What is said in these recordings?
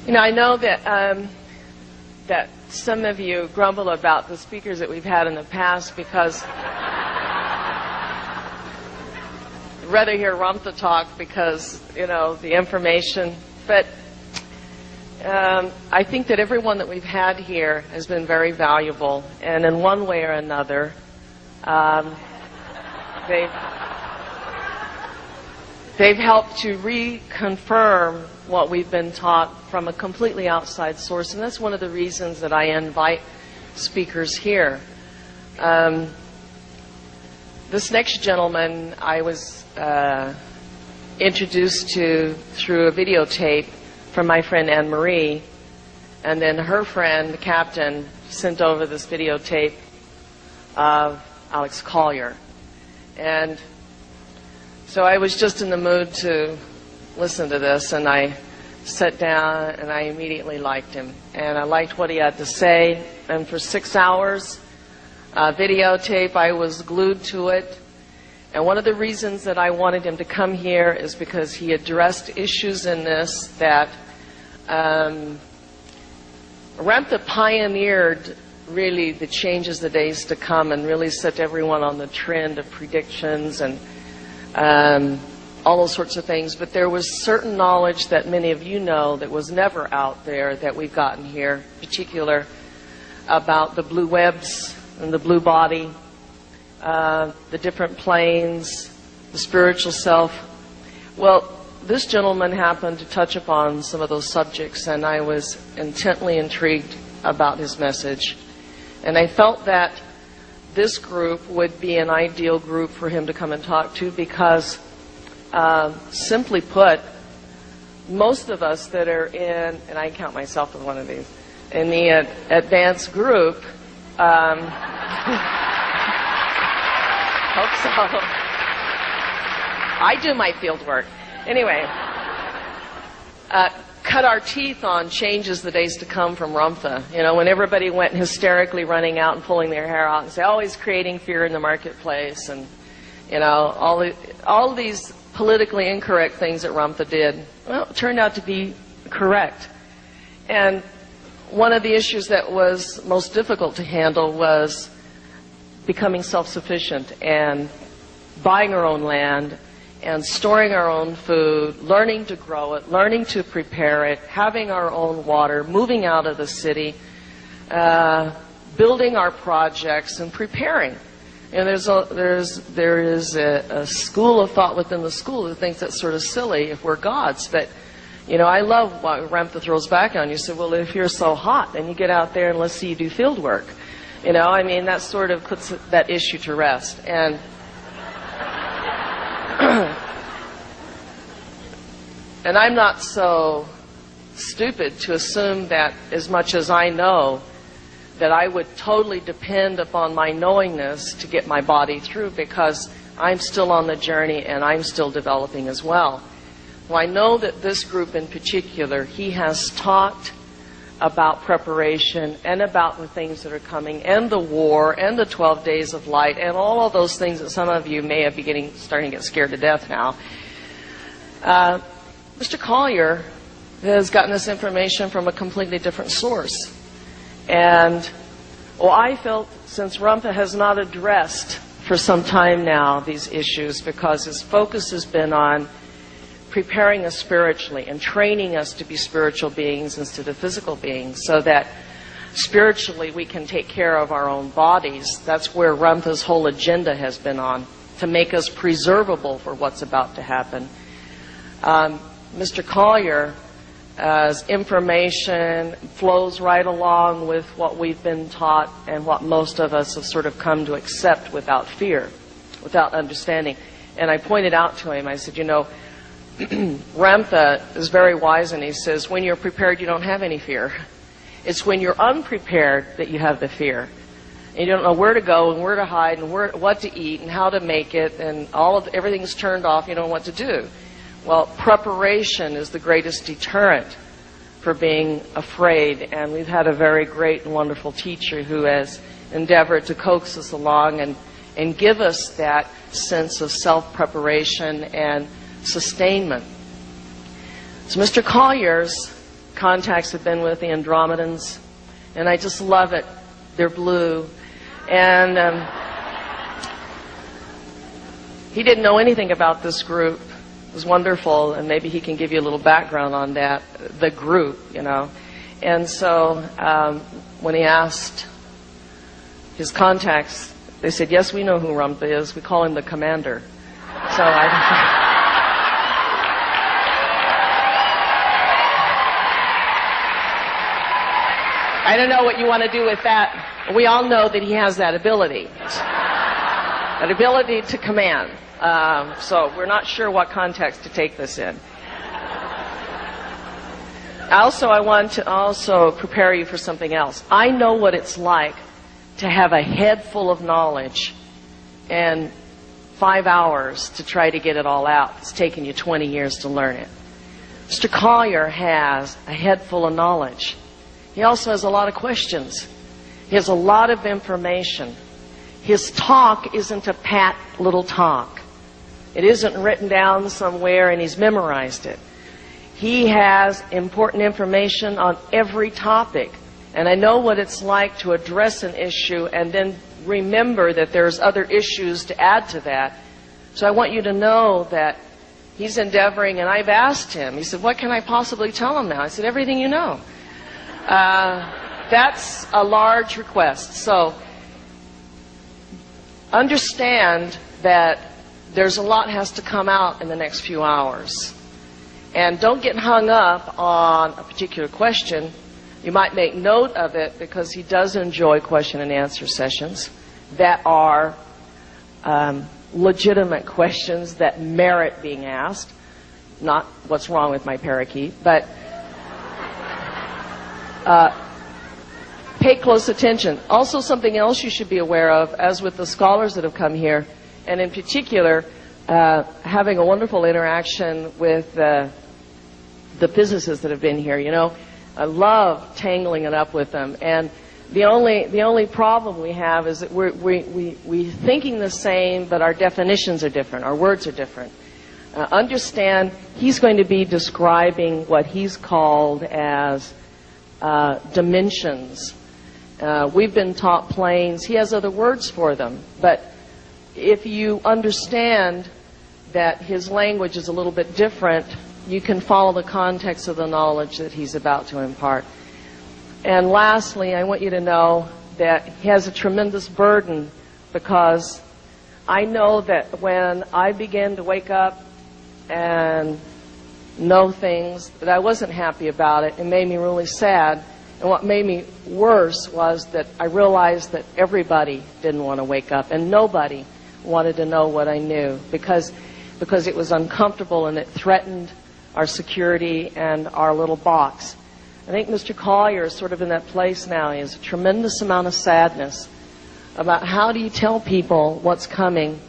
You know, I know that some of you grumble about the speakers that we've had in the past because rather hear Ramtha talk because, you know, the information. But I think that everyone that we've had here has been very valuable, and in one way or another, they've helped to reconfirm what we've been taught from a completely outside source, and that's one of the reasons that I invite speakers here. This next gentleman I was introduced to through a videotape from my friend Anne-Marie, and then her friend, the captain, sent over this videotape of Alex Collier. And so I was just in the mood to listen to this, and I sat down and I immediately liked him. And I liked what he had to say, and for 6 hours, videotape, I was glued to it. And one of the reasons that I wanted him to come here is because he addressed issues in this that Ramtha pioneered really the changes the days to come and really set everyone on the trend of predictions and all those sorts of things. But there was certain knowledge that many of you know that was never out there that we've gotten here, in particular about the blue webs and the blue body, the different planes, the spiritual self. Well, this gentleman happened to touch upon some of those subjects, and I was intently intrigued about his message. And I felt that this group would be an ideal group for him to come and talk to because, simply put, most of us that are in, and I count myself as one of these, in the advanced group, hope so. I do my field work. Anyway, cut our teeth on changes the days to come from Ramtha. You know, when everybody went hysterically running out and pulling their hair out and say, oh, he's creating fear in the marketplace, and, you know, all these politically incorrect things that Ramtha did, well, it turned out to be correct. And one of the issues that was most difficult to handle was becoming self-sufficient and buying our own land and storing our own food, learning to grow it, learning to prepare it, having our own water, moving out of the city, building our projects and preparing. And there is a school of thought within the school that thinks that's sort of silly if we're gods. But, you know, I love what Ramtha throws back on you. Said, well, if you're so hot, then you get out there and let's see you do field work. You know, I mean, that sort of puts that issue to rest. And and I'm not so stupid to assume that as much as I know, that I would totally depend upon my knowingness to get my body through, because I'm still on the journey and I'm still developing as well. Well, I know that this group in particular, he has talked about preparation and about the things that are coming and the war and the 12 days of light and all of those things that some of you may be starting to get scared to death now. Mr. Collier has gotten this information from a completely different source. And well, I felt since Ramtha has not addressed for some time now these issues, because his focus has been on preparing us spiritually and training us to be spiritual beings instead of physical beings, so that spiritually we can take care of our own bodies. That's where Ramtha's whole agenda has been on, to make us preservable for what's about to happen. Mr. Collier's information flows right along with what we've been taught and what most of us have sort of come to accept without fear, without understanding. And I pointed out to him, I said, you know, Ramtha is very wise, and he says, when you're prepared, you don't have any fear. It's when you're unprepared that you have the fear. And you don't know where to go and where to hide and what to eat and how to make it, and everything's turned off, you don't know what to do. Well, preparation is the greatest deterrent for being afraid, and we've had a very great and wonderful teacher who has endeavored to coax us along and give us that sense of self-preparation and sustainment. So Mr. Collier's contacts have been with the Andromedans, and I just love it. They're blue. And he didn't know anything about this group. It was wonderful, and maybe he can give you a little background on that, the group, you know. And so when he asked his contacts, they said, yes, we know who Ramtha is. We call him the commander. So I don't know what you want to do with that. We all know that he has that ability to command. So we're not sure what context to take this in. I want to also prepare you for something else. I know what it's like to have a head full of knowledge and 5 hours to try to get it all out. It's taken you 20 years to learn it. Mr. Collier has a head full of knowledge. He also has a lot of questions. He has a lot of information. His talk isn't a pat little talk. It isn't written down somewhere and he's memorized it. He has important information on every topic. And I know what it's like to address an issue and then remember that there's other issues to add to that. So I want you to know that he's endeavoring, and I've asked him. He said, what can I possibly tell him now? I said, everything you know. That's a large request. So understand that there's a lot has to come out in the next few hours. And don't get hung up on a particular question. You might make note of it because he does enjoy question and answer sessions that are legitimate questions that merit being asked. Not what's wrong with my parakeet, but pay close attention. Also, something else you should be aware of, as with the scholars that have come here, and in particular, having a wonderful interaction with the physicists that have been here. You know, I love tangling it up with them, and the only problem we have is that we're thinking the same, but our definitions are different, our words are different. Understand, he's going to be describing what he's called as dimensions. We've been taught planes. He has other words for them, but if you understand that his language is a little bit different, you can follow the context of the knowledge that he's about to impart. And lastly, I want you to know that he has a tremendous burden, because I know that when I began to wake up and know things, that I wasn't happy about it. It made me really sad. And what made me worse was that I realized that everybody didn't want to wake up, and nobody wanted to know what I knew, because it was uncomfortable and it threatened our security and our little box. I think Mr. Collier is sort of in that place now. He has a tremendous amount of sadness about how do you tell people what's coming,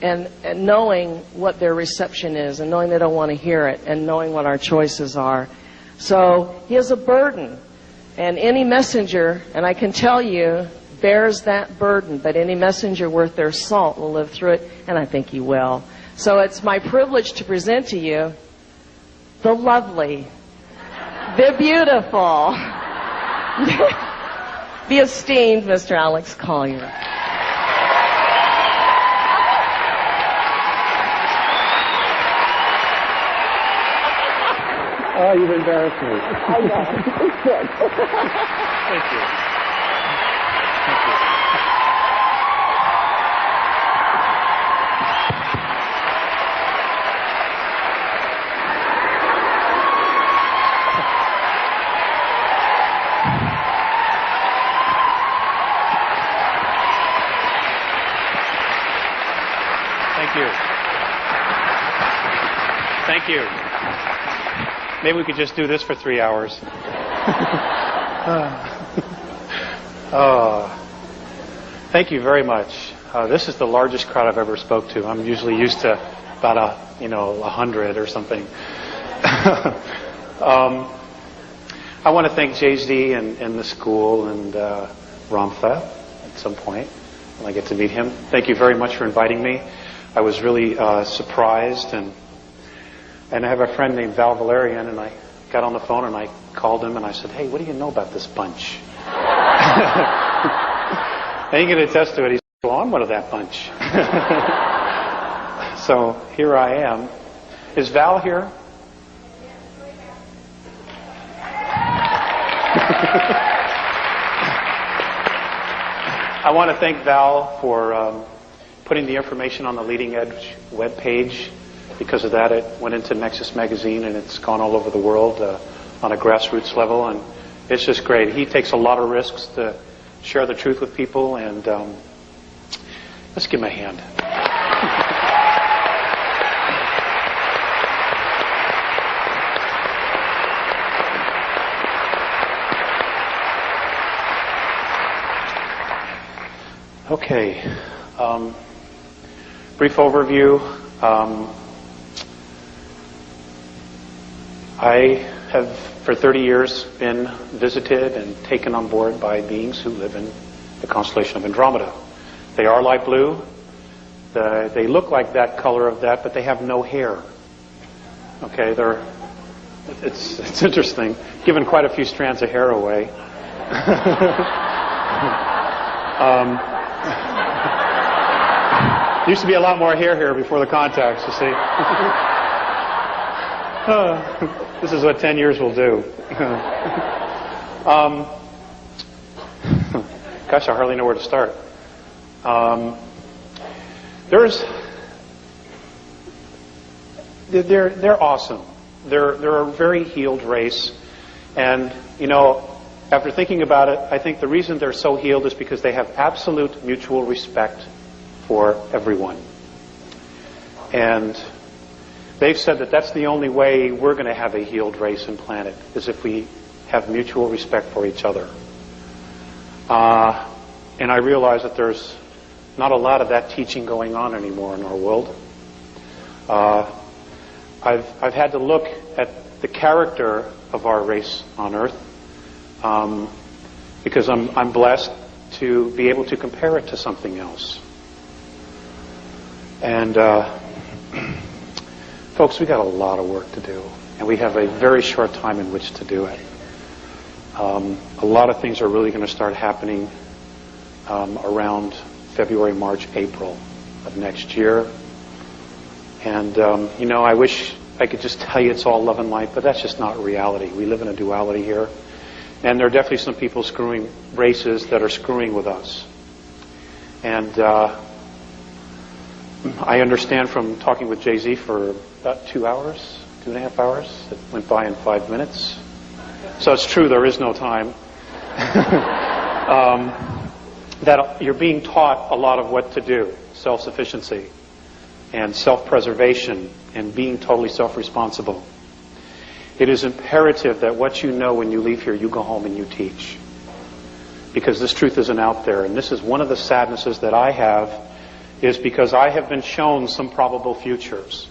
and knowing what their reception is, and knowing they don't want to hear it, and knowing what our choices are. So he has a burden, and any messenger, and I can tell you, bears that burden, but any messenger worth their salt will live through it, and I think he will. So it's my privilege to present to you the lovely, the beautiful, the esteemed Mr. Alex Collier. Oh, you've embarrassed me. I know. It's good. Thank you. Thank you. Thank you. Thank you. Maybe we could just do this for 3 hours. Thank you very much. This is the largest crowd I've ever spoke to. I'm usually used to about 100 or something. I want to thank JZ and the school and Ramtha at some point when I get to meet him. Thank you very much for inviting me. I was really surprised, and I have a friend named Val Valerian, and I got on the phone and I called him and I said, hey, what do you know about this bunch? And he can attest to it. He said, well, I'm one of that bunch. So here I am. Is Val here? I want to thank Val for putting the information on the Leading Edge webpage. Because of that, it went into Nexus magazine and it's gone all over the world on a grassroots level, and it's just great. He takes a lot of risks to share the truth with people, and let's give him a hand. Okay, brief overview. I have, for 30 years, been visited and taken on board by beings who live in the constellation of Andromeda. They are light blue. They look like that color of that, but they have no hair. Okay, it's interesting. Given quite a few strands of hair away. Used to be a lot more hair here before the contacts, you see. This is what 10 years will do. Gosh, I hardly know where to start. They're awesome. They're a very healed race, and you know, after thinking about it, I think the reason they're so healed is because they have absolute mutual respect for everyone, and they've said that that's the only way we're going to have a healed race and planet, is if we have mutual respect for each other. And I realize that there's not a lot of that teaching going on anymore in our world. I've had to look at the character of our race on Earth, because I'm blessed to be able to compare it to something else. And folks, we got a lot of work to do, and we have a very short time in which to do it. A lot of things are really going to start happening around February, March, April of next year. And, you know, I wish I could just tell you it's all love and light, but that's just not reality. We live in a duality here. And there are definitely some people screwing races that are screwing with us. And I understand from talking with Jay-Z for about 2 hours, 2.5 hours. It went by in 5 minutes. So it's true, there is no time. That you're being taught a lot of what to do. Self-sufficiency and self-preservation and being totally self-responsible. It is imperative that what you know when you leave here, you go home and you teach. Because this truth isn't out there. And this is one of the sadnesses that I have, is because I have been shown some probable futures.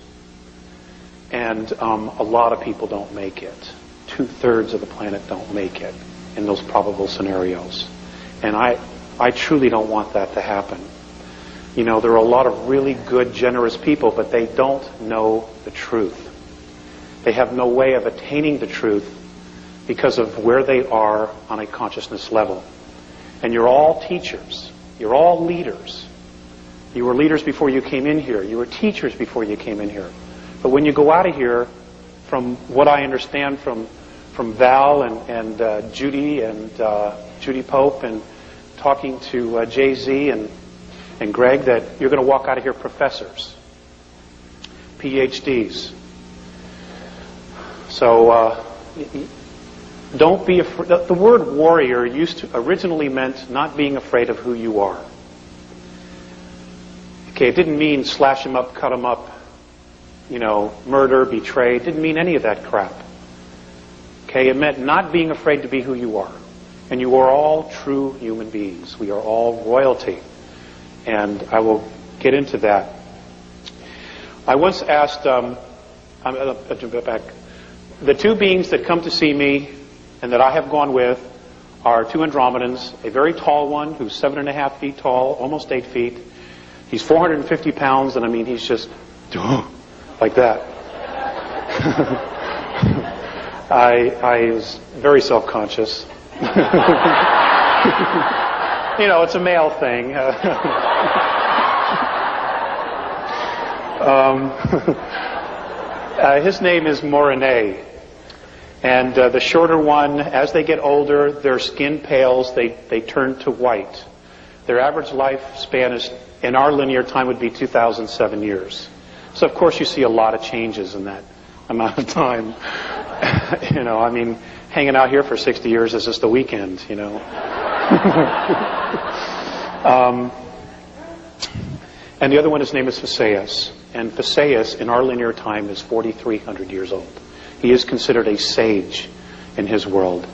And a lot of people don't make it. 2/3 of the planet don't make it in those probable scenarios. And I truly don't want that to happen. You know, there are a lot of really good, generous people, but they don't know the truth. They have no way of attaining the truth because of where they are on a consciousness level. And you're all teachers. You're all leaders. You were leaders before you came in here. You were teachers before you came in here. But when you go out of here, from what I understand from Val and Judy and Judy Pope, and talking to Jay-Z and Greg, that you're going to walk out of here professors, PhDs. So don't be afraid. The word warrior originally meant not being afraid of who you are. Okay, it didn't mean slash them up, cut them up, you know, murder, betray. It didn't mean any of that crap. Okay, it meant not being afraid to be who you are. And you are all true human beings. We are all royalty. And I will get into that. I once asked, the two beings that come to see me and that I have gone with are two Andromedans, a very tall one who's 7.5 feet tall, almost 8 feet. He's 450 pounds, and I mean, he's just like that. I was very self-conscious. It's a male thing. His name is Morine. And the shorter one, as they get older, their skin pales, they turn to white. Their average lifespan is, in our linear time, would be 2007 years. So, of course, you see a lot of changes in that amount of time. Hanging out here for 60 years is just a weekend, And the other one, his name is Phaseus. And Phaseus, in our linear time, is 4,300 years old. He is considered a sage in his world.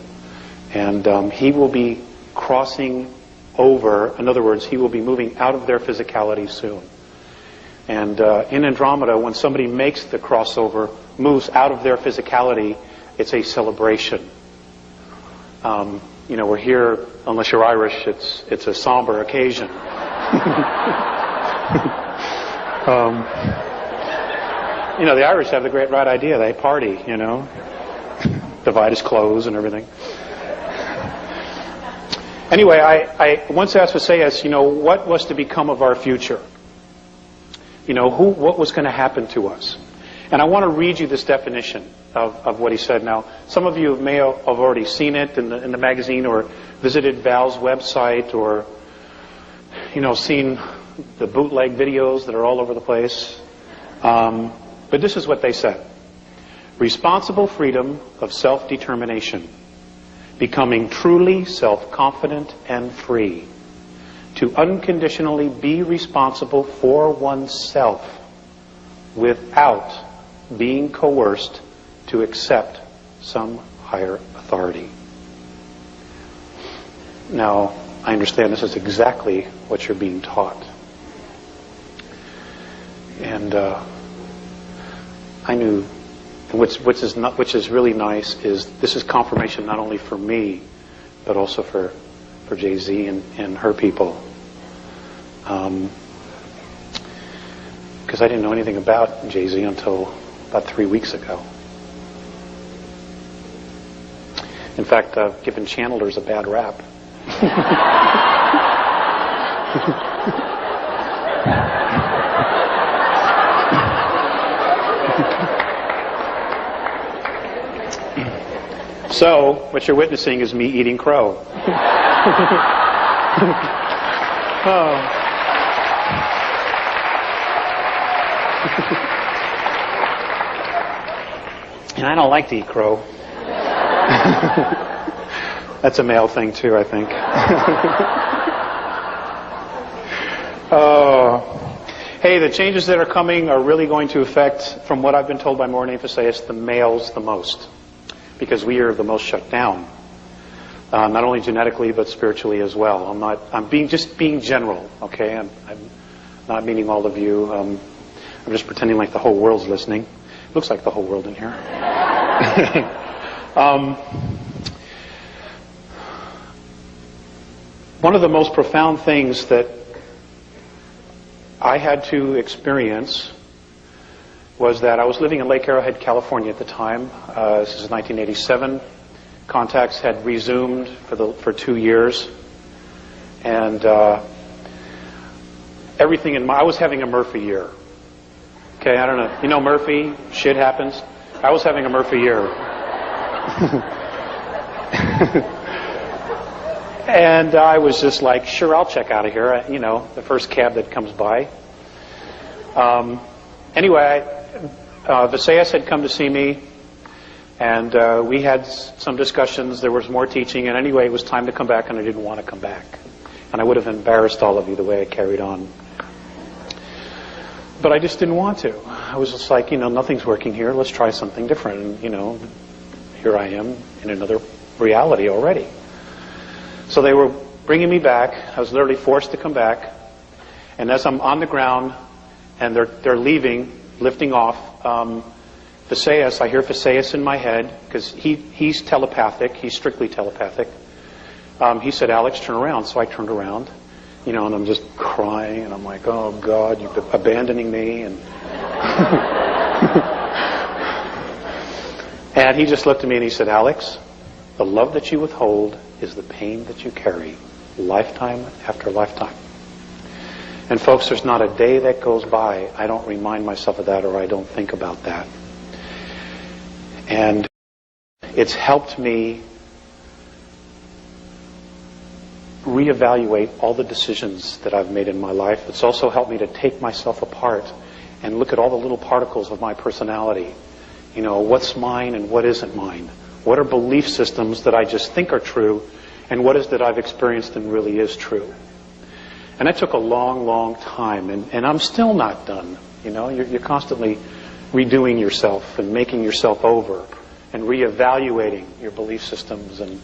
And he will be crossing over, in other words, he will be moving out of their physicality soon. And in Andromeda, when somebody makes the crossover, moves out of their physicality, it's a celebration. We're here, unless you're Irish, it's a somber occasion. The Irish have the great right idea. They party, divide his clothes and everything. Anyway, I once asked Phaseus, what was to become of our future? What was going to happen to us? And I want to read you this definition of what he said. Now, some of you may have already seen it in the magazine or visited Val's website or, seen the bootleg videos that are all over the place. But this is what they said. Responsible freedom of self-determination. Becoming truly self-confident and free. To unconditionally be responsible for oneself without being coerced to accept some higher authority. Now, I understand this is exactly what you're being taught. And I knew, which is really nice, is this is confirmation not only for me, but also for Jay-Z and her people. Because I didn't know anything about Jay-Z until about 3 weeks ago. In fact, I've given channelers a bad rap. So, what you're witnessing is me eating crow. Oh. And I don't like to eat crow. That's a male thing too, I think. Oh. Hey, the changes that are coming are really going to affect, from what I've been told by Morine Phaseus, the males the most. Because we are the most shut down. Not only genetically, but spiritually as well. I'm being general, okay? I'm not meaning all of you. I'm just pretending like the whole world's listening. Looks like the whole world in here. One of the most profound things that I had to experience was that I was living in Lake Arrowhead, California at the time. This is 1987. Contacts had resumed for 2 years. And everything I was having a Murphy year. Okay, I don't know. You know Murphy? Shit happens. I was having a Murphy year. And I was just like, sure, I'll check out of here. The first cab that comes by. Anyway, Phaseus had come to see me, and we had some discussions. There was more teaching, and anyway, it was time to come back, and I didn't want to come back. And I would have embarrassed all of you the way I carried on. But I just didn't want to. I was just like, nothing's working here. Let's try something different. And, here I am in another reality already. So they were bringing me back. I was literally forced to come back. And as I'm on the ground, and they're lifting off, Phaseus, I hear Phaseus in my head, because he's telepathic. He's strictly telepathic. He said, Alex, turn around. So I turned around, and I'm just crying, and I'm like, oh, God, you're abandoning me. And And he just looked at me and he said, Alex, the love that you withhold is the pain that you carry, lifetime after lifetime. And folks, there's not a day that goes by I don't remind myself of that or I don't think about that. And it's helped me reevaluate all the decisions that I've made in my life. It's also helped me to take myself apart and look at all the little particles of my personality. You know, what's mine and what isn't mine? What are belief systems that I just think are true, and what is that I've experienced and really is true? And that took a long, long time, and I'm still not done. You know, you're constantly redoing yourself and making yourself over and reevaluating your belief systems. And,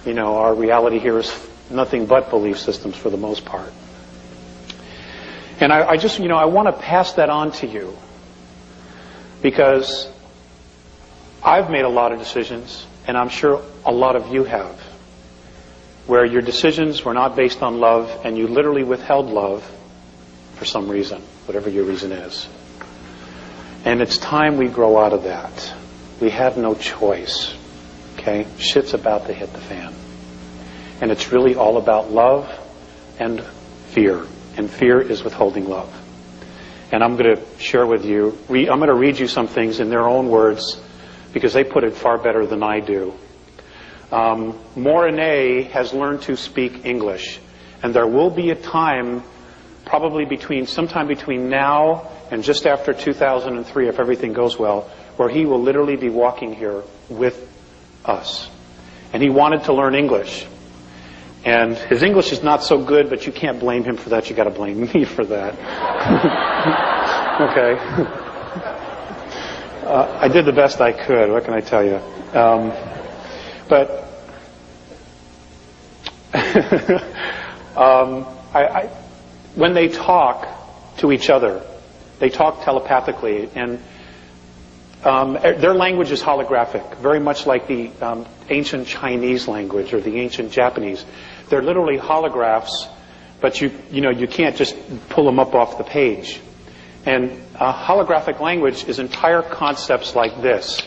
you know, our reality here is nothing but belief systems for the most part. And I just, you know, I want to pass that on to you because I've made a lot of decisions, and I'm sure a lot of you have, where your decisions were not based on love and you literally withheld love for some reason, whatever your reason is. And it's time we grow out of that. We have no choice. Okay? Shit's about to hit the fan. And it's really all about love and fear. And fear is withholding love. And I'm going to share with you, I'm going to read you some things in their own words because they put it far better than I do. Morine has learned to speak English. And there will be a time, probably sometime between now and just after 2003, if everything goes well, where he will literally be walking here with us. And he wanted to learn English. And his English is not so good, but you can't blame him for that. You got to blame me for that. Okay. I did the best I could. What can I tell you? But when they talk to each other, they talk telepathically, and their language is holographic, very much like the ancient Chinese language or the ancient Japanese. They're literally holographs, but you can't just pull them up off the page. And holographic language is entire concepts like this.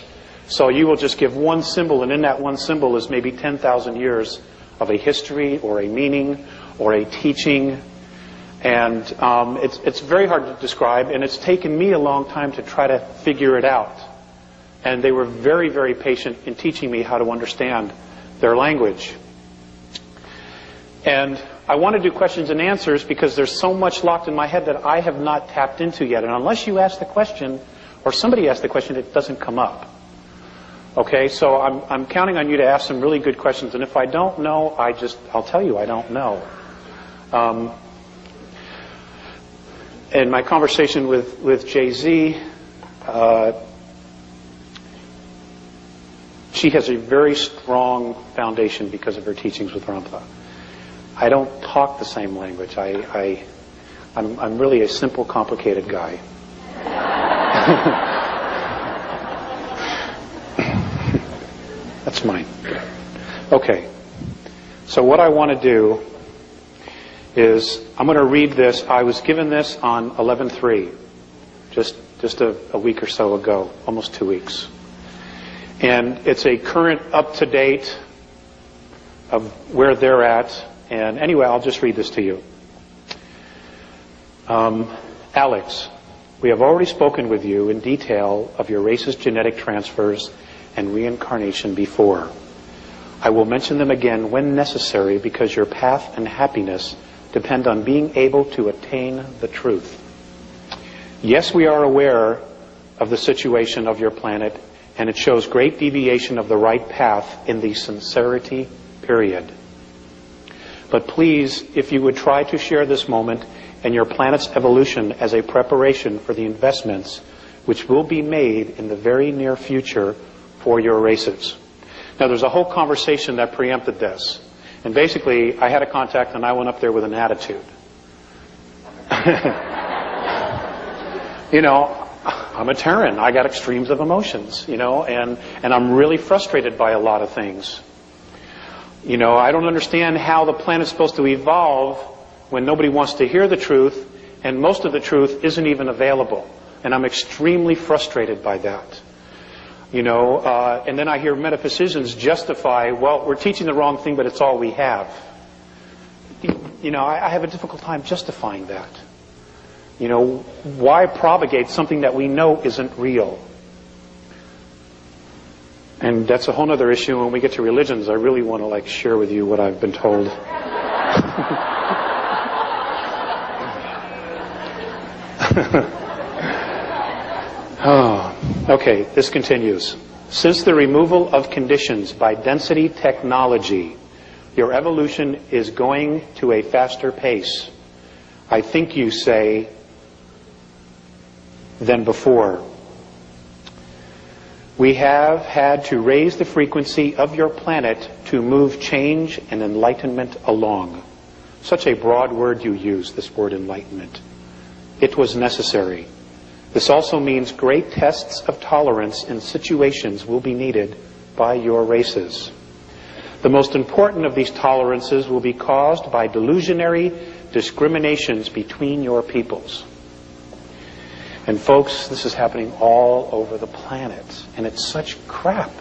So you will just give one symbol, and in that one symbol is maybe 10,000 years of a history or a meaning or a teaching. And it's very hard to describe, and it's taken me a long time to try to figure it out. And they were very, very patient in teaching me how to understand their language. And I want to do questions and answers because there's so much locked in my head that I have not tapped into yet. And unless you ask the question, or somebody asks the question, it doesn't come up. Okay, so I'm counting on you to ask some really good questions. And if I don't know, I'll tell you I don't know. In my conversation with Jay-Z, she has a very strong foundation because of her teachings with Ramtha. I don't talk the same language. I'm really a simple, complicated guy. That's mine. Okay. So what I want to do is I'm going to read this. I was given this on 11/3, just a week or so ago, almost 2 weeks. And it's a current up-to-date of where they're at. And anyway, I'll just read this to you. Alex, we have already spoken with you in detail of your race's genetic transfers and reincarnation before. I will mention them again when necessary because your path and happiness depend on being able to attain the truth. Yes, we are aware of the situation of your planet, and it shows great deviation of the right path in the sincerity period. But please, if you would try to share this moment and your planet's evolution as a preparation for the investments which will be made in the very near future for your races. Now, there's a whole conversation that preempted this. And basically, I had a contact and I went up there with an attitude. You know, I'm a Terran. I got extremes of emotions, you know, and I'm really frustrated by a lot of things. You know, I don't understand how the planet's supposed to evolve when nobody wants to hear the truth, and most of the truth isn't even available. And I'm extremely frustrated by that. And then I hear metaphysicians justify, well, we're teaching the wrong thing, but it's all we have. I have a difficult time justifying that. Why propagate something that we know isn't real? And that's a whole other issue. When we get to religions, I really want to share with you what I've been told. Okay, this continues. Since the removal of conditions by density technology, your evolution is going to a faster pace, I think you say, than before. We have had to raise the frequency of your planet to move change and enlightenment along. Such a broad word you use, this word enlightenment. It was necessary. This also means great tests of tolerance in situations will be needed by your races. The most important of these tolerances will be caused by delusionary discriminations between your peoples. And folks, this is happening all over the planet, and it's such crap.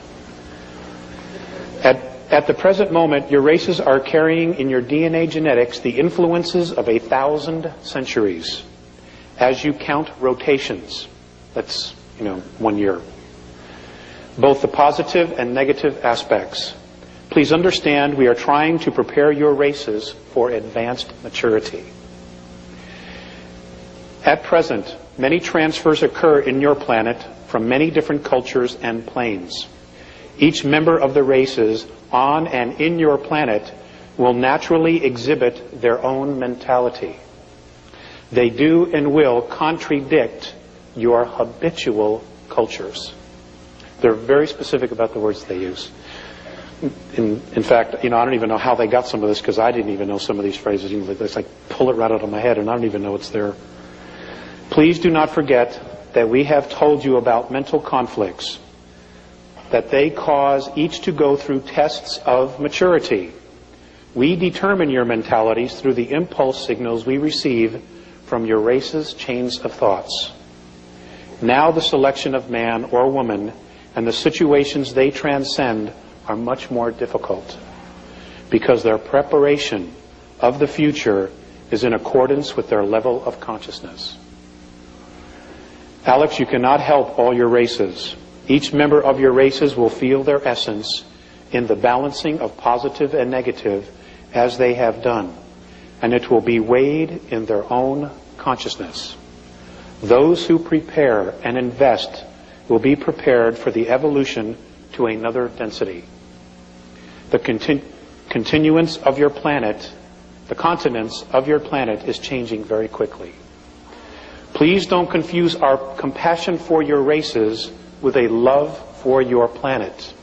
At the present moment, your races are carrying in your DNA genetics the influences of 1,000 centuries. As you count rotations, that's, 1 year. Both the positive and negative aspects. Please understand we are trying to prepare your races for advanced maturity. At present, many transfers occur in your planet from many different cultures and planes. Each member of the races on and in your planet will naturally exhibit their own mentality. They do and will contradict your habitual cultures. They're very specific about the words they use. In fact, I don't even know how they got some of this, because I didn't even know some of these phrases. It's like pull it right out of my head, and I don't even know it's there. Please do not forget that we have told you about mental conflicts, that they cause each to go through tests of maturity. We determine your mentalities through the impulse signals we receive from your race's chains of thoughts. Now the selection of man or woman and the situations they transcend are much more difficult, because their preparation of the future is in accordance with their level of consciousness. Alex, you cannot help all your races. Each member of your races will feel their essence in the balancing of positive and negative as they have done, and it will be weighed in their own consciousness. Those who prepare and invest will be prepared for the evolution to another density. The continuance of your planet, the continents of your planet is changing very quickly. Please don't confuse our compassion for your races with a love for your planet.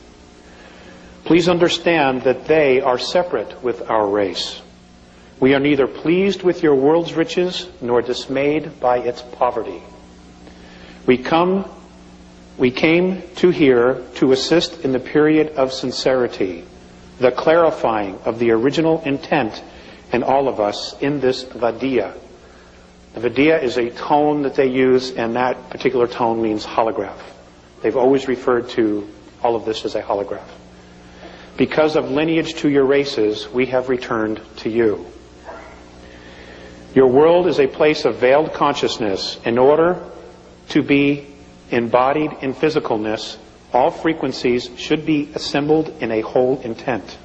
Please understand that they are separate with our race. We are neither pleased with your world's riches nor dismayed by its poverty. We came to here to assist in the period of sincerity, the clarifying of the original intent in all of us in this Vidyā. The Vidyā is a tone that they use, and that particular tone means holograph. They've always referred to all of this as a holograph. Because of lineage to your races, we have returned to you. Your world is a place of veiled consciousness. In order to be embodied in physicalness, all frequencies should be assembled in a whole intent.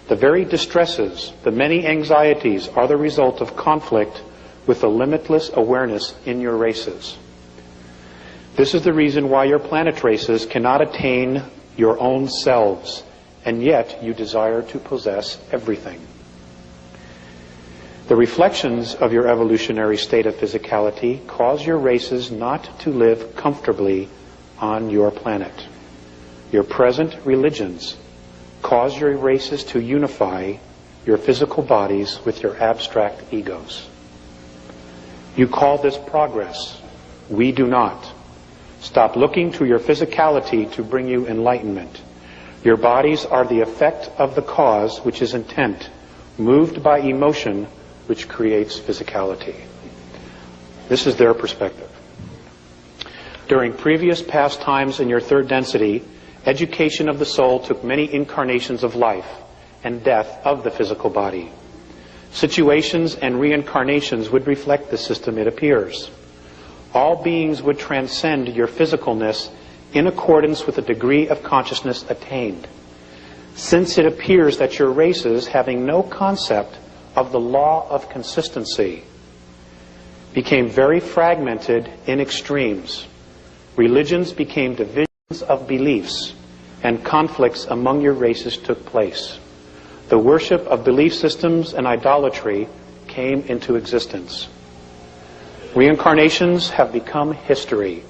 The very distresses, the many anxieties are the result of conflict with the limitless awareness in your races. This is the reason why your planet races cannot attain your own selves, and yet you desire to possess everything. The reflections of your evolutionary state of physicality cause your races not to live comfortably on your planet. Your present religions cause your races to unify your physical bodies with your abstract egos. You call this progress. We do not. Stop looking to your physicality to bring you enlightenment. Your bodies are the effect of the cause, which is intent, moved by emotion, which creates physicality. This is their perspective. During previous past times in your third density, education of the soul took many incarnations of life and death of the physical body. Situations and reincarnations would reflect the system, it appears. All beings would transcend your physicalness in accordance with the degree of consciousness attained. Since it appears that your races, having no concept of the law of consistency, became very fragmented in extremes. Religions became divisions of beliefs, and conflicts among your races took place. The worship of belief systems and idolatry came into existence. Reincarnations have become history,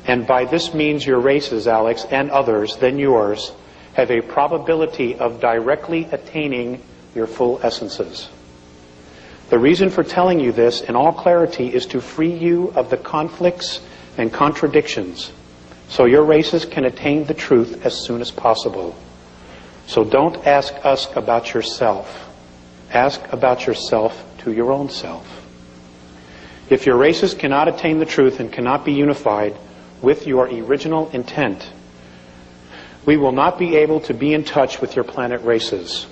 and by this means your races, Alex, and others than yours, have a probability of directly attaining your full essences. The reason for telling you this in all clarity is to free you of the conflicts and contradictions, so your races can attain the truth as soon as possible. So don't ask us about yourself. Ask about yourself to your own self. If your races cannot attain the truth and cannot be unified with your original intent, we will not be able to be in touch with your planet races.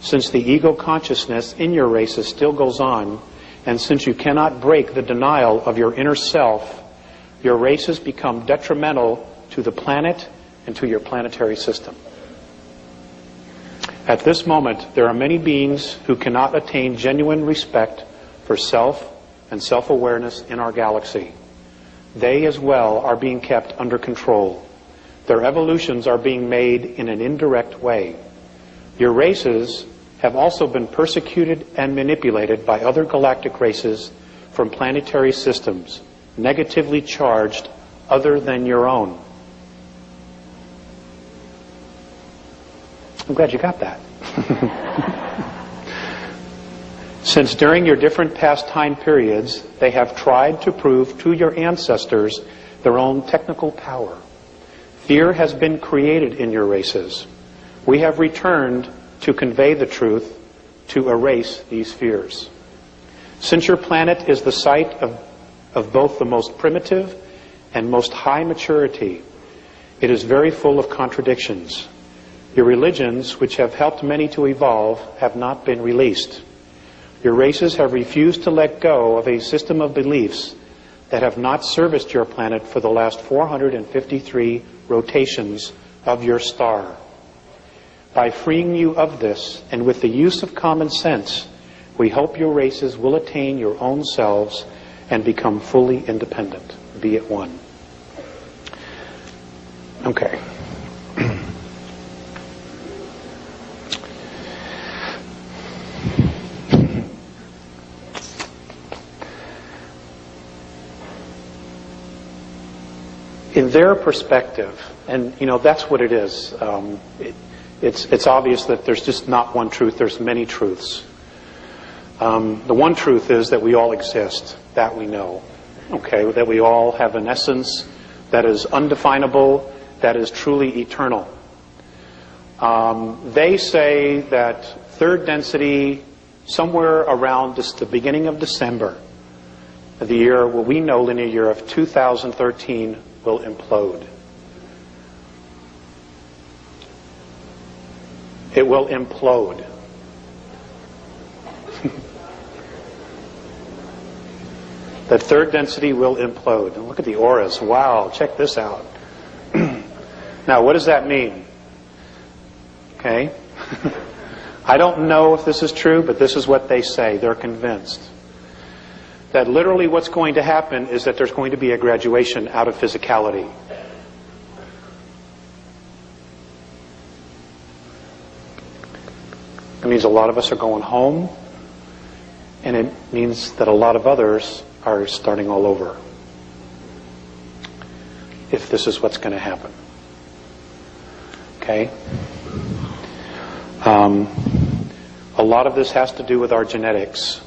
Since the ego consciousness in your races still goes on, and since you cannot break the denial of your inner self, your races become detrimental to the planet and to your planetary system. At this moment, there are many beings who cannot attain genuine respect for self and self-awareness in our galaxy. They as well are being kept under control. Their evolutions are being made in an indirect way. Your races have also been persecuted and manipulated by other galactic races from planetary systems, negatively charged other than your own. I'm glad you got that. Since during your different past time periods, they have tried to prove to your ancestors their own technical power. Fear has been created in your races. We have returned to convey the truth, to erase these fears. Since your planet is the site of both the most primitive and most high maturity, it is very full of contradictions. Your religions, which have helped many to evolve, have not been released. Your races have refused to let go of a system of beliefs that have not serviced your planet for the last 453 rotations of your star. By freeing you of this, and with the use of common sense, we hope your races will attain your own selves and become fully independent. Be at one. Okay. In their perspective, and that's what it is. It's obvious that there's just not one truth. There's many truths. The one truth is that we all exist. That we know. Okay, that we all have an essence that is undefinable, that is truly eternal. They say that third density, somewhere around the beginning of December, the year, what we know, linear year of 2013, will implode. It will implode. The third density will implode. And look at the auras. Wow, check this out. Now, what does that mean? Okay. I don't know if this is true, but this is what they say. They're convinced that literally what's going to happen is that there's going to be a graduation out of physicality. It means a lot of us are going home, and it means that a lot of others are starting all over, if this is what's going to happen. Okay? A lot of this has to do with our genetics.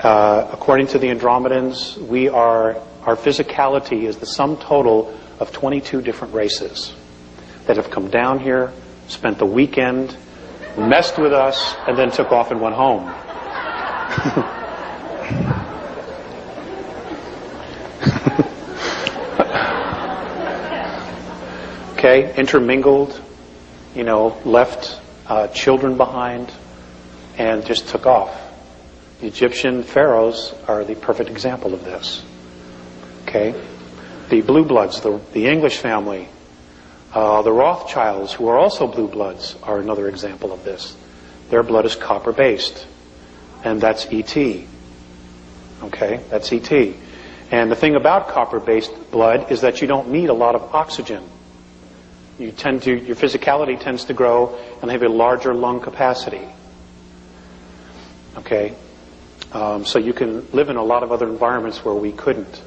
According to the Andromedans, our physicality is the sum total of 22 different races that have come down here, spent the weekend, messed with us, and then took off and went home. Okay, intermingled, left children behind, and just took off. The Egyptian pharaohs are the perfect example of this. Okay, the blue bloods, the English family, the Rothschilds, who are also blue bloods, are another example of this. Their blood is copper-based, and that's ET. Okay, that's ET. And the thing about copper-based blood is that you don't need a lot of oxygen. Your physicality tends to grow and have a larger lung capacity. Okay, so you can live in a lot of other environments where we couldn't.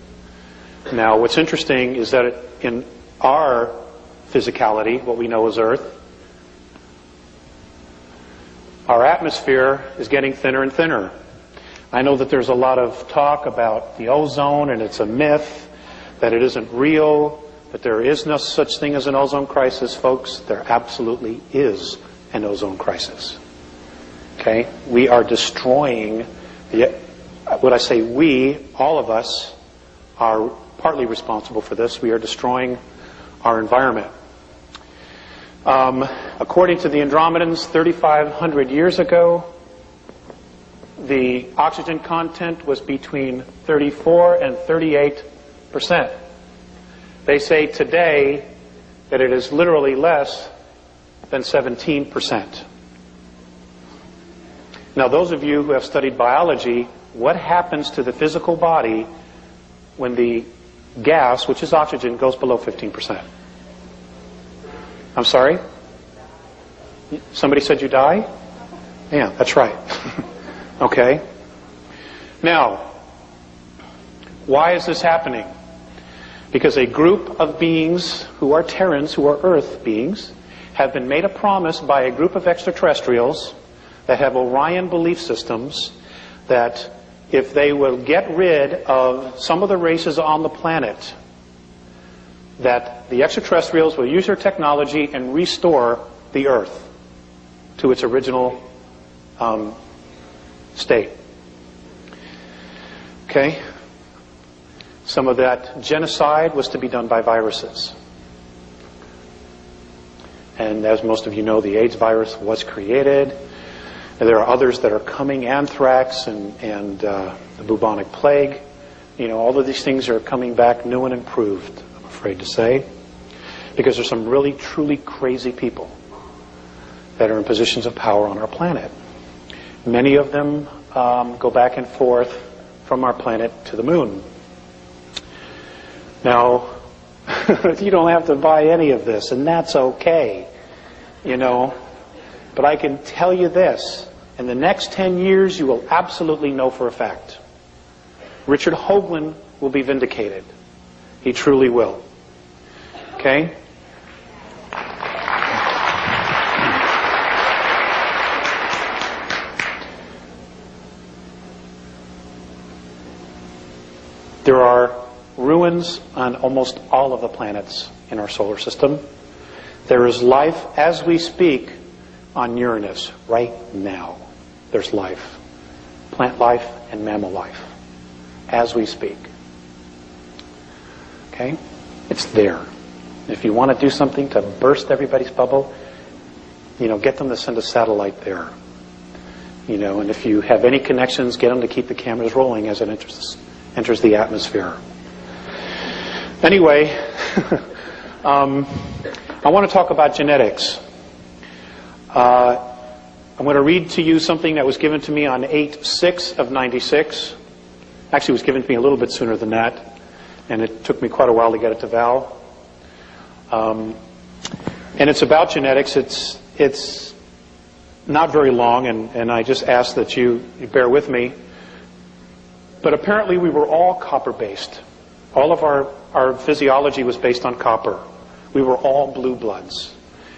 Now, what's interesting is that in our physicality, what we know as Earth, our atmosphere is getting thinner and thinner. I know that there's a lot of talk about the ozone, and it's a myth, that it isn't real, that there is no such thing as an ozone crisis. Folks, there absolutely is an ozone crisis. Okay? We are destroying, when I say we, all of us are partly responsible for this. We are destroying our environment. According to the Andromedans, 3,500 years ago, the oxygen content was between 34 and 38%. They say today that it is literally less than 17%. Now, those of you who have studied biology, what happens to the physical body when the gas, which is oxygen, goes below 15%? I'm sorry? Somebody said you die? Yeah, that's right. Okay. Now, why is this happening? Because a group of beings who are Terrans, who are Earth beings, have been made a promise by a group of extraterrestrials that have Orion belief systems that if they will get rid of some of the races on the planet, that the extraterrestrials will use their technology and restore the Earth to its original state. Okay? Some of that genocide was to be done by viruses. And as most of you know, the AIDS virus was created. And there are others that are coming, anthrax and the bubonic plague. All of these things are coming back new and improved, I'm afraid to say. Because there's some really, truly crazy people that are in positions of power on our planet. Many of them go back and forth from our planet to the moon. Now, you don't have to buy any of this, and that's okay, But I can tell you this, in the next 10 years, you will absolutely know for a fact. Richard Hoagland will be vindicated. He truly will. Okay? There are ruins on almost all of the planets in our solar system. There is life as we speak on Uranus right now. There's life. Plant life and mammal life as we speak. Okay? It's there. If you want to do something to burst everybody's bubble, get them to send a satellite there. And if you have any connections, get them to keep the cameras rolling as it enters the atmosphere. Anyway, I want to talk about genetics. I'm going to read to you something that was given to me on 8/6 of 96. Actually, it was given to me a little bit sooner than that, and it took me quite a while to get it to Val. And it's about genetics. It's not very long, and I just ask that you bear with me. But apparently we were all copper-based. All of our physiology was based on copper. We were all blue bloods.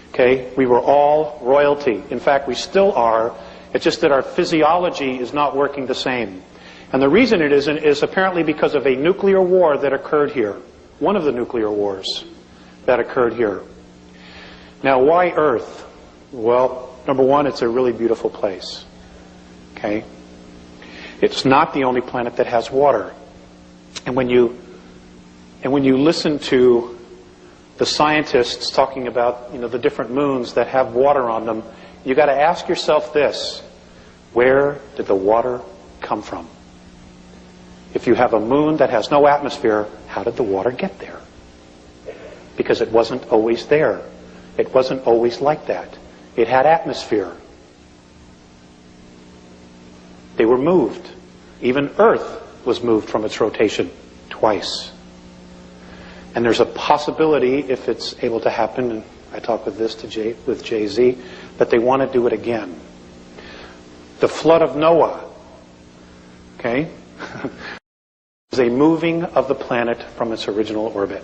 Okay? We were all royalty. In fact, we still are. It's just that our physiology is not working the same. And the reason it isn't is apparently because of a nuclear war that occurred here. One of the nuclear wars that occurred here. Now, why Earth? Well, number one, it's a really beautiful place. Okay? It's not the only planet that has water. And when you listen to the scientists talking about, the different moons that have water on them, you got to ask yourself this: where did the water come from? If you have a moon that has no atmosphere, how did the water get there? Because it wasn't always there. It wasn't always like that. It had atmosphere. They were moved. Even Earth was moved from its rotation twice. And there's a possibility, if it's able to happen, and I talked with this with Jay-Z, that they want to do it again. The flood of Noah, okay, is a moving of the planet from its original orbit.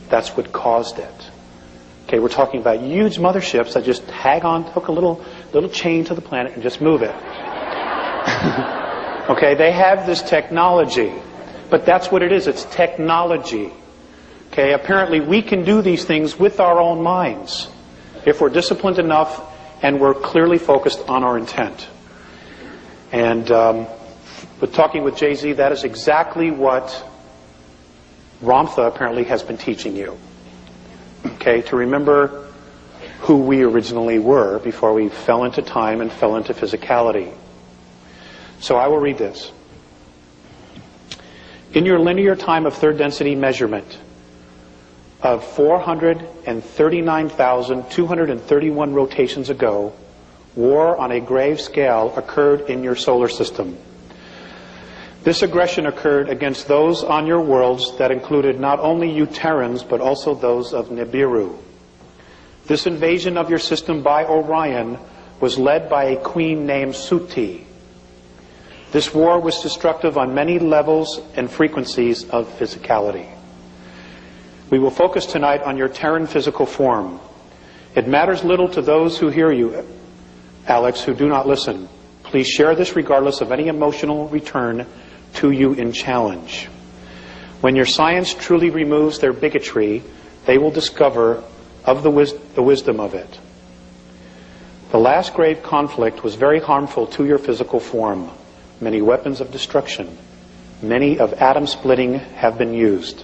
That's what caused it. Okay, we're talking about huge motherships that just hook a little chain to the planet and just move it. Okay, they have this technology, but that's what it is. It's technology. Okay, apparently we can do these things with our own minds if we're disciplined enough and we're clearly focused on our intent. And with talking with Jay-Z, that is exactly what Ramtha apparently has been teaching you. Okay, to remember who we originally were before we fell into time and fell into physicality. So I will read this. In your linear time of third density measurement of 439,231 rotations ago, war on a grave scale occurred in your solar system. This aggression occurred against those on your worlds that included not only you Terrans, but also those of Nibiru. This invasion of your system by Orion was led by a queen named Suti. This war was destructive on many levels and frequencies of physicality. We will focus tonight on your Terran physical form. It matters little to those who hear you, Alex, who do not listen. Please share this regardless of any emotional return to you in challenge. When your science truly removes their bigotry, they will discover of the wisdom of it. The last grave conflict was very harmful to your physical form. Many weapons of destruction, many of atom splitting have been used,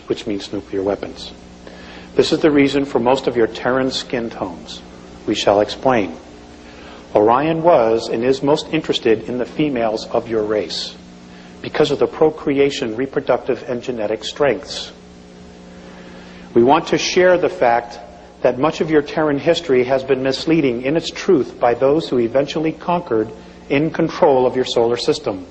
which means nuclear weapons. This is the reason for most of your Terran skin tones. We shall explain. Orion was and is most interested in the females of your race because of the procreation, reproductive, and genetic strengths. We want to share the fact that much of your Terran history has been misleading in its truth by those who eventually conquered in control of your solar system.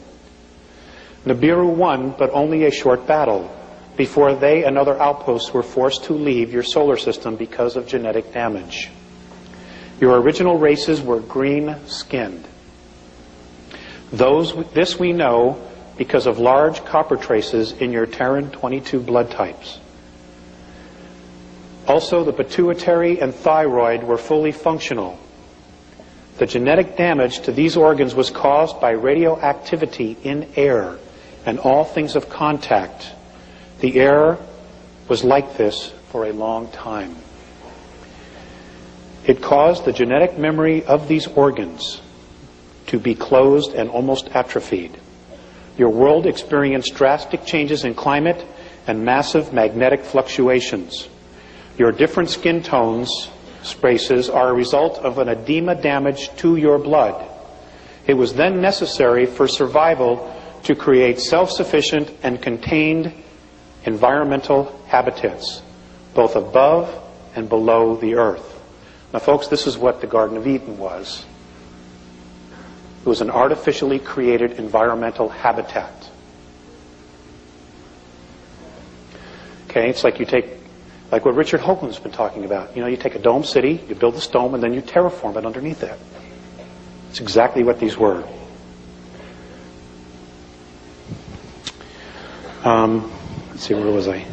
Nibiru won, but only a short battle, before they and other outposts were forced to leave your solar system because of genetic damage. Your original races were green-skinned. This we know because of large copper traces in your Terran 22 blood types. Also, the pituitary and thyroid were fully functional. The genetic damage to these organs was caused by radioactivity in air and all things of contact. The air was like this for a long time. It caused the genetic memory of these organs to be closed and almost atrophied. Your world experienced drastic changes in climate and massive magnetic fluctuations. Your different skin tones, races, are a result of an edema damage to your blood. It was then necessary for survival to create self-sufficient and contained environmental habitats, both above and below the earth. Now, folks, this is what the Garden of Eden was. It was an artificially created environmental habitat. Okay, it's like like what Richard Hoagland's been talking about. You take a dome city, you build this dome, and then you terraform it underneath it. It's exactly what these were. Let's see, where was I?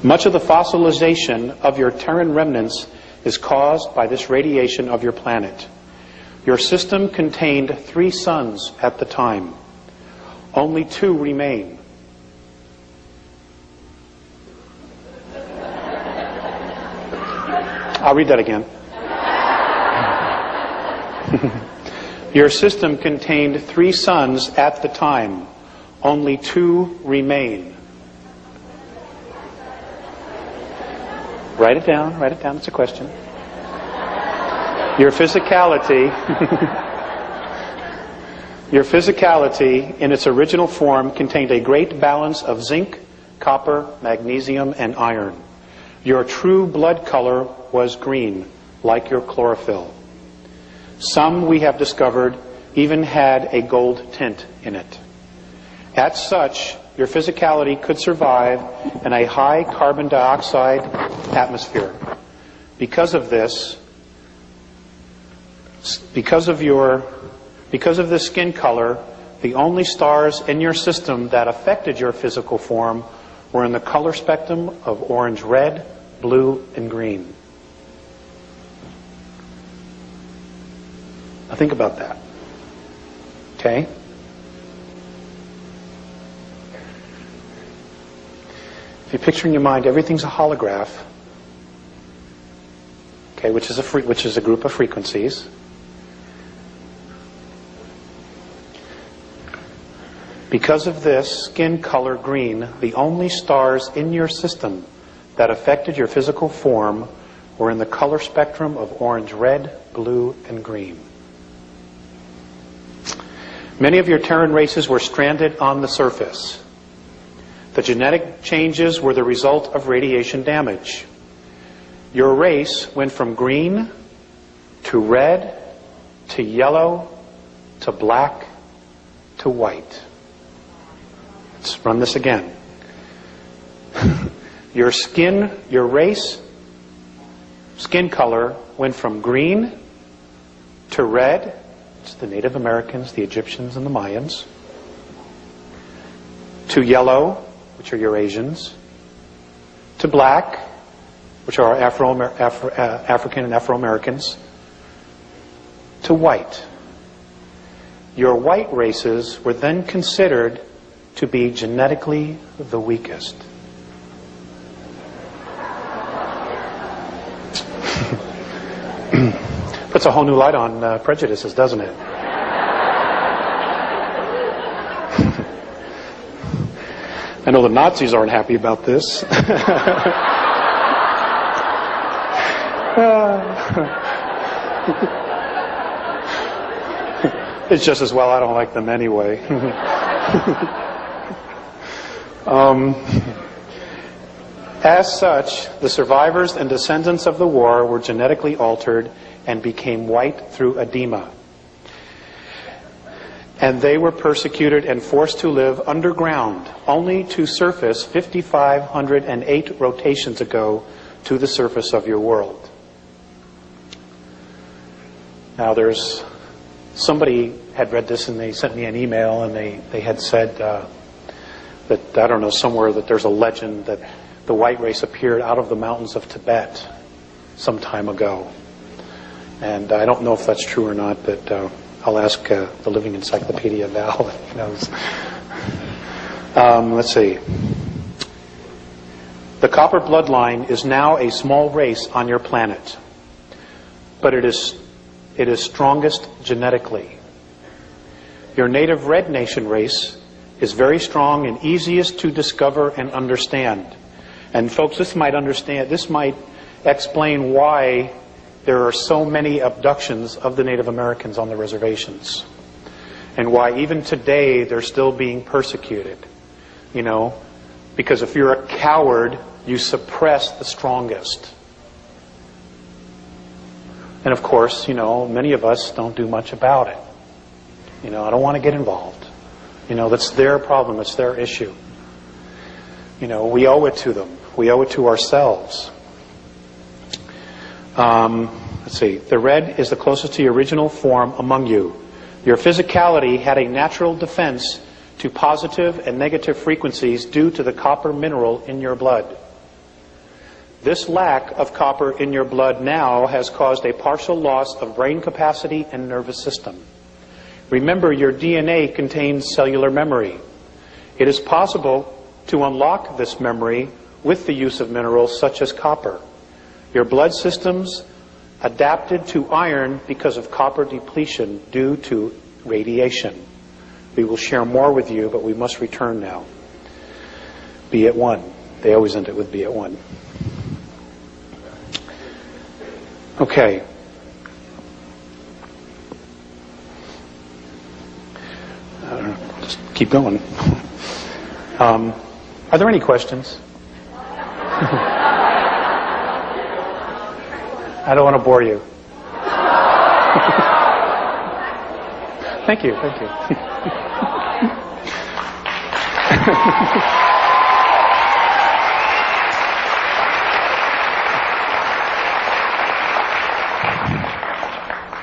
Much of the fossilization of your Terran remnants is caused by this radiation of your planet. Your system contained 3 suns at the time. Only 2 remain. I'll read that again. Your system contained 3 suns at the time. Only 2 remain. Write it down. Write it down. It's a question. Your physicality, your physicality in its original form contained a great balance of zinc, copper, magnesium, and iron. Your true blood color was green, like your chlorophyll. Some, we have discovered, even had a gold tint in it. As such, your physicality could survive in a high carbon dioxide atmosphere. Because of this, because of this skin color, the only stars in your system that affected your physical form were in the color spectrum of orange, red, blue, and green. Now think about that. Okay? If you picture in your mind everything's a holograph, okay, which is a group of frequencies. Because of this skin color green, the only stars in your system that affected your physical form were in the color spectrum of orange, red, blue, and green. Many of your Terran races were stranded on the surface. The genetic changes were the result of radiation damage. Your race went from green to red to yellow to black to white. Let's run this again. Your race, skin color went from green to red, it's the Native Americans, the Egyptians, and the Mayans, to yellow, which are Eurasians, to black, which are African and Afro-Americans, to white. Your white races were then considered to be genetically the weakest. Puts a whole new light on prejudices, doesn't it? I know the Nazis aren't happy about this. It's just as well I don't like them anyway. As such, the survivors and descendants of the war were genetically altered and became white through edema. And they were persecuted and forced to live underground, only to surface 5,508 rotations ago to the surface of your world. Now there's somebody had read this and they sent me an email and they had said that, I don't know, somewhere that there's a legend that the white race appeared out of the mountains of Tibet some time ago. And I don't know if that's true or not, but I'll ask the Living Encyclopedia Val if he knows. Let's see. The copper bloodline is now a small race on your planet, but it is strongest genetically. Your native Red Nation race is very strong and easiest to discover and understand. And folks, this might explain why there are so many abductions of the Native Americans on the reservations, and why even today they're still being persecuted. You know, because if you're a coward, you suppress the strongest. And of course, you know, many of us don't do much about it. You know, I don't want to get involved. You know, that's their problem, it's their issue. You know, we owe it to them. We owe it to ourselves. Let's see. The red is the closest to your original form among you. Your physicality had a natural defense to positive and negative frequencies due to the copper mineral in your blood. This lack of copper in your blood now has caused a partial loss of brain capacity and nervous system. Remember, your DNA contains cellular memory. It is possible to unlock this memory with the use of minerals such as copper. Your blood systems adapted to iron because of copper depletion due to radiation. We will share more with you, but we must return now. Be at one. They always end it with be at one. Okay. Just keep going. Are there any questions? I don't want to bore you. Thank you. Thank you.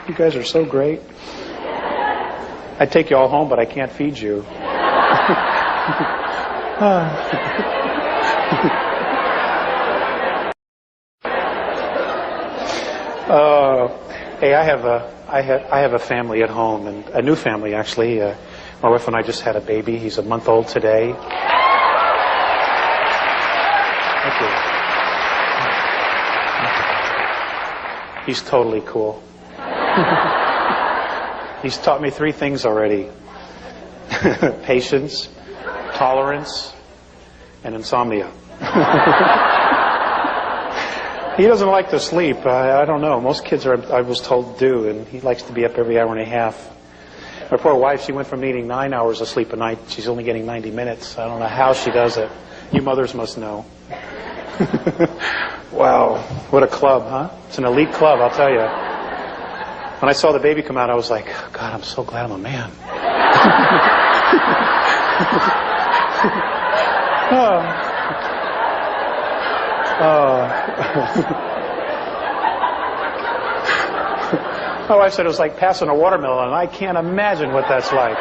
You guys are so great. I'd take you all home, but I can't feed you. Hey, I have a family at home, and a new family actually. My wife and I just had a baby. He's a month old today. Thank you. He's totally cool. He's taught me 3 things already: patience, tolerance, and insomnia. He doesn't like to sleep. I don't know. Most kids I was told, do, and he likes to be up every hour and a half. My poor wife, she went from needing 9 hours of sleep a night. She's only getting 90 minutes. I don't know how she does it. You mothers must know. Wow. What a club, huh? It's an elite club, I'll tell you. When I saw the baby come out, I was like, God, I'm so glad I'm a man. My wife said it was like passing a watermelon, and I can't imagine what that's like.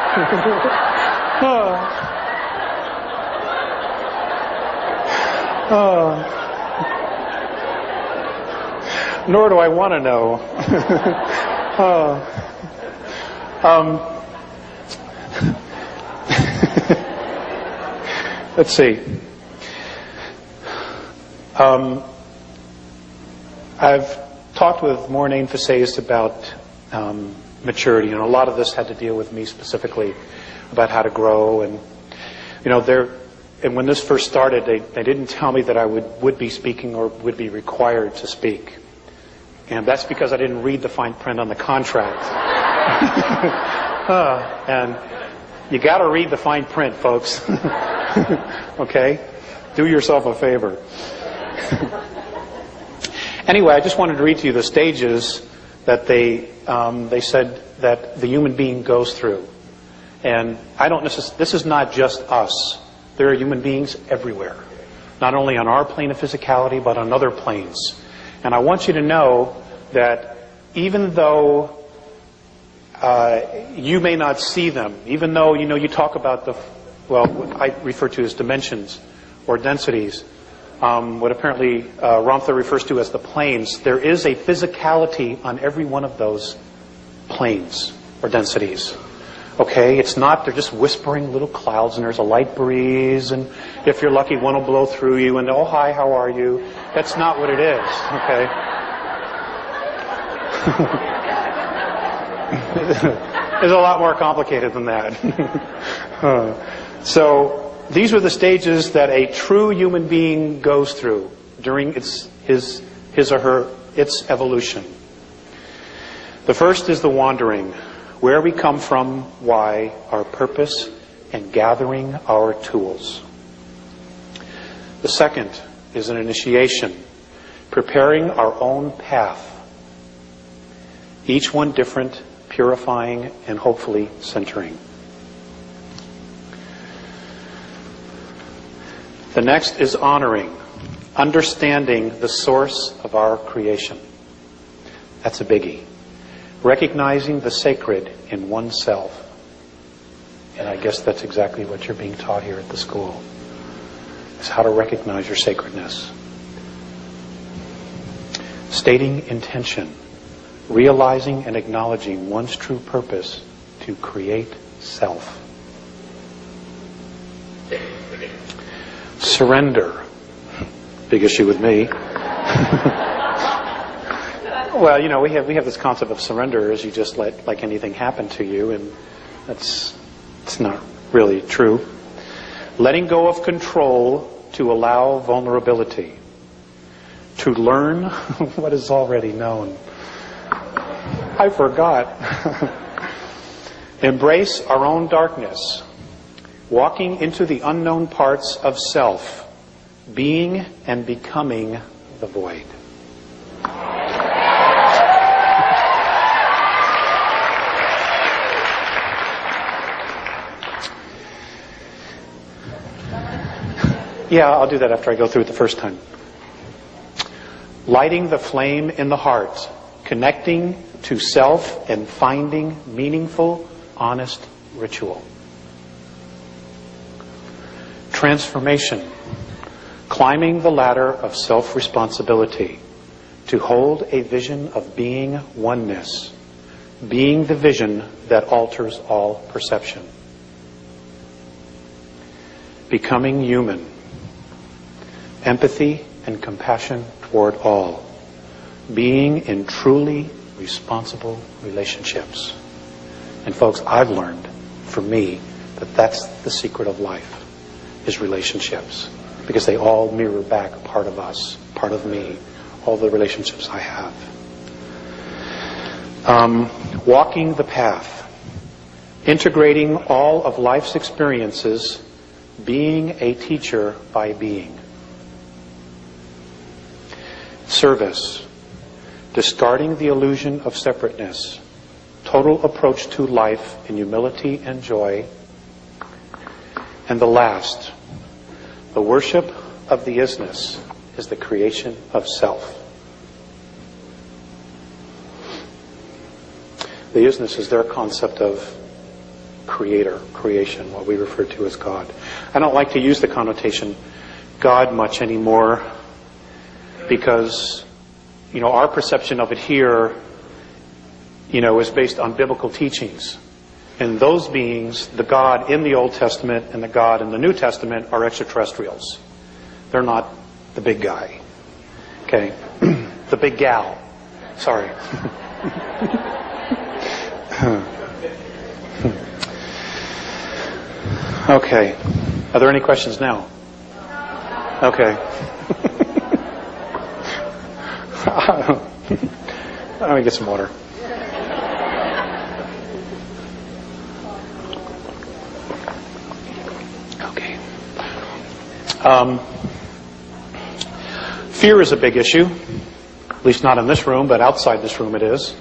Nor do I want to know. Let's see. I've talked with more facees about maturity, and a lot of this had to deal with me specifically about how to grow. And and when this first started, they didn't tell me that I would be speaking or would be required to speak. And that's because I didn't read the fine print on the contract. And you got to read the fine print, folks. Okay? Do yourself a favor. Anyway, I just wanted to read to you the stages that they said that the human being goes through. And this is not just us. There are human beings everywhere. Not only on our plane of physicality, but on other planes. And I want you to know that even though you may not see them, even though, you talk about what I refer to as dimensions or densities, what apparently Ramtha refers to as the planes, there is a physicality on every one of those planes or densities. Okay? It's not, they're just whispering little clouds, and there's a light breeze, and if you're lucky, one will blow through you, and oh, hi, how are you? That's not what it is. Okay? It's a lot more complicated than that. So these are the stages that a true human being goes through during its evolution. The first is the wandering, where we come from, why, our purpose, and gathering our tools. The second is an initiation, preparing our own path. Each one different, purifying, and hopefully centering. The next is honoring, understanding the source of our creation. That's a biggie. Recognizing the sacred in oneself. And I guess that's exactly what you're being taught here at the school, is how to recognize your sacredness. Stating intention, realizing and acknowledging one's true purpose to create self. Surrender. Big issue with me. Well, we have this concept of surrender as you just let like anything happen to you, and it's not really true. Letting go of control to allow vulnerability. to learn what is already known. I forgot. Embrace our own darkness, walking into the unknown parts of self, being and becoming the void. Yeah, I'll do that after I go through it the first time. Lighting the flame in the heart, connecting to self and finding meaningful, honest ritual. Transformation, climbing the ladder of self-responsibility to hold a vision of being oneness, being the vision that alters all perception. Becoming human, empathy and compassion toward all, being in truly responsible relationships. And folks, I've learned, for me, that that's the secret of life, is relationships. Because they all mirror back a part of us, part of me, all the relationships I have. Walking the path, integrating all of life's experiences, being a teacher by being. Service, discarding the illusion of separateness, total approach to life in humility and joy. And the last, the worship of the isness is the creation of self. The isness is their concept of creator, creation, what we refer to as God. I don't like to use the connotation God much anymore because, our perception of it here, is based on biblical teachings. And those beings, the God in the Old Testament and the God in the New Testament, are extraterrestrials. They're not the big guy. Okay? The big gal. Sorry. Okay. Are there any questions now? Okay. Let me get some water. Okay. Fear is a big issue. At least not in this room, but outside this room it is.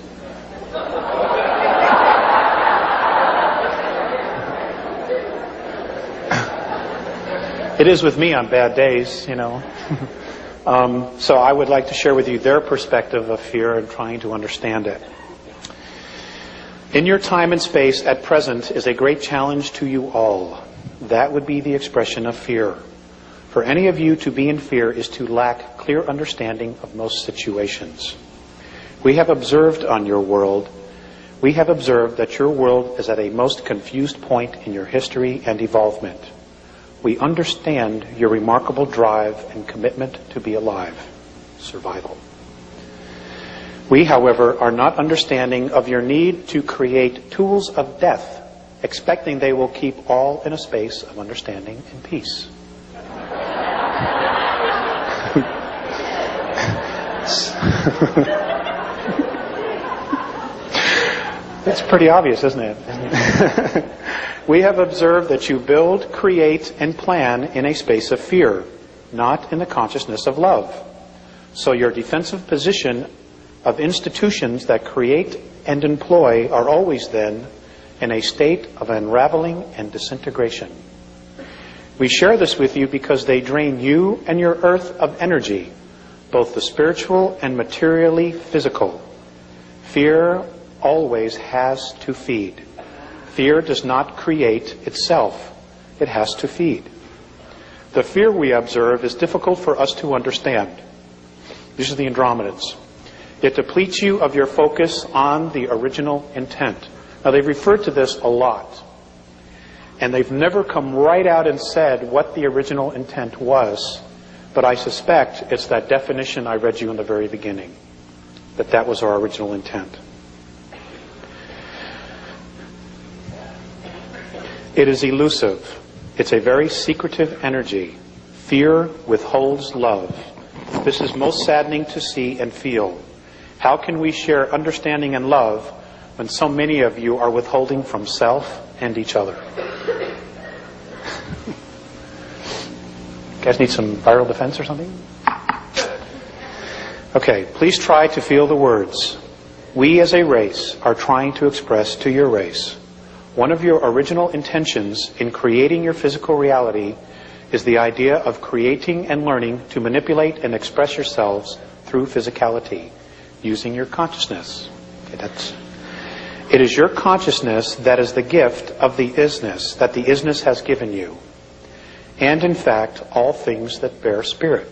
It is with me on bad days, So I would like to share with you their perspective of fear and trying to understand it. In your time and space at present is a great challenge to you all. That would be the expression of fear. For any of you to be in fear is to lack clear understanding of most situations. We have observed that your world is at a most confused point in your history and evolvement. We understand your remarkable drive and commitment to be alive, survival. We, however, are not understanding of your need to create tools of death, expecting they will keep all in a space of understanding and peace. It's pretty obvious, isn't it? We have observed that you build, create, and plan in a space of fear, not in the consciousness of love. So your defensive position of institutions that create and employ are always then in a state of unraveling and disintegration. We share this with you because they drain you and your earth of energy, both the spiritual and materially physical. Fear always has to feed. Fear does not create itself. It has to feed. The fear we observe is difficult for us to understand. These are the Andromedans. It depletes you of your focus on the original intent. Now, they've referred to this a lot. And they've never come right out and said what the original intent was. But I suspect it's that definition I read you in the very beginning. That was our original intent. It is elusive. It's a very secretive energy. Fear withholds love. This is most saddening to see and feel. How can we share understanding and love when so many of you are withholding from self and each other? You guys need some viral defense or something? Okay, please try to feel the words. We as a race are trying to express to your race. One of your original intentions in creating your physical reality is the idea of creating and learning to manipulate and express yourselves through physicality, using your consciousness. Okay, it is your consciousness that is the gift of the isness that the isness has given you, and in fact, all things that bear spirit.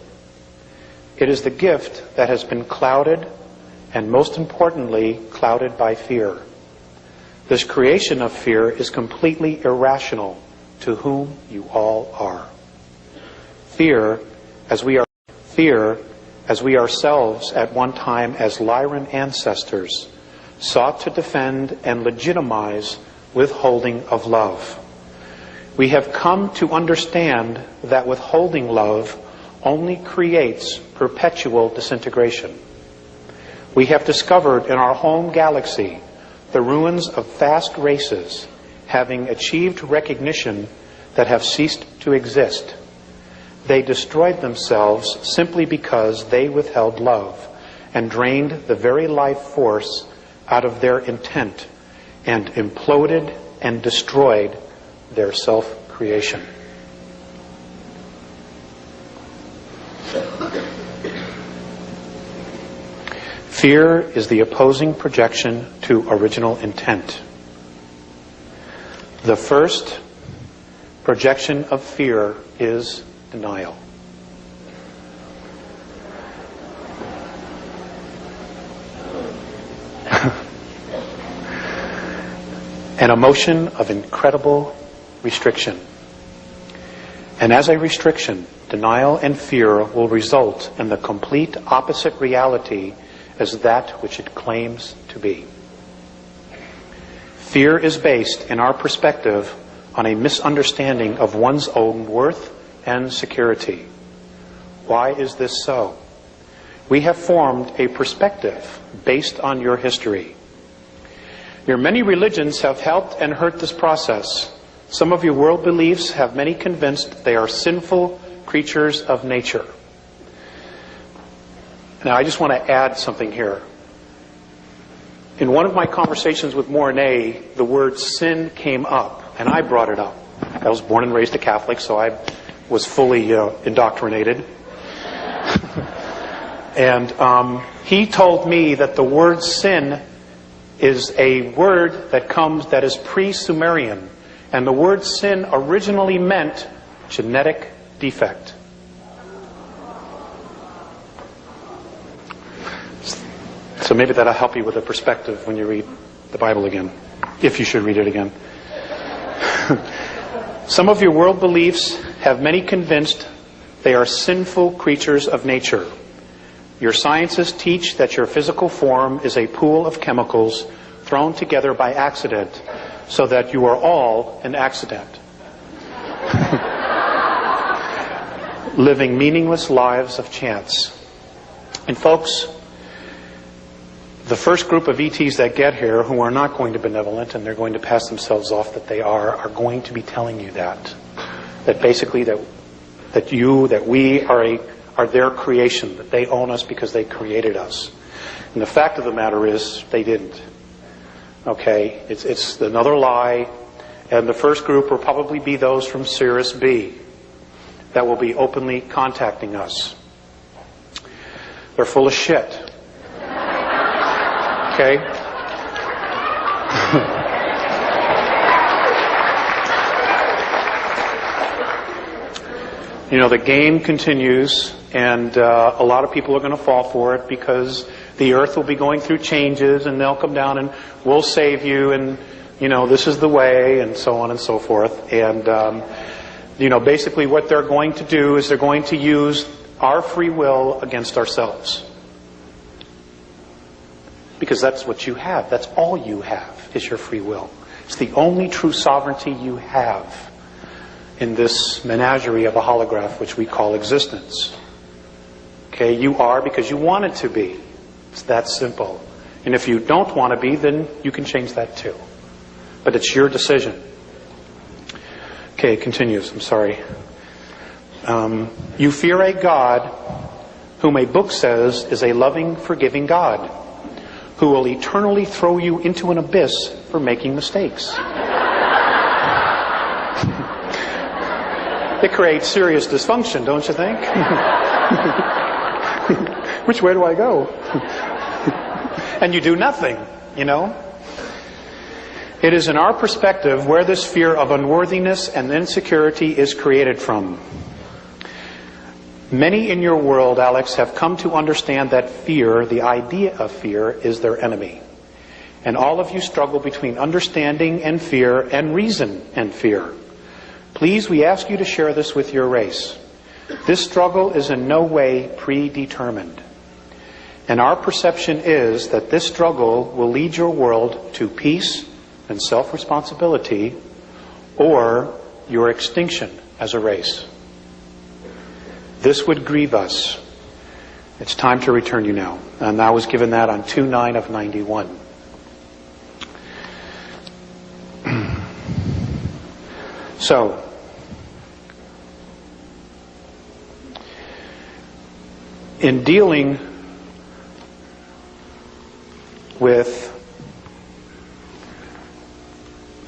It is the gift that has been clouded, and most importantly, clouded by fear. This creation of fear is completely irrational to whom you all are. Fear, as we ourselves at one time as Lyran ancestors, sought to defend and legitimize withholding of love. We have come to understand that withholding love only creates perpetual disintegration. We have discovered in our home galaxy the ruins of vast races having achieved recognition that have ceased to exist. They destroyed themselves simply because they withheld love and drained the very life force out of their intent and imploded and destroyed their self-creation. Fear is the opposing projection to original intent. The first projection of fear is denial. An emotion of incredible restriction. And as a restriction, denial and fear will result in the complete opposite reality as that which it claims to be. Fear is based, in our perspective, on a misunderstanding of one's own worth and security. Why is this so? We have formed a perspective based on your history. Your many religions have helped and hurt this process. Some of your world beliefs have many convinced they are sinful creatures of nature. Now, I just want to add something here. In one of my conversations with Mornay, the word sin came up, and I brought it up. I was born and raised a Catholic, so I was fully indoctrinated. And he told me that the word sin is a word that is pre-Sumerian, and the word sin originally meant genetic defect. So maybe that'll help you with a perspective when you read the Bible again, if you should read it again. Some of your world beliefs have many convinced they are sinful creatures of nature. Your sciences teach that your physical form is a pool of chemicals thrown together by accident, so that you are all an accident. Living meaningless lives of chance. And folks, the first group of ETs that get here, who are not going to be benevolent and they're going to pass themselves off that they are going to be telling you that basically that we are their creation, that they own us because they created us. And the fact of the matter is, they didn't. Okay, it's another lie, and the first group will probably be those from Sirius B that will be openly contacting us. They're full of shit. Okay? You know, the game continues, and a lot of people are going to fall for it because the earth will be going through changes, and they'll come down and we'll save you, and, you know, this is the way, and so on and so forth. And, you know, basically what they're going to do is they're going to use our free will against ourselves. Because that's what you have. That's all you have, is your free will. It's the only true sovereignty you have in this menagerie of a holograph which we call existence. Okay, you are because you want it to be. It's that simple. And if you don't want to be, then you can change that too. But it's your decision. Okay, it continues. I'm sorry. You fear a God whom a book says is a loving, forgiving God, who will eternally throw you into an abyss for making mistakes. It creates serious dysfunction, don't you think? Which way do I go? And you do nothing, you know? It is in our perspective where this fear of unworthiness and insecurity is created from. Many in your world, Alex, have come to understand that fear, the idea of fear, is their enemy. And all of you struggle between understanding and fear and reason and fear. Please, we ask you to share this with your race. This struggle is in no way predetermined. And our perception is that this struggle will lead your world to peace and self-responsibility, or your extinction as a race. This would grieve us. It's time to return you now. And I was given that on 2/9 of 91. So, in dealing with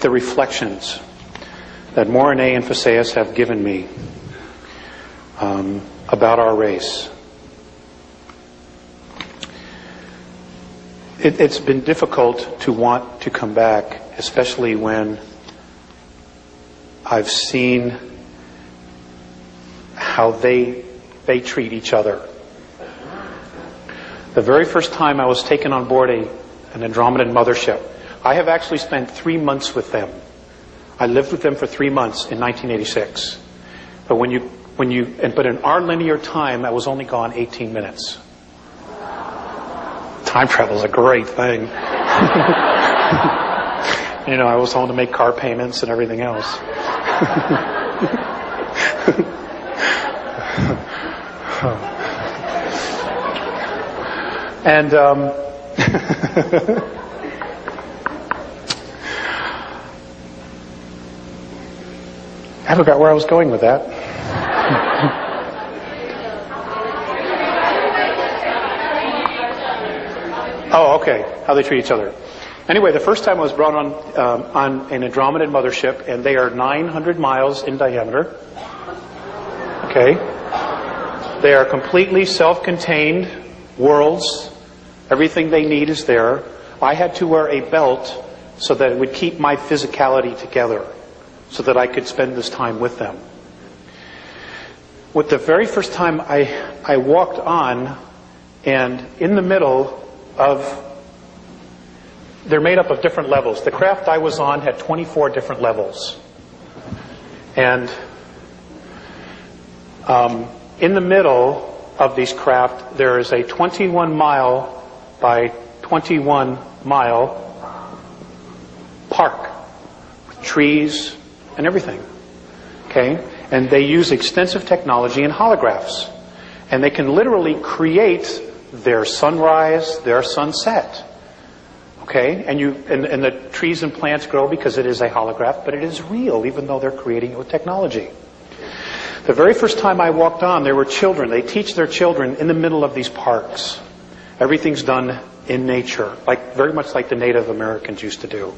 the reflections that Morine and Phaseus have given me about our race, it's been difficult to want to come back, especially when I've seen how they treat each other. The very first time I was taken on board an Andromedan mothership, I have actually spent 3 months with them. I lived with them for 3 months in 1986. But but in our linear time, I was only gone 18 minutes. Time travel is a great thing. You know, I was home to make car payments and everything else. And I forgot where I was going with that. Oh, okay. How they treat each other. Anyway, the first time I was brought on an Andromedan mothership, and they are 900 miles in diameter. Okay. They are completely self-contained worlds. Everything they need is there. I had to wear a belt so that it would keep my physicality together, so that I could spend this time with them. With the very first time I walked on, and in the middle of, they're made up of different levels. The craft I was on had 24 different levels. And in the middle of these craft, there is a 21 mile by 21 mile park with trees and everything. Okay? And they use extensive technology and holographs. And they can literally create their sunrise, their sunset. Okay? And the trees and plants grow because it is a holograph, but it is real, even though they're creating it with technology. The very first time I walked on, there were children. They teach their children in the middle of these parks. Everything's done in nature, very much like the Native Americans used to do.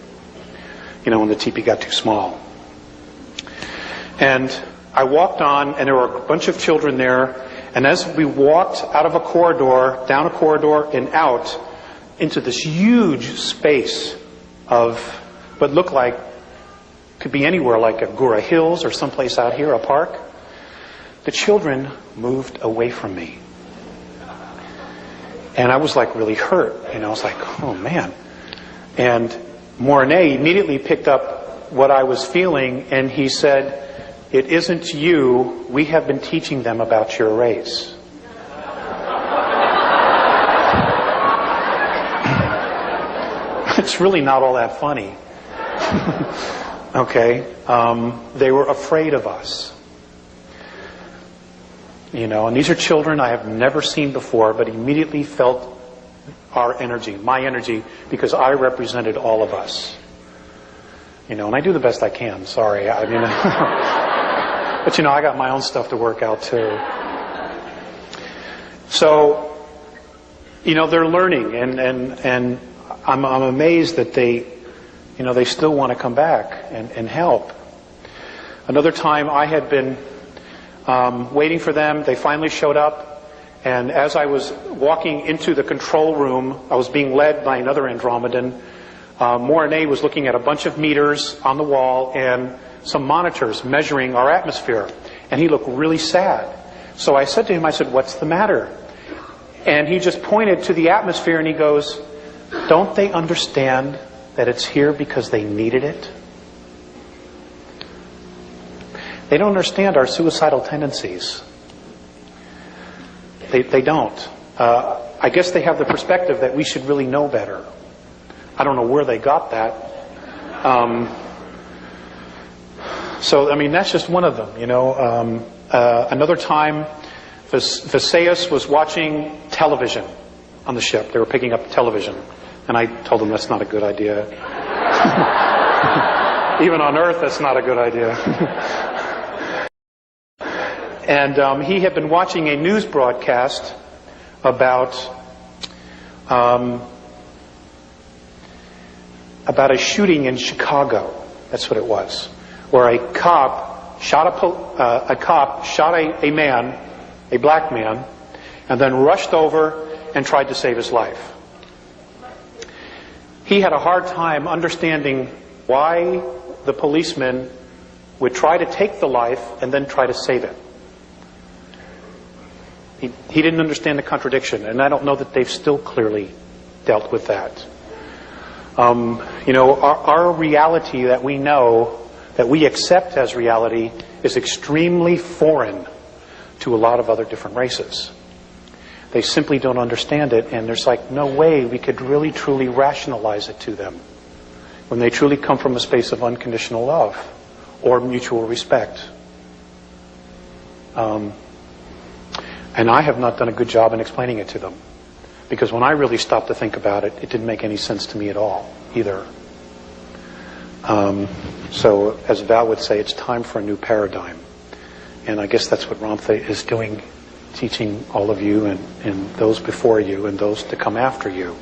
You know, when the teepee got too small. And I walked on, and there were a bunch of children there. And as we walked out of a corridor, down a corridor, and out into this huge space of what looked like, could be anywhere, like Agura Hills or someplace out here, a park, the children moved away from me. And I was like really hurt. You know, I was like, oh man. And Morine immediately picked up what I was feeling, and he said, "It isn't you. We have been teaching them about your race." It's really not all that funny. Okay? They were afraid of us. You know, and these are children I have never seen before, but immediately felt our energy, my energy, because I represented all of us. You know, and I do the best I can, sorry. I mean, but you know, I got my own stuff to work out too. So, you know, they're learning, and I'm amazed that they still want to come back and help. Another time I had been waiting for them. They finally showed up, and as I was walking into the control room, I was being led by another Andromedan. Mornay was looking at a bunch of meters on the wall and some monitors measuring our atmosphere, and he looked really sad. So I said to him, I said, "What's the matter?" And he just pointed to the atmosphere and he goes, "Don't they understand that it's here because they needed it?" They don't understand our suicidal tendencies. They don't. I guess they have the perspective that we should really know better. I don't know where they got that. So, I mean, that's just one of them, you know. Another time, Viseus was watching television on the ship. They were picking up television. And I told them that's not a good idea. Even on Earth, that's not a good idea. And he had been watching a news broadcast about a shooting in Chicago. That's what it was, where a cop shot a man, a black man, and then rushed over and tried to save his life. He had a hard time understanding why the policeman would try to take the life and then try to save it. He didn't understand the contradiction, and I don't know that they've still clearly dealt with that. You know, our reality that we know, that we accept as reality, is extremely foreign to a lot of other different races. They simply don't understand it, and there's like no way we could really truly rationalize it to them when they truly come from a space of unconditional love or mutual respect. And I have not done a good job in explaining it to them, because when I really stopped to think about it, it didn't make any sense to me at all either. So as Val would say, it's time for a new paradigm. And I guess that's what Ramtha is doing, teaching all of you and those before you and those to come after you.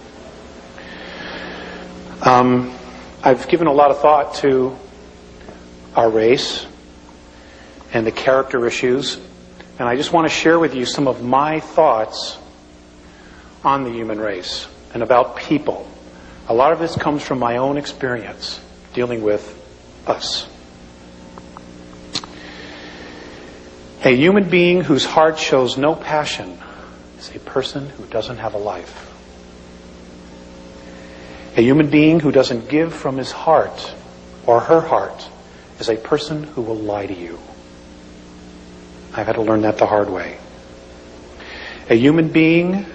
I've given a lot of thought to our race and the character issues, and I just want to share with you some of my thoughts on the human race and about people. A lot of this comes from my own experience dealing with us. A human being whose heart shows no passion is a person who doesn't have a life. A human being who doesn't give from his heart or her heart is a person who will lie to you. I've had to learn that the hard way. A human being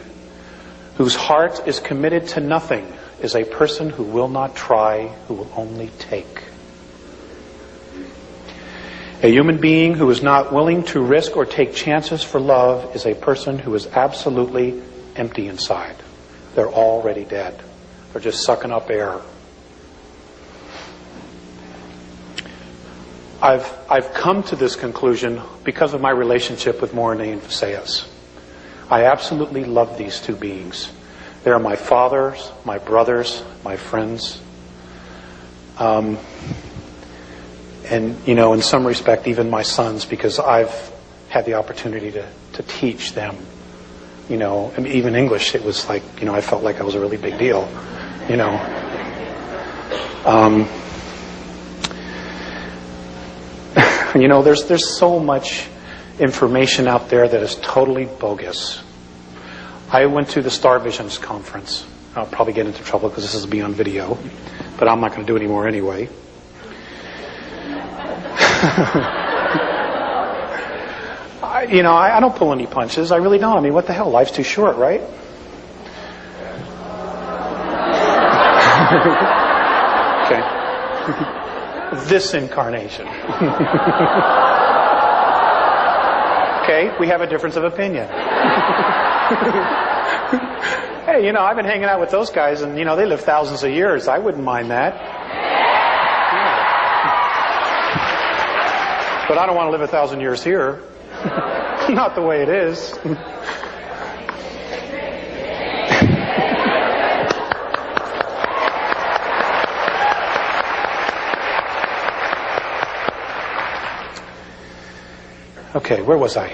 whose heart is committed to nothing is a person who will not try, who will only take. A human being who is not willing to risk or take chances for love is a person who is absolutely empty inside. They're already dead. They're just sucking up air. I've come to this conclusion because of my relationship with Mornay and Viseus. I absolutely love these two beings. They are my fathers, my brothers, my friends. And, you know, in some respect, even my sons, because I've had the opportunity to teach them. You know, I mean, even English, it was like, you know, I felt like I was a really big deal, you know. You know, there's so much information out there that is totally bogus. I went to the Star Visions conference. I'll probably get into trouble because this is beyond video, but I'm not going to do it anymore anyway. I don't pull any punches. I really don't. I mean, what the hell? Life's too short, right? Okay. This incarnation. Okay, we have a difference of opinion. Hey, I've been hanging out with those guys, and, they live thousands of years. I wouldn't mind that. Yeah. But I don't want to live 1,000 years here. Not the way it is. Okay, where was I?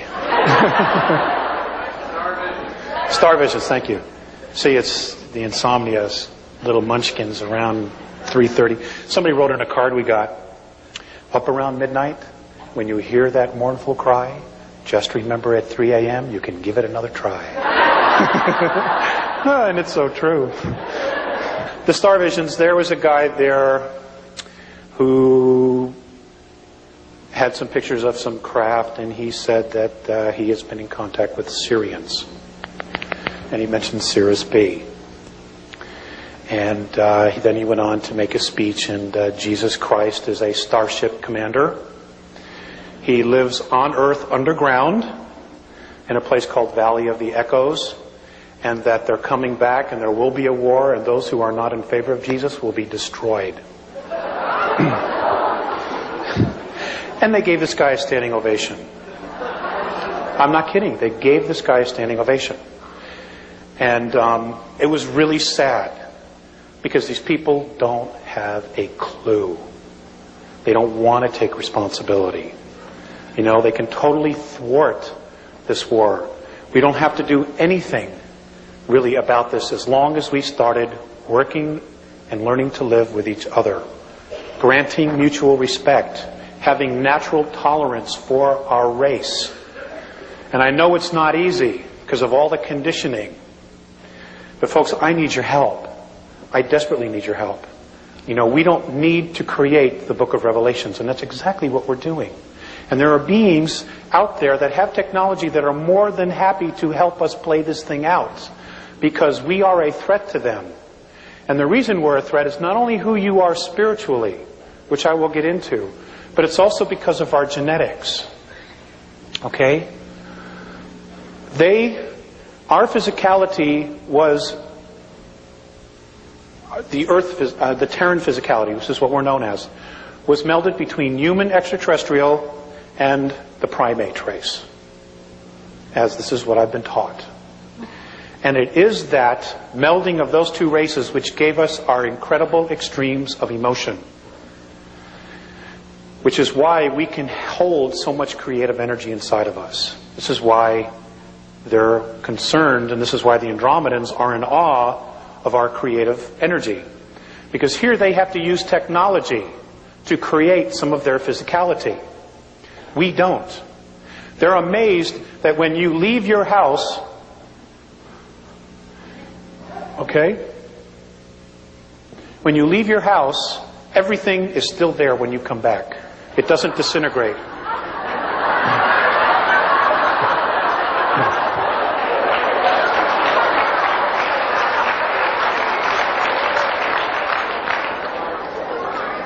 Star visions, thank you. See, it's the insomnias, little munchkins around 3:30. Somebody wrote in a card we got, up around midnight, when you hear that mournful cry, just remember at 3 a.m. you can give it another try. And it's so true. The star visions, there was a guy there who had some pictures of some craft, and he said that he has been in contact with Syrians. And he mentioned Cirrus B. And then he went on to make a speech, and Jesus Christ is a starship commander. He lives on Earth underground in a place called Valley of the Echoes, and that they're coming back and there will be a war, and those who are not in favor of Jesus will be destroyed. And they gave this guy a standing ovation. I'm not kidding. They gave this guy a standing ovation. And it was really sad because these people don't have a clue. They don't want to take responsibility. They can totally thwart this war. We don't have to do anything really about this as long as we started working and learning to live with each other, granting mutual respect, having natural tolerance for our race. And I know it's not easy because of all the conditioning. But folks, I need your help. I desperately need your help. We don't need to create the book of Revelations, and that's exactly what we're doing. And there are beings out there that have technology that are more than happy to help us play this thing out, because we are a threat to them. And the reason we're a threat is not only who you are spiritually, which I will get into, but it's also because of our genetics. Okay? Our physicality was the Terran physicality, which is what we're known as, was melded between human extraterrestrial and the primate race, as this is what I've been taught. And it is that melding of those two races which gave us our incredible extremes of emotion, which is why we can hold so much creative energy inside of us. This is why they're concerned, and this is why the Andromedans are in awe of our creative energy. Because here they have to use technology to create some of their physicality. We don't. They're amazed that when you leave your house, okay? When you leave your house, everything is still there when you come back. It doesn't disintegrate.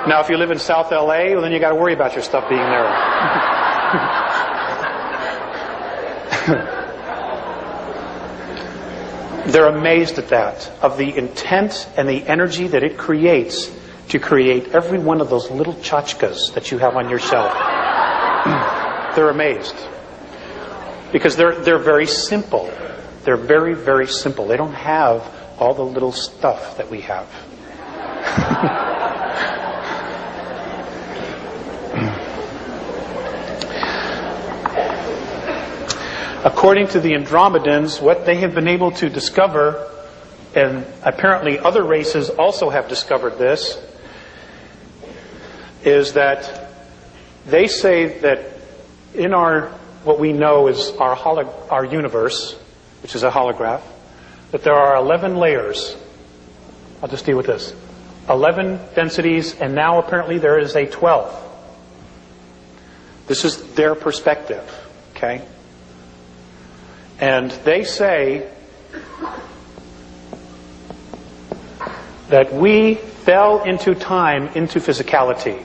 Now, if you live in South LA, well, then you got to worry about your stuff being there. They're amazed at that, of the intent and the energy that it creates to create every one of those little tchotchkes that you have on your shelf. They're amazed. Because they're very simple. They're very, very simple. They don't have all the little stuff that we have. According to the Andromedans, what they have been able to discover, and apparently other races also have discovered this, is that they say that in what we know is our universe, which is a holograph, that there are 11 layers. I'll just deal with this. 11 densities, and now apparently there is a 12th. This is their perspective, okay? And they say that we fell into time, into physicality.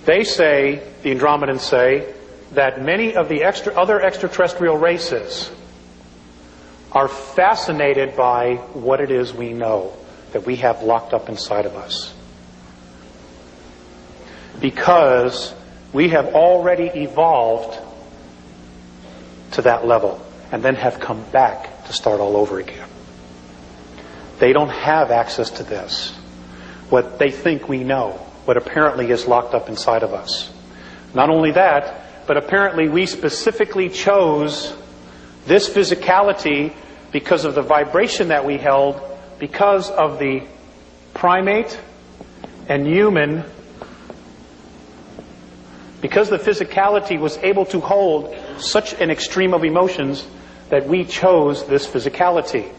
They say, the Andromedans say, that many of the other extraterrestrial races are fascinated by what it is we know that we have locked up inside of us. Because we have already evolved to that level and then have come back to start all over again. They don't have access to this. What they think we know, what apparently is locked up inside of us. Not only that, but apparently we specifically chose this physicality because of the vibration that we held, because of the primate and human, because the physicality was able to hold such an extreme of emotions that we chose this physicality.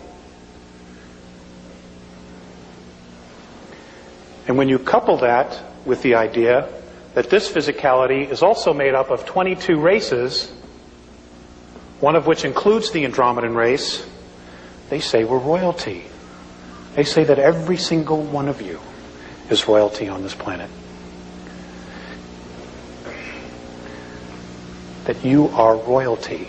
And when you couple that with the idea that this physicality is also made up of 22 races, one of which includes the Andromedan race, they say we're royalty. They say that every single one of you is royalty on this planet. That you are royalty.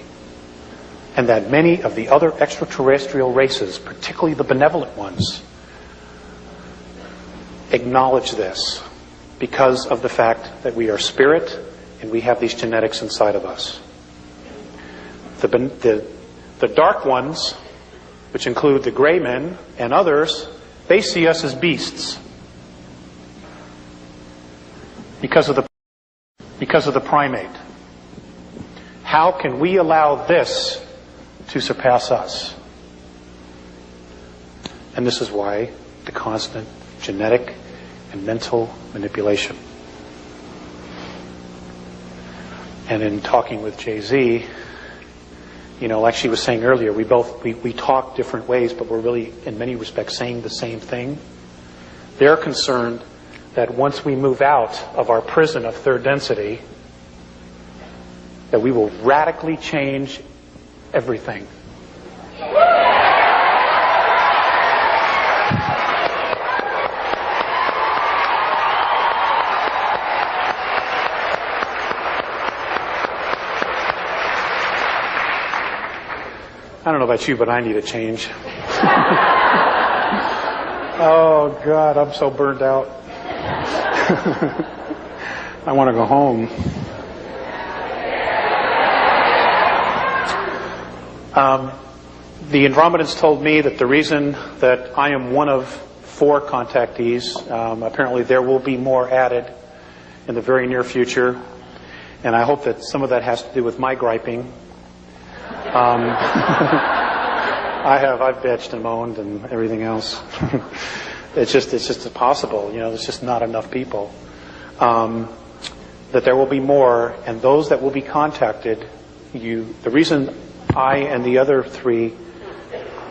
And that many of the other extraterrestrial races, particularly the benevolent ones, acknowledge this because of the fact that we are spirit and we have these genetics inside of us. The dark ones, which include the gray men and others, they see us as beasts because of the primate. How can we allow this to surpass us? And this is why the constant genetic and mental manipulation. And in talking with Jay-Z, like she was saying earlier, we talk different ways, but we're really, in many respects, saying the same thing. They're concerned that once we move out of our prison of third density, that we will radically change everything. I don't know about you, but I need a change. Oh, God, I'm so burned out. I want to go home. The Andromedans told me that the reason that I am one of 4 contactees, apparently there will be more added in the very near future, and I hope that some of that has to do with my griping. I've bitched and moaned and everything else. It's just impossible. There's just not enough people. That there will be more, and those that will be contacted, the reason I and the other 3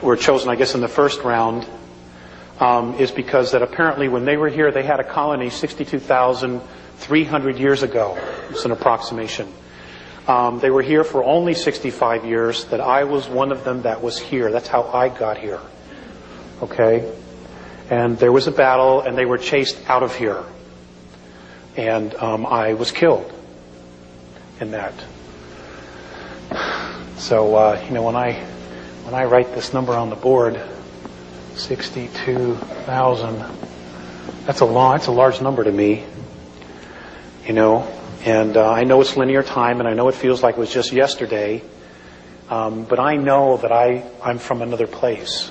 were chosen, I guess, in the first round, is because that apparently when they were here, they had a colony 62,300 years ago. It's an approximation. They were here for only 65 years, that I was one of them that was here. That's how I got here. Okay? And there was a battle, and they were chased out of here. And I was killed in that. So, when I write this number on the board, 62,000, that's a large number to me. And I know it's linear time, and I know it feels like it was just yesterday, but I know that I'm from another place.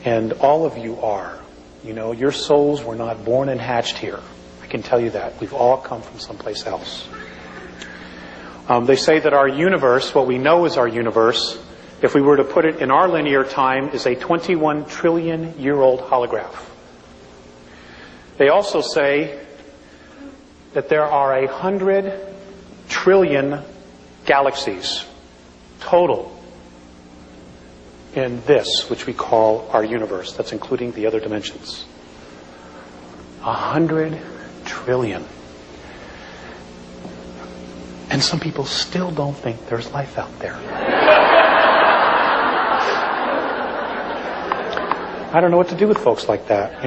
And all of you are. Your souls were not born and hatched here. I can tell you that. We've all come from someplace else. They say that our universe, what we know is our universe, if we were to put it in our linear time, is a 21 trillion-year-old holograph. They also say that there are 100 trillion galaxies total in this, which we call our universe. That's including the other dimensions. 100 trillion. And some people still don't think there's life out there. I don't know what to do with folks like that,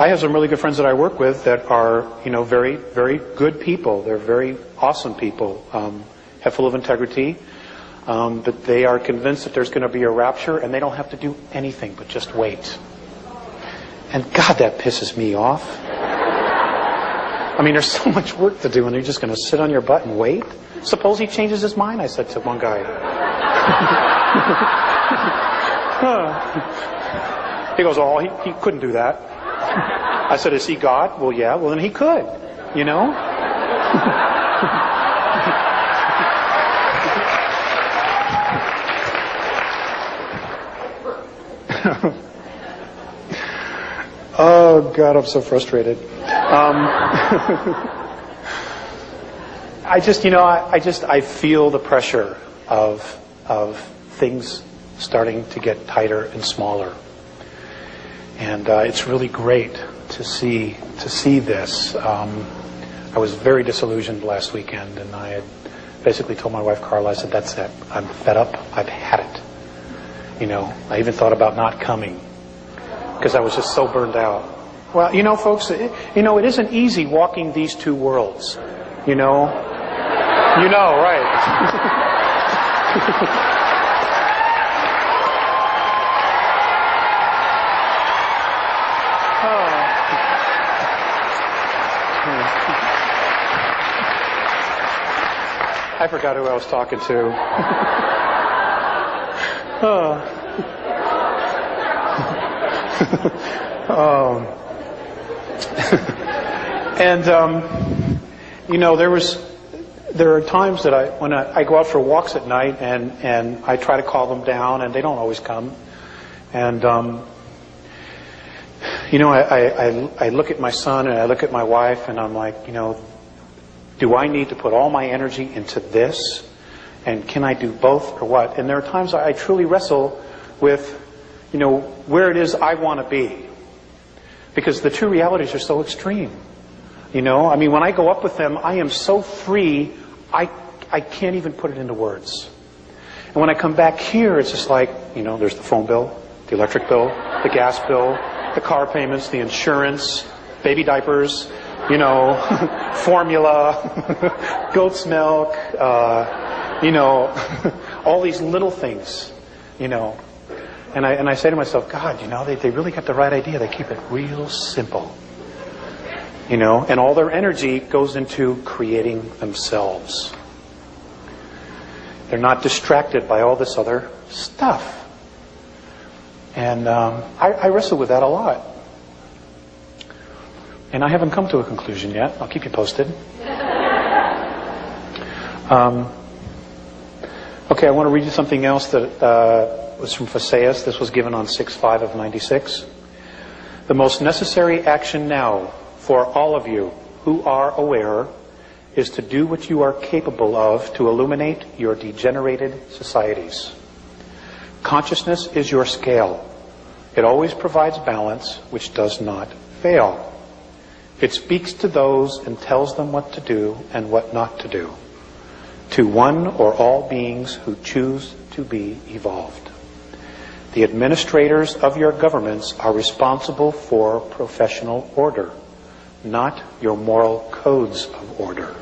I have some really good friends that I work with that are, very, very good people. They're very awesome people, full of integrity. But they are convinced that there's going to be a rapture, and they don't have to do anything but just wait. And God, that pisses me off. I mean, there's so much work to do, and you're just going to sit on your butt and wait? Suppose he changes his mind, I said to one guy. He goes, oh, he couldn't do that. I said, is he God? Well, yeah. Well, then he could, Oh, God, I'm so frustrated. I feel the pressure of things starting to get tighter and smaller. And it's really great to see this. I was very disillusioned last weekend, and I had basically told my wife, Carla, I said, that's it. I'm fed up. I've had it. I even thought about not coming because I was just so burned out. Well, folks, it isn't easy walking these two worlds. Right. I forgot who I was talking to. There are times that when I go out for walks at night and I try to call them down and they don't always come. And, I look at my son and I look at my wife and I'm like, do I need to put all my energy into this? And can I do both or what? And there are times I truly wrestle with, where it is I want to be. Because the two realities are so extreme. When I go up with them, I am so free, I can't even put it into words. And when I come back here, it's just like, there's the phone bill, the electric bill, the gas bill, the car payments, the insurance, baby diapers, formula, goat's milk, all these little things, And I say to myself, God, they really got the right idea. They keep it real simple. And all their energy goes into creating themselves. They're not distracted by all this other stuff. And I wrestle with that a lot. And I haven't come to a conclusion yet. I'll keep you posted. Okay, I want to read you something else that was from Phaseus. This was given on 6/5 of 96. The most necessary action now for all of you who are aware is to do what you are capable of to illuminate your degenerated societies. Consciousness is your scale. It always provides balance, which does not fail. It speaks to those and tells them what to do and what not to do, to one or all beings who choose to be evolved. The administrators of your governments are responsible for professional order, not your moral codes of order.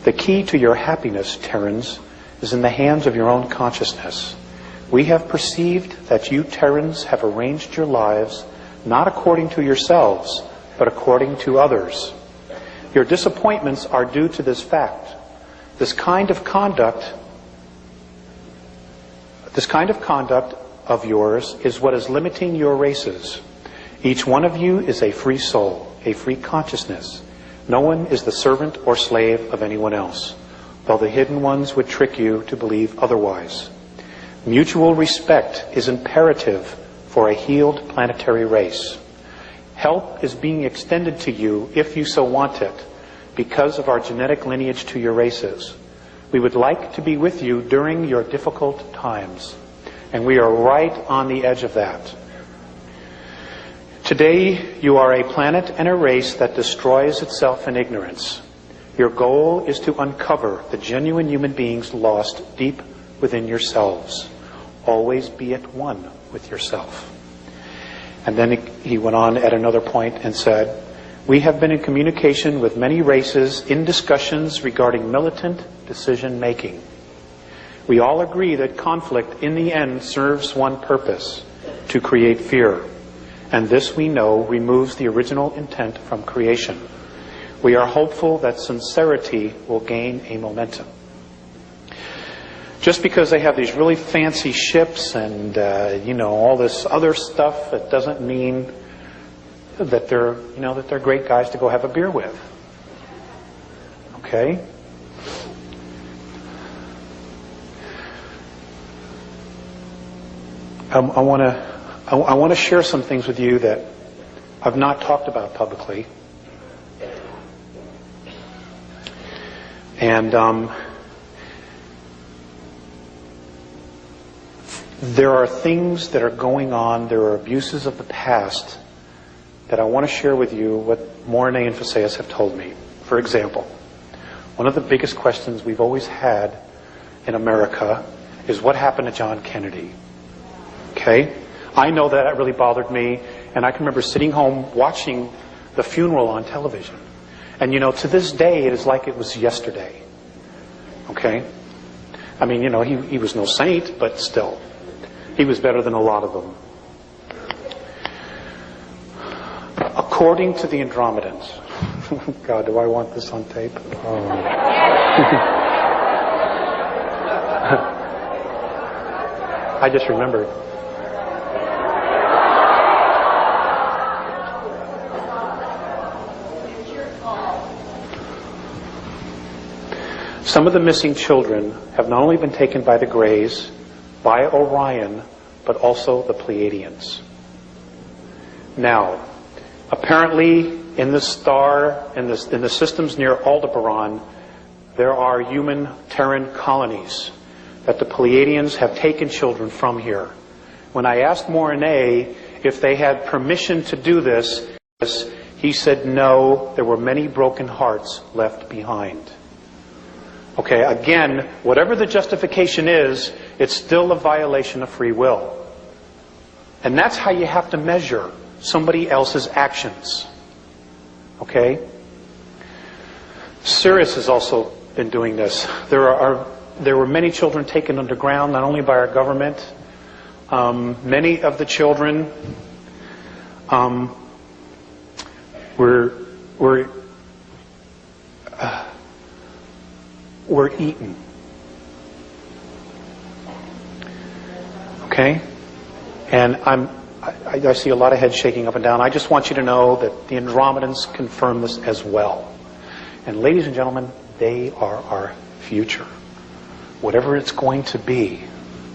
The key to your happiness, Terrans, is in the hands of your own consciousness. We have perceived that you Terrans have arranged your lives not according to yourselves, but according to others. Your disappointments are due to this fact. This kind of conduct of yours is what is limiting your races. Each one of you is a free soul, a free consciousness. No one is the servant or slave of anyone else, though the hidden ones would trick you to believe otherwise. Mutual respect is imperative for a healed planetary race. Help is being extended to you, if you so want it, because of our genetic lineage to your races. We would like to be with you during your difficult times, and we are right on the edge of that. Today, you are a planet and a race that destroys itself in ignorance. Your goal is to uncover the genuine human beings lost deep within yourselves. Always be at one with yourself. And then he went on at another point and said, "We have been in communication with many races in discussions regarding militant decision making. We all agree that conflict in the end serves one purpose, to create fear. And this we know removes the original intent from creation. We are hopeful that sincerity will gain a momentum." Just because they have these really fancy ships and, all this other stuff, it doesn't mean that they're great guys to go have a beer with. Okay? I want to share some things with you that I've not talked about publicly. And there are things that are going on, there are abuses of the past that I want to share with you what Morine and Phaseus have told me. For example, one of the biggest questions we've always had in America is what happened to John Kennedy? Okay? I know that really bothered me, and I can remember sitting home watching the funeral on television. And to this day, it is like it was yesterday. Okay? I mean, he was no saint, but still. He was better than a lot of them. According to the Andromedans. God, do I want this on tape? Oh. I just remembered. Some of the missing children have not only been taken by the Greys, by Orion, but also the Pleiadians. Now, apparently in the star, in the systems near Aldebaran, there are human Terran colonies that the Pleiadians have taken children from here. When I asked Morine if they had permission to do this, he said no, there were many broken hearts left behind. Okay, again, whatever the justification is, it's still a violation of free will. And that's how you have to measure somebody else's actions. Okay? Sirius has also been doing this. There were many children taken underground, not only by our government. Many of the children were eaten. Okay? And I see a lot of heads shaking up and down. I just want you to know that the Andromedans confirm this as well. And ladies and gentlemen, they are our future. Whatever it's going to be,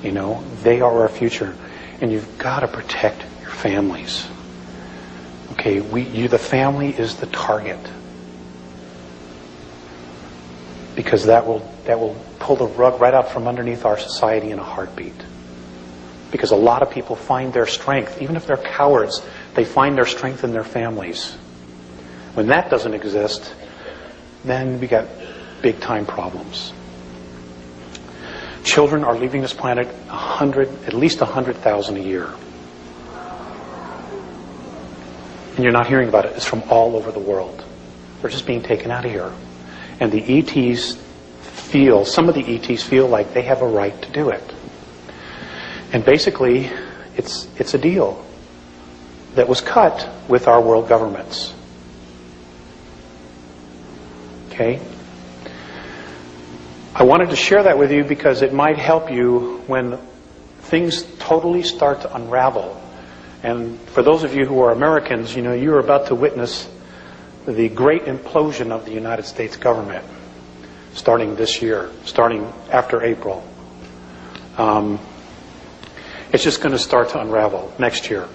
they are our future. And you've got to protect your families. Okay, the family is the target. Because that will pull the rug right out from underneath our society in a heartbeat. Because a lot of people find their strength, even if they're cowards, they find their strength in their families. When that doesn't exist, then we got big time problems. Children are leaving this planet at least 100,000 a year. And you're not hearing about it. It's from all over the world. They're just being taken out of here. And the ETs some of the ETs feel like they have a right to do it. And basically, it's a deal that was cut with our world governments. Okay? I wanted to share that with you because it might help you when things totally start to unravel. And for those of you who are Americans, you're about to witness the great implosion of the United States government starting this year, starting after April. It's just going to start to unravel next year.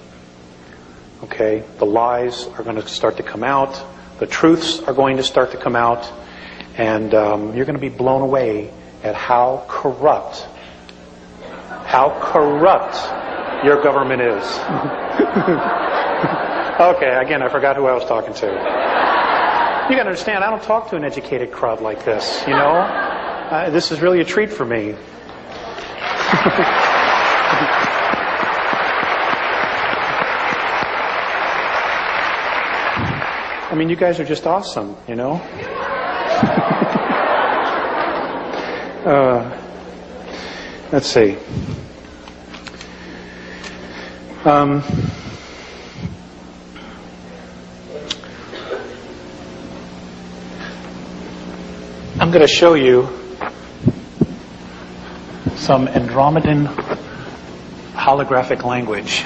Okay? The lies are going to start to come out. The truths are going to start to come out. And you're going to be blown away at how corrupt your government is. Okay, again, I forgot who I was talking to. You got to understand, I don't talk to an educated crowd like this, This is really a treat for me. mean, you guys are just awesome, you know? Let's see. I'm going to show you some Andromedan holographic language.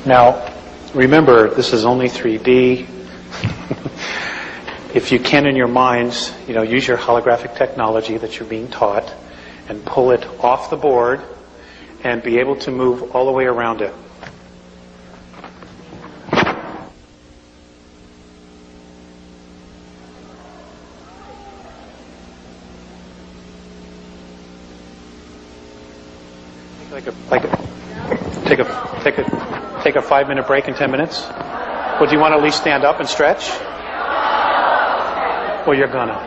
Now, remember, this is only 3D. If you can in your minds, use your holographic technology that you're being taught and pull it off the board and be able to move all the way around it. Take a 5-minute break in 10 minutes? Well, do you want to at least stand up and stretch? Well, you're gonna.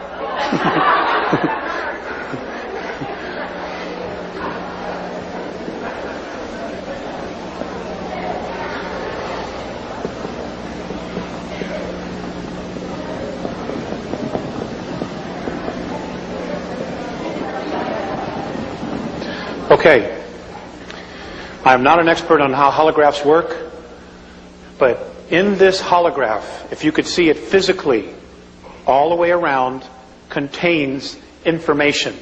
Okay. I'm not an expert on how holographs work, but in this holograph, if you could see it physically, all the way around, contains information.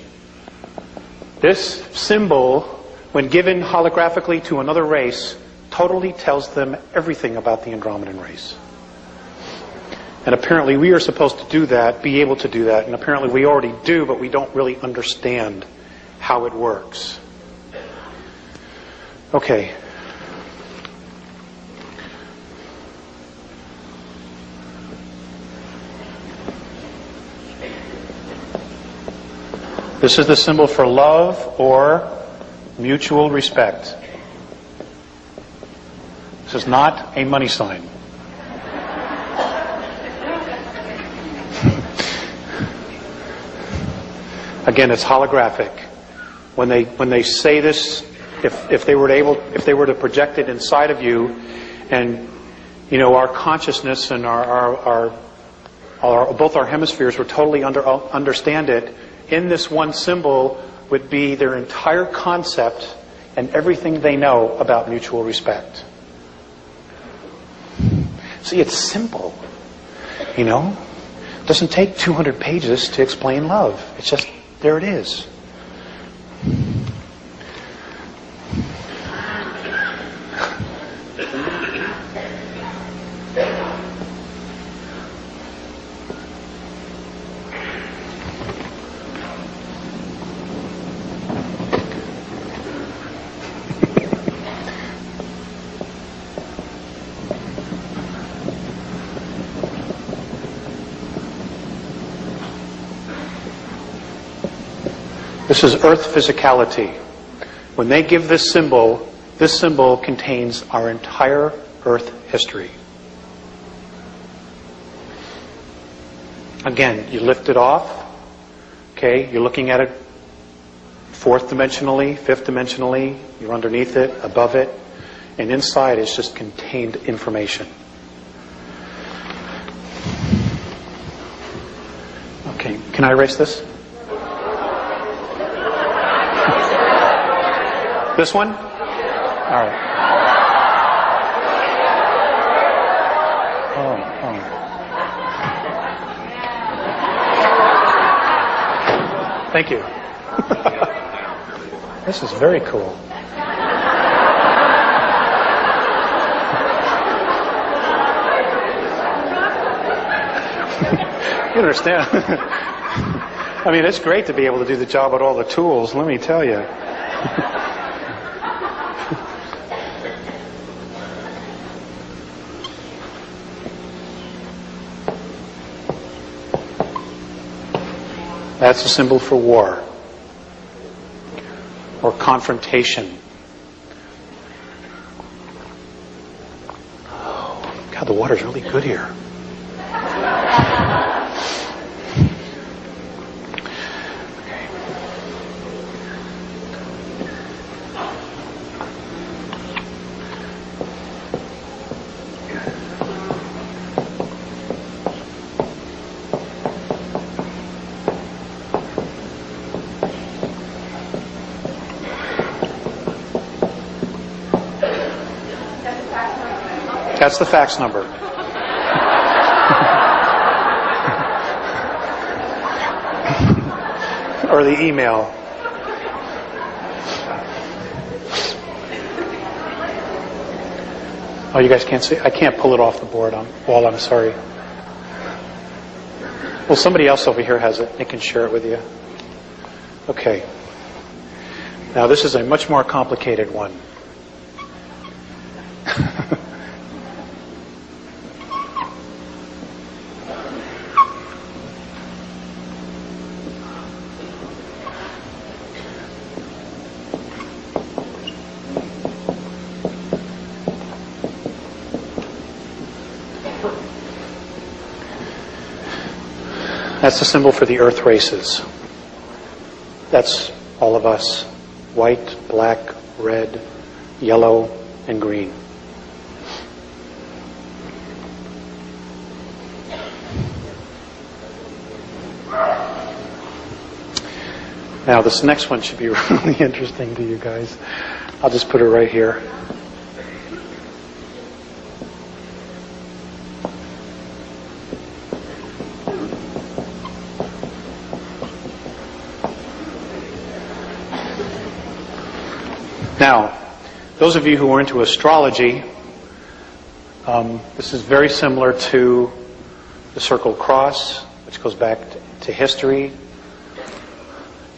This symbol, when given holographically to another race, totally tells them everything about the Andromedan race. And apparently we are supposed to do that, be able to do that, and apparently we already do, but we don't really understand how it works. Okay. This is the symbol for love or mutual respect. This is not a money sign. Again, it's holographic. When they say this, if they were to project it inside of you, and our consciousness and our both our hemispheres would totally understand it, in this one symbol would be their entire concept and everything they know about mutual respect. See, it's simple. It doesn't take 200 pages to explain love. It's just, there it is. This is Earth physicality. When they give this symbol contains our entire Earth history. Again, you lift it off. Okay, you're looking at it fourth dimensionally, fifth dimensionally. You're underneath it, above it, and inside is just contained information. Okay, can I erase this? This one? All right. Oh. Thank you. This is very cool. You understand? I mean, it's great to be able to do the job with all the tools, let me tell you. That's a symbol for war or confrontation. Oh, God, the water's really good here. That's the fax number. Or the email. Oh, you guys can't see? I can't pull it off the board on wall, I'm sorry. Well, somebody else over here has it. They can share it with you. Okay. Now, this is a much more complicated one. That's the symbol for the Earth races. That's all of us. White, black, red, yellow, and green. Now, this next one should be really interesting to you guys. I'll just put it right here. Now, those of you who are into astrology, this is very similar to the circle cross, which goes back to history.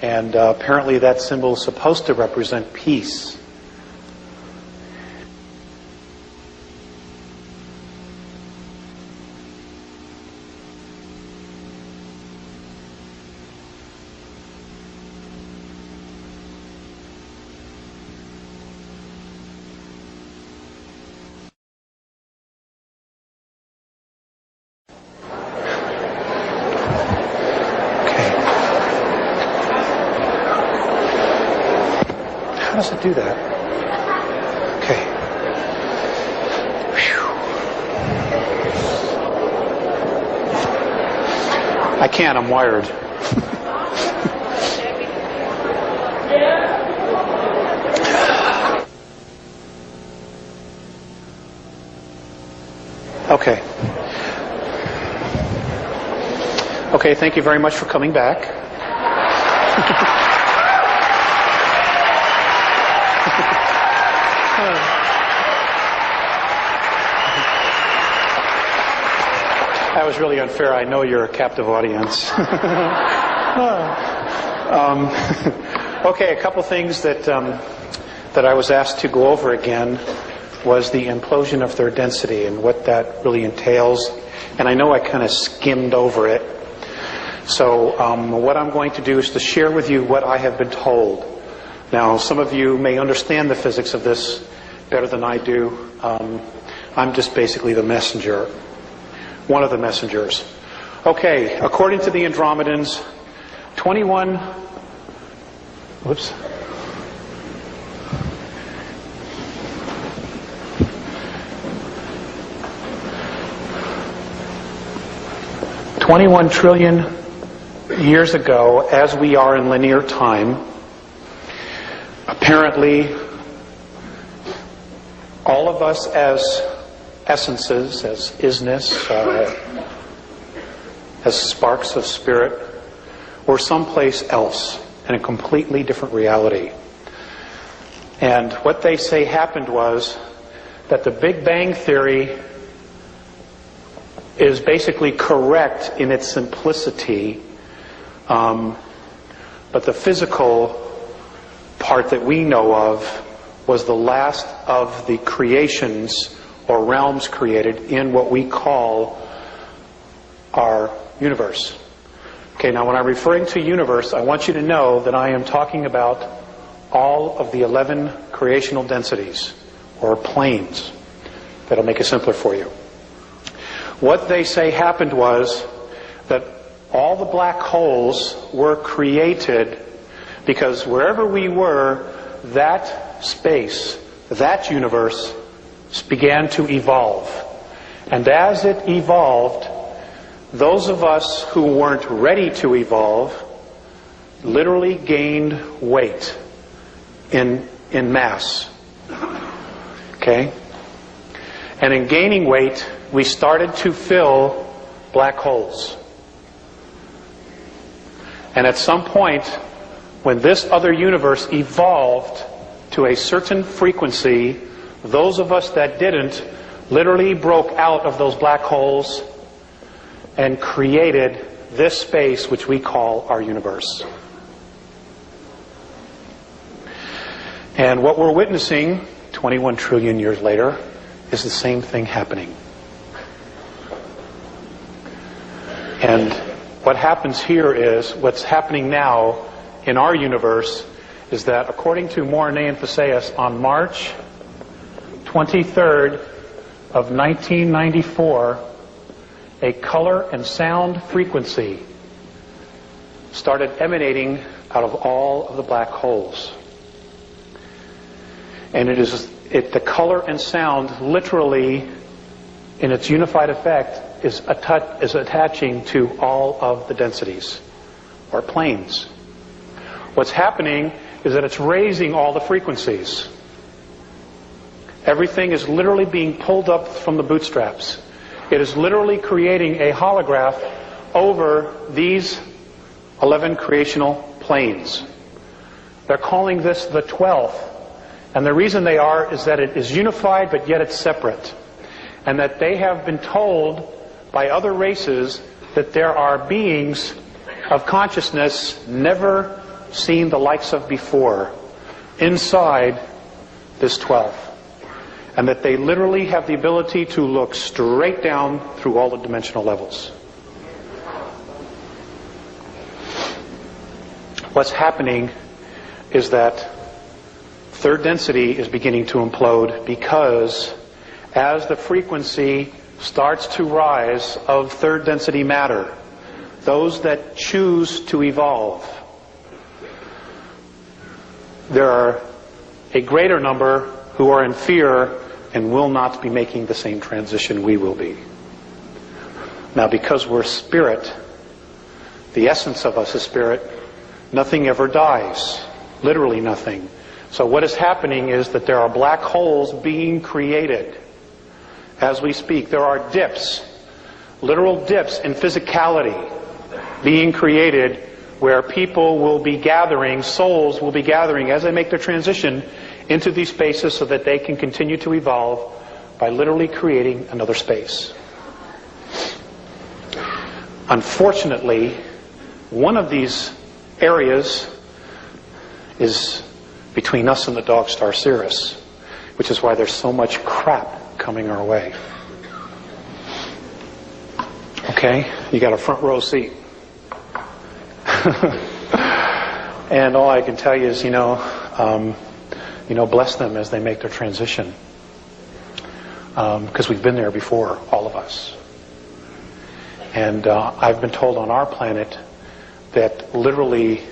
And apparently that symbol is supposed to represent peace. How does it do that? Okay. Whew. I can't, I'm wired. Okay. Okay, thank you very much for coming back. That was really unfair. I know you're a captive audience. Okay, a couple things that I was asked to go over again was the implosion of third density and what that really entails. And I know I kind of skimmed over it. So what I'm going to do is to share with you what I have been told. Now, some of you may understand the physics of this better than I do. I'm just basically the messenger. One of the messengers. Okay, according to the Andromedans, 21 trillion years ago, as we are in linear time, apparently all of us as essences, as isness, as sparks of spirit, or someplace else in a completely different reality. And what they say happened was that the Big Bang Theory is basically correct in its simplicity, but the physical part that we know of was the last of the creations or realms created in what we call our universe. Okay, now when I'm referring to universe, I want you to know that I am talking about all of the 11 creational densities, or planes. That'll make it simpler for you. What they say happened was that all the black holes were created because wherever we were, that space, that universe, began to evolve. And as it evolved, those of us who weren't ready to evolve literally gained weight in mass. Okay? And in gaining weight, we started to fill black holes. And at some point, when this other universe evolved to a certain frequency, those of us that didn't literally broke out of those black holes and created this space which we call our universe. And what we're witnessing 21 trillion years later is the same thing happening. And what happens here is, what's happening now in our universe is that according to Morine and Phaseus, on March 23rd of 1994, a color and sound frequency started emanating out of all of the black holes. And the color and sound literally, in its unified effect, is attaching to all of the densities, or planes. What's happening is that it's raising all the frequencies. Everything is literally being pulled up from the bootstraps. It is literally creating a holograph over these 11 creational planes. They're calling this the 12th. And the reason they are is that it is unified, but yet it's separate. And that they have been told by other races that there are beings of consciousness never seen the likes of before inside this 12th. And that they literally have the ability to look straight down through all the dimensional levels. What's happening is that third density is beginning to implode because as the frequency starts to rise of third density matter, those that choose to evolve, there are a greater number who are in fear and will not be making the same transition we will be. Now, because we're spirit, the essence of us is spirit, nothing ever dies. Literally nothing. So what is happening is that there are black holes being created as we speak. There are dips, literal dips in physicality being created where people will be gathering, souls will be gathering as they make their transition into these spaces so that they can continue to evolve by literally creating another space. Unfortunately, one of these areas is between us and the dog star Sirius, which is why there's so much crap coming our way. Okay, you got a front row seat. And all I can tell you is, bless them as they make their transition. Because we've been there before, all of us. And I've been told on our planet that literally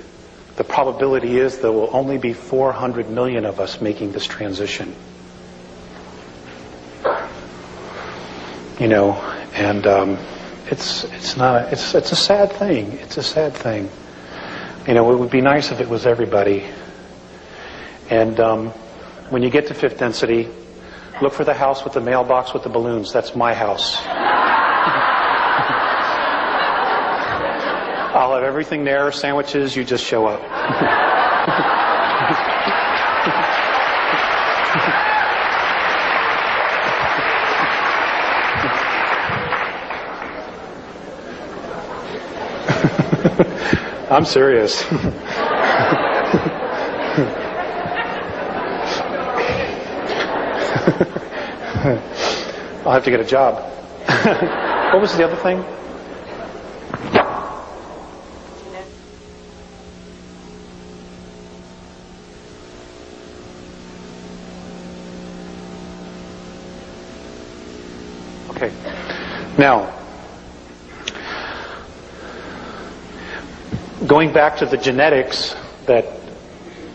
the probability is there will only be 400 million of us making this transition. It's a sad thing. It's a sad thing. It would be nice if it was everybody. And when you get to fifth density, look for the house with the mailbox with the balloons. That's my house. I'll have everything there, sandwiches, you just show up. I'm serious. I'll have to get a job. What was the other thing? Okay. Now, going back to the genetics that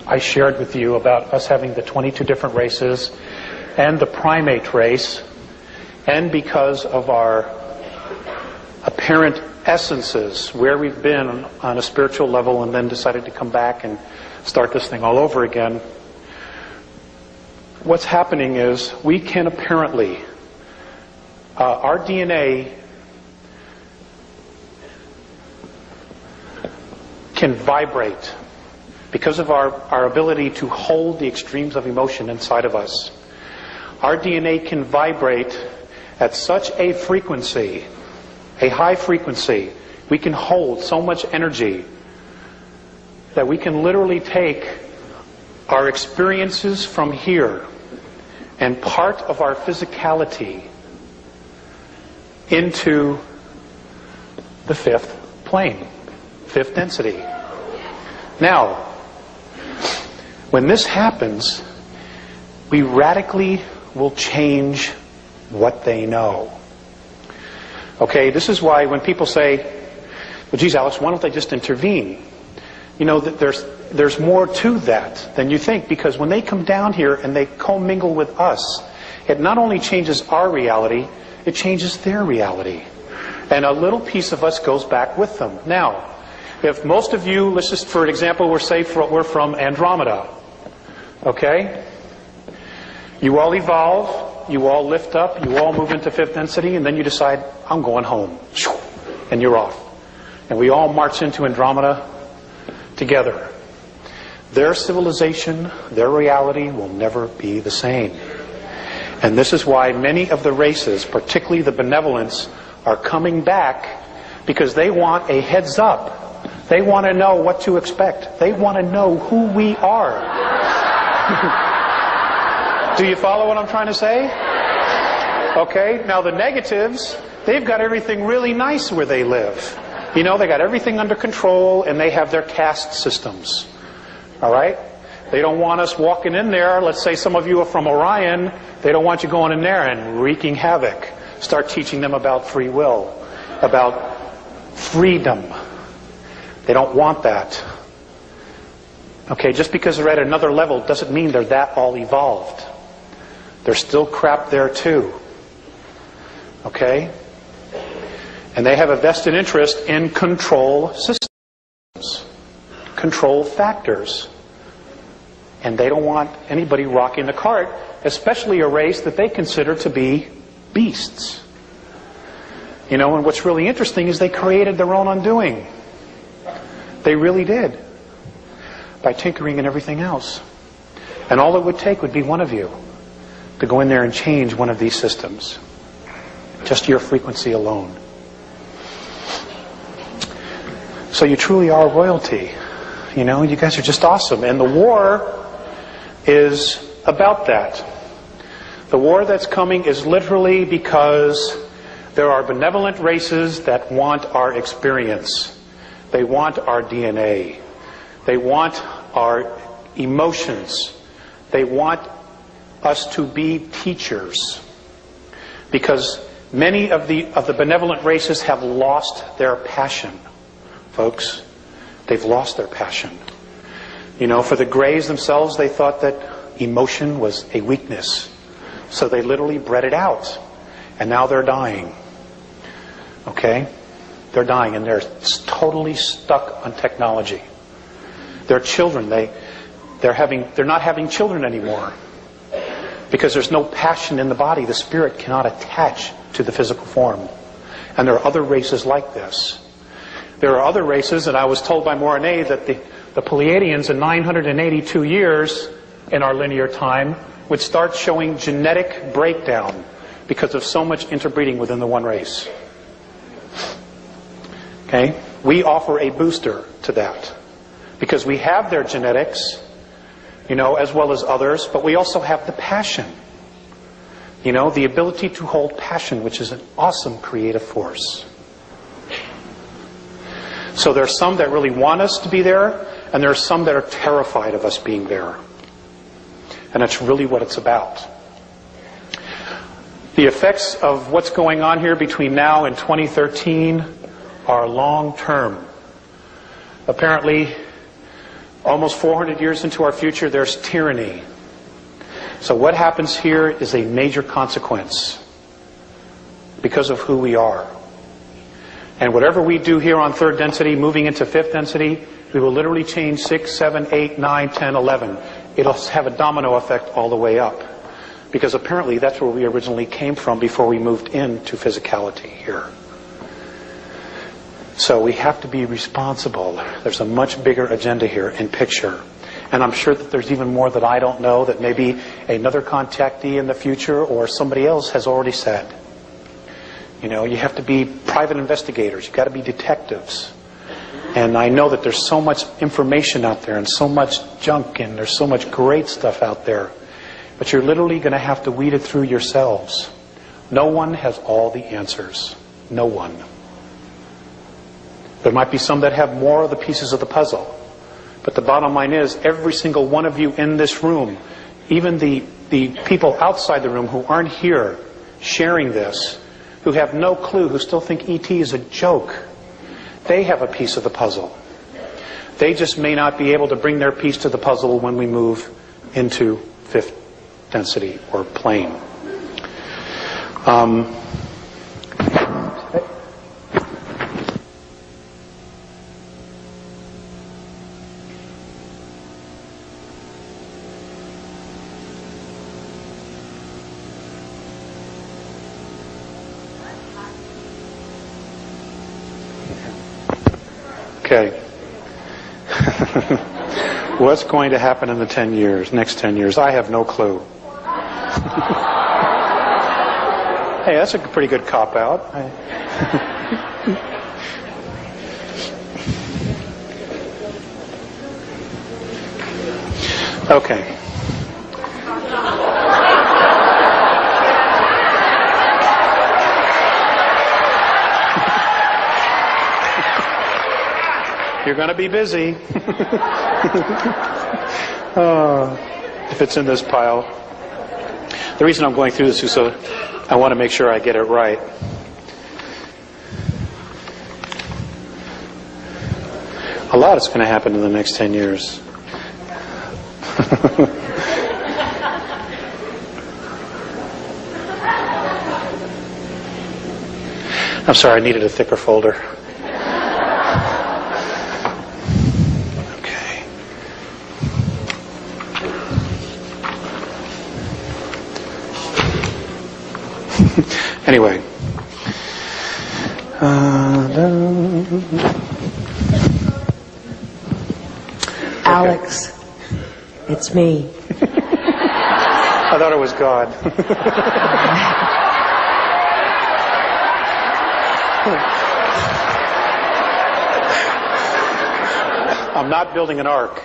I shared with you about us having the 22 different races and the primate race, and because of our apparent essences, where we've been on a spiritual level and then decided to come back and start this thing all over again, what's happening is we can apparently, our DNA can vibrate because of our ability to hold the extremes of emotion inside of us. Our DNA can vibrate at such a frequency, a high frequency, we can hold so much energy that we can literally take our experiences from here and part of our physicality into the fifth plane, fifth density. Now, when this happens, we radically will change what they know. Okay, this is why when people say, well, geez, Alex, why don't they just intervene? You know, there's more to that than you think, because when they come down here and they commingle with us, it not only changes our reality, it changes their reality. And a little piece of us goes back with them. Now, if most of you, let's just for example, we're from Andromeda. Okay? You all evolve, you all lift up, you all move into fifth density, and then you decide, I'm going home. And you're off. And we all march into Andromeda together. Their civilization, their reality will never be the same. And this is why many of the races, particularly the benevolents, are coming back, because they want a heads up. They want to know what to expect. They want to know who we are. Do you follow what I'm trying to say? Okay, now the negatives, they've got everything really nice where they live. You know, they got everything under control, and they have their caste systems. All right? They don't want us walking in there. Let's say some of you are from Orion. They don't want you going in there and wreaking havoc. Start teaching them about free will, about freedom. They don't want that. Okay, just because they're at another level doesn't mean they're that all evolved. There's still crap there too. Okay? And they have a vested interest in control systems, control factors. And they don't want anybody rocking the cart, especially a race that they consider to be beasts. You know, and what's really interesting is they created their own undoing. They really did. By tinkering and everything else. And all it would take would be one of you to go in there and change one of these systems. Just your frequency alone. So you truly are royalty. You know, you guys are just awesome. And the war is about that. The war that's coming is literally because there are benevolent races that want our experience. They want our DNA. They want our emotions. They want us to be teachers. Because many of the benevolent races have lost their passion. Folks, they've lost their passion. You know, for the Greys themselves, they thought that emotion was a weakness. So they literally bred it out. And now they're dying. Okay? They're dying, and they're totally stuck on technology. Their children, they're not having children anymore. Because there's no passion in the body. The spirit cannot attach to the physical form. And there are other races like this. There are other races, and I was told by Mornay that the Pleiadians in 982 years in our linear time would start showing genetic breakdown because of so much interbreeding within the one race. Okay? We offer a booster to that. Because we have their genetics, you know, as well as others, but we also have the passion. You know, the ability to hold passion, which is an awesome creative force. So there are some that really want us to be there, and there are some that are terrified of us being there. And that's really what it's about. The effects of what's going on here between now and 2013 are long-term. Apparently, almost 400 years into our future, there's tyranny. So what happens here is a major consequence because of who we are. And whatever we do here on third density, moving into fifth density, we will literally change 6, 7, 8, 9, 10, 11. It'll have a domino effect all the way up. Because apparently that's where we originally came from before we moved into physicality here. So we have to be responsible. There's a much bigger agenda here in picture. And I'm sure that there's even more that I don't know, that maybe another contactee in the future or somebody else has already said. You know, you have to be private investigators. You've got to be detectives. And I know that there's so much information out there and so much junk and there's so much great stuff out there. But you're literally going to have to weed it through yourselves. No one has all the answers. No one. There might be some that have more of the pieces of the puzzle. But the bottom line is, every single one of you in this room, even the people outside the room who aren't here sharing this, who have no clue, who still think ET is a joke, they have a piece of the puzzle. They just may not be able to bring their piece to the puzzle when we move into fifth density or plane. Okay. What's going to happen in the next 10 years? I have no clue. Hey, that's a pretty good cop-out. Okay. You're going to be busy. If it's in this pile. The reason I'm going through this is so I want to make sure I get it right. A lot is going to happen in the next 10 years. I'm sorry, I needed a thicker folder. Okay. Anyway. Alex, it's me. I thought it was God. I'm not building an ark.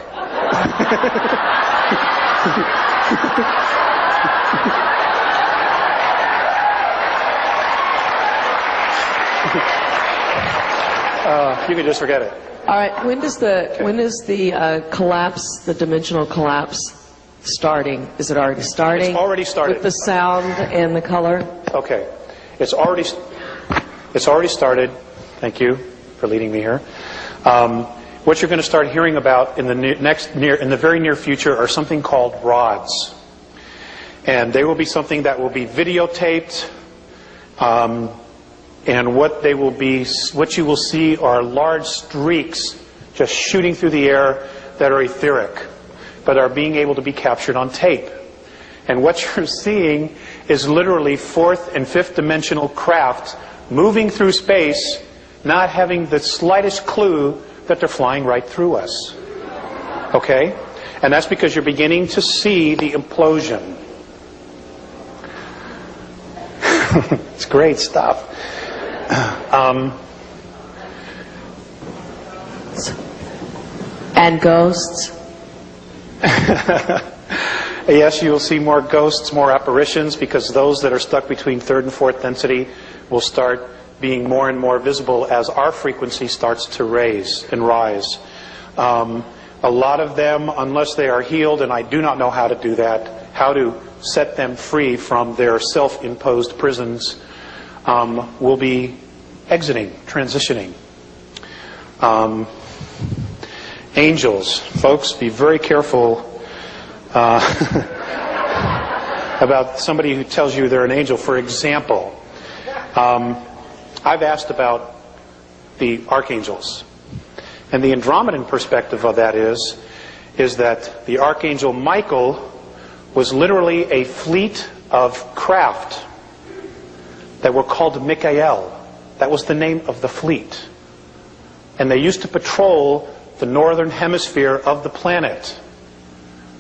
You can just forget it. All right. When is the collapse, the dimensional collapse, starting? Is it already starting? It's already started. With the sound and the color? Okay. It's already started. Thank you for leading me here. What you're going to start hearing about in the very near future are something called rods. And they will be something that will be videotaped. And what you will see are large streaks just shooting through the air that are etheric, but are being able to be captured on tape. And what you're seeing is literally fourth and fifth dimensional craft moving through space, not having the slightest clue that they're flying right through us. Okay? And that's because you're beginning to see the implosion. It's great stuff. And ghosts? Yes, you will see more ghosts, more apparitions, because those that are stuck between third and fourth density will start being more and more visible as our frequency starts to raise and rise. A lot of them, unless they are healed, and I do not know how to do that, how to set them free from their self-imposed prisons, will be exiting, transitioning. Angels. Folks, be very careful about somebody who tells you they're an angel. For example, I've asked about the archangels. And the Andromedan perspective of that is that the archangel Michael was literally a fleet of craft that were called Mikael. That was the name of the fleet. And they used to patrol the northern hemisphere of the planet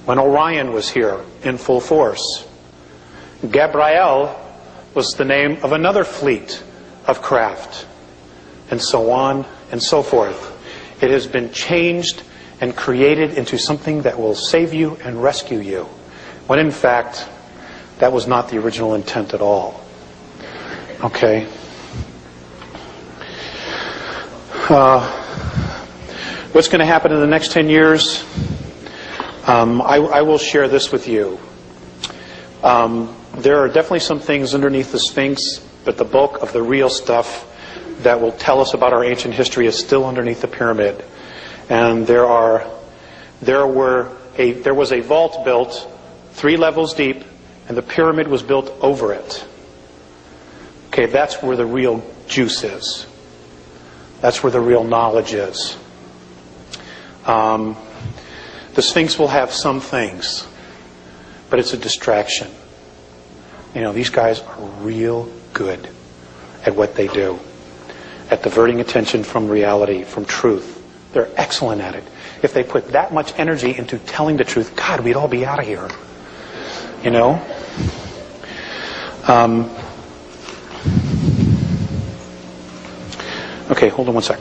when Orion was here in full force. Gabriel was the name of another fleet of craft, and so on and so forth. It has been changed and created into something that will save you and rescue you, when in fact, that was not the original intent at all. Okay? What's going to happen in the next 10 years? I will share this with you. There are definitely some things underneath the Sphinx, but the bulk of the real stuff that will tell us about our ancient history is still underneath the pyramid. And there was a vault built 3 levels deep, and the pyramid was built over it. Okay, that's where the real juice is. That's where the real knowledge is. The Sphinx will have some things, but it's a distraction. You know, these guys are real good at what they do, at diverting attention from reality, from truth. They're excellent at it. If they put that much energy into telling the truth, God, we'd all be out of here. You know? Okay, hold on one sec.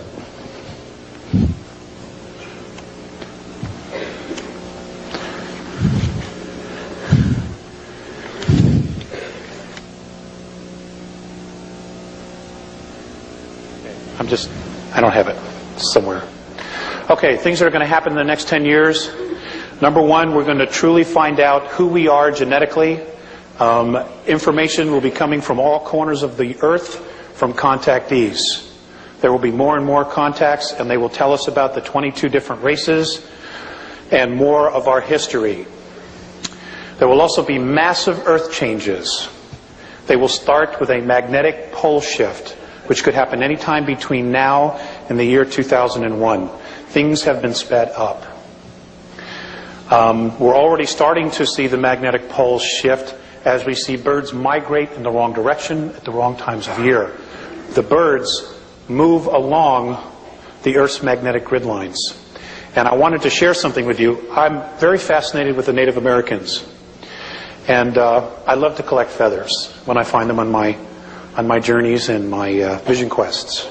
I don't have it somewhere. Okay, things that are going to happen in the next 10 years. Number one, we're going to truly find out who we are genetically. Information will be coming from all corners of the earth from contactees. There will be more and more contacts, and they will tell us about the 22 different races and more of our history. There will also be massive earth changes. They will start with a magnetic pole shift, which could happen anytime between now and the year 2001. Things have been sped up. We're already starting to see the magnetic poles shift as we see birds migrate in the wrong direction at the wrong times of year. The birds move along the Earth's magnetic grid lines. And I wanted to share something with you. I'm very fascinated with the Native Americans. And I love to collect feathers when I find them on my journeys and my vision quests.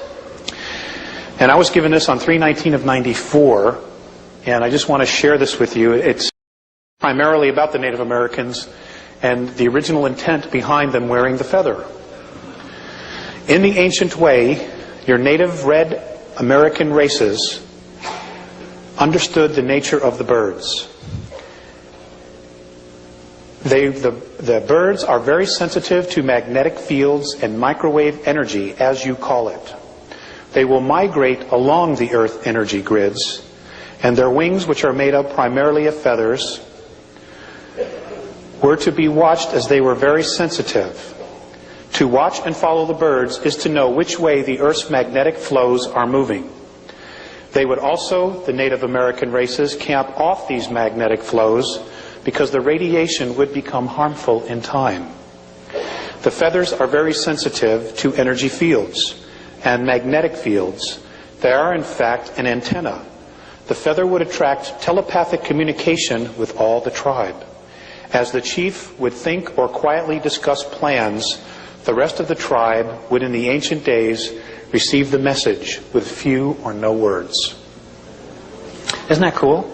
And I was given this on 3/19 of 94, and I just want to share this with you. It's primarily about the Native Americans and the original intent behind them wearing the feather. In the ancient way, your native red American races understood the nature of the birds. The birds are very sensitive to magnetic fields and microwave energy, as you call it. They will migrate along the Earth energy grids, and their wings, which are made up primarily of feathers, were to be watched as they were very sensitive. To watch and follow the birds is to know which way the Earth's magnetic flows are moving. They would also, the Native American races, camp off these magnetic flows because the radiation would become harmful in time. The feathers are very sensitive to energy fields and magnetic fields. They are, in fact, an antenna. The feather would attract telepathic communication with all the tribe. As the chief would think or quietly discuss plans, the rest of the tribe would, in the ancient days, receive the message with few or no words. Isn't that cool?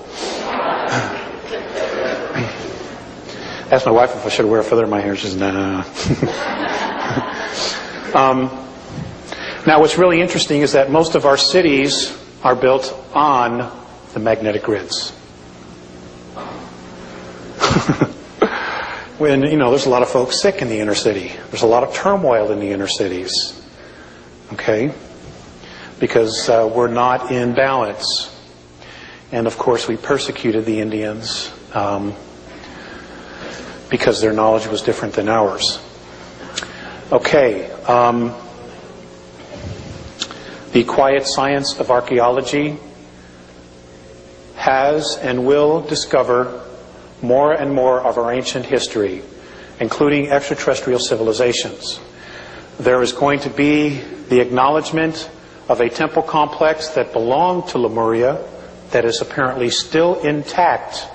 Asked my wife if I should wear a feather in my hair. She says, nah. Now, what's really interesting is that most of our cities are built on the magnetic grids. when, there's a lot of folks sick in the inner city. There's a lot of turmoil in the inner cities. Okay? Because we're not in balance. And of course we persecuted the Indians because their knowledge was different than ours. Okay. The quiet science of archaeology has and will discover more and more of our ancient history, including extraterrestrial civilizations. There is going to be the acknowledgement of a temple complex that belonged to Lemuria that is apparently still intact,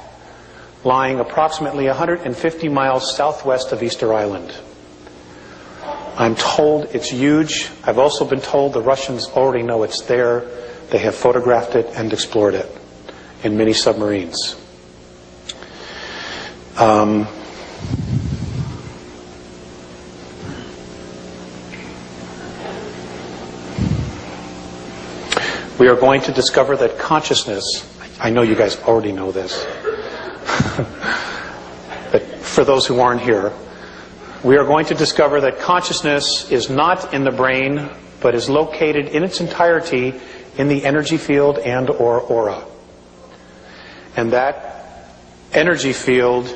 lying approximately 150 miles southwest of Easter Island. I'm told it's huge. I've also been told the Russians already know it's there. They have photographed it and explored it in mini submarines. We are going to discover that consciousness, I know you guys already know this, but for those who aren't here, we are going to discover that consciousness is not in the brain, but is located in its entirety in the energy field and or aura. And that energy field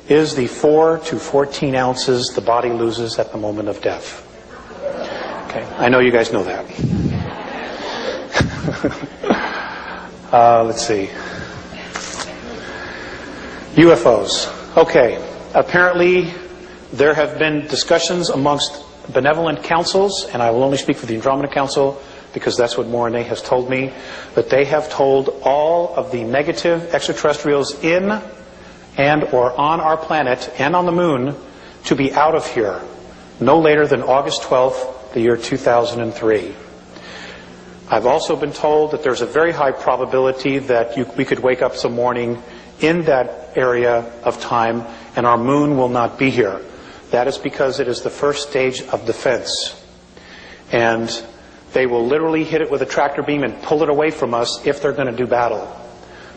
is the 4 to 14 ounces the body loses at the moment of death. Okay, I know you guys know that. Let's see. UFOs. Okay, apparently there have been discussions amongst benevolent councils, and I will only speak for the Andromeda Council because that's what Morane has told me, that they have told all of the negative extraterrestrials in and or on our planet and on the moon to be out of here no later than August 12th, the year 2003. I've also been told that there's a very high probability that we could wake up some morning in that area of time and our moon will not be here. That is because it is the first stage of defense. And they will literally hit it with a tractor beam and pull it away from us if they're going to do battle.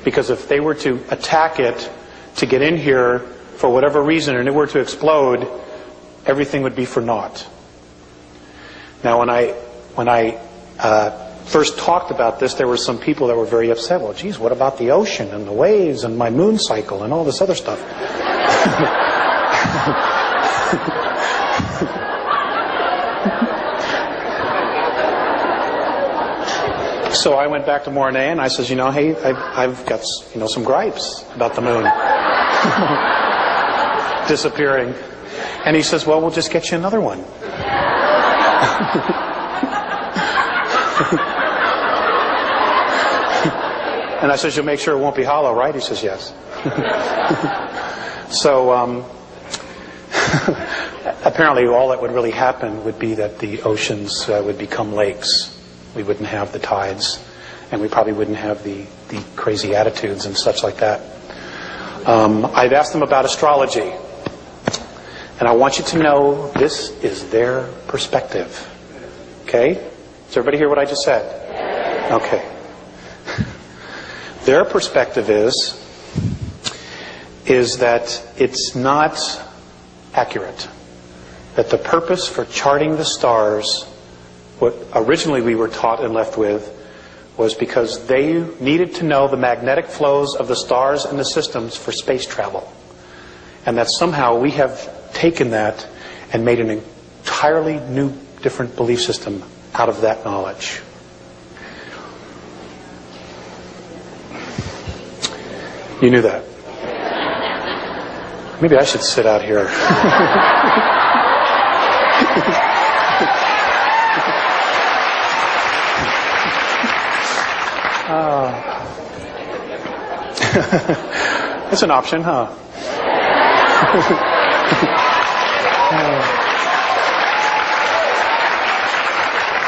Because if they were to attack it to get in here for whatever reason and it were to explode, everything would be for naught. Now when I first talked about this, there were some people that were very upset. Well, geez, what about the ocean and the waves and my moon cycle and all this other stuff? So I went back to Morane and I says, hey, I've got, some gripes about the moon disappearing. And he says, well, we'll just get you another one. And I says, you'll make sure it won't be hollow, right? He says, yes. So apparently all that would really happen would be that the oceans would become lakes. We wouldn't have the tides, and we probably wouldn't have the crazy attitudes and such like that. I've asked them about astrology, and I want you to know this is their perspective. Okay? Does everybody hear what I just said? Okay. Their perspective is that it's not accurate. That the purpose for charting the stars, what originally we were taught and left with, was because they needed to know the magnetic flows of the stars and the systems for space travel. And that somehow we have taken that and made an entirely new, different belief system out of that knowledge. You knew that. Maybe I should sit out here. That's an option, huh?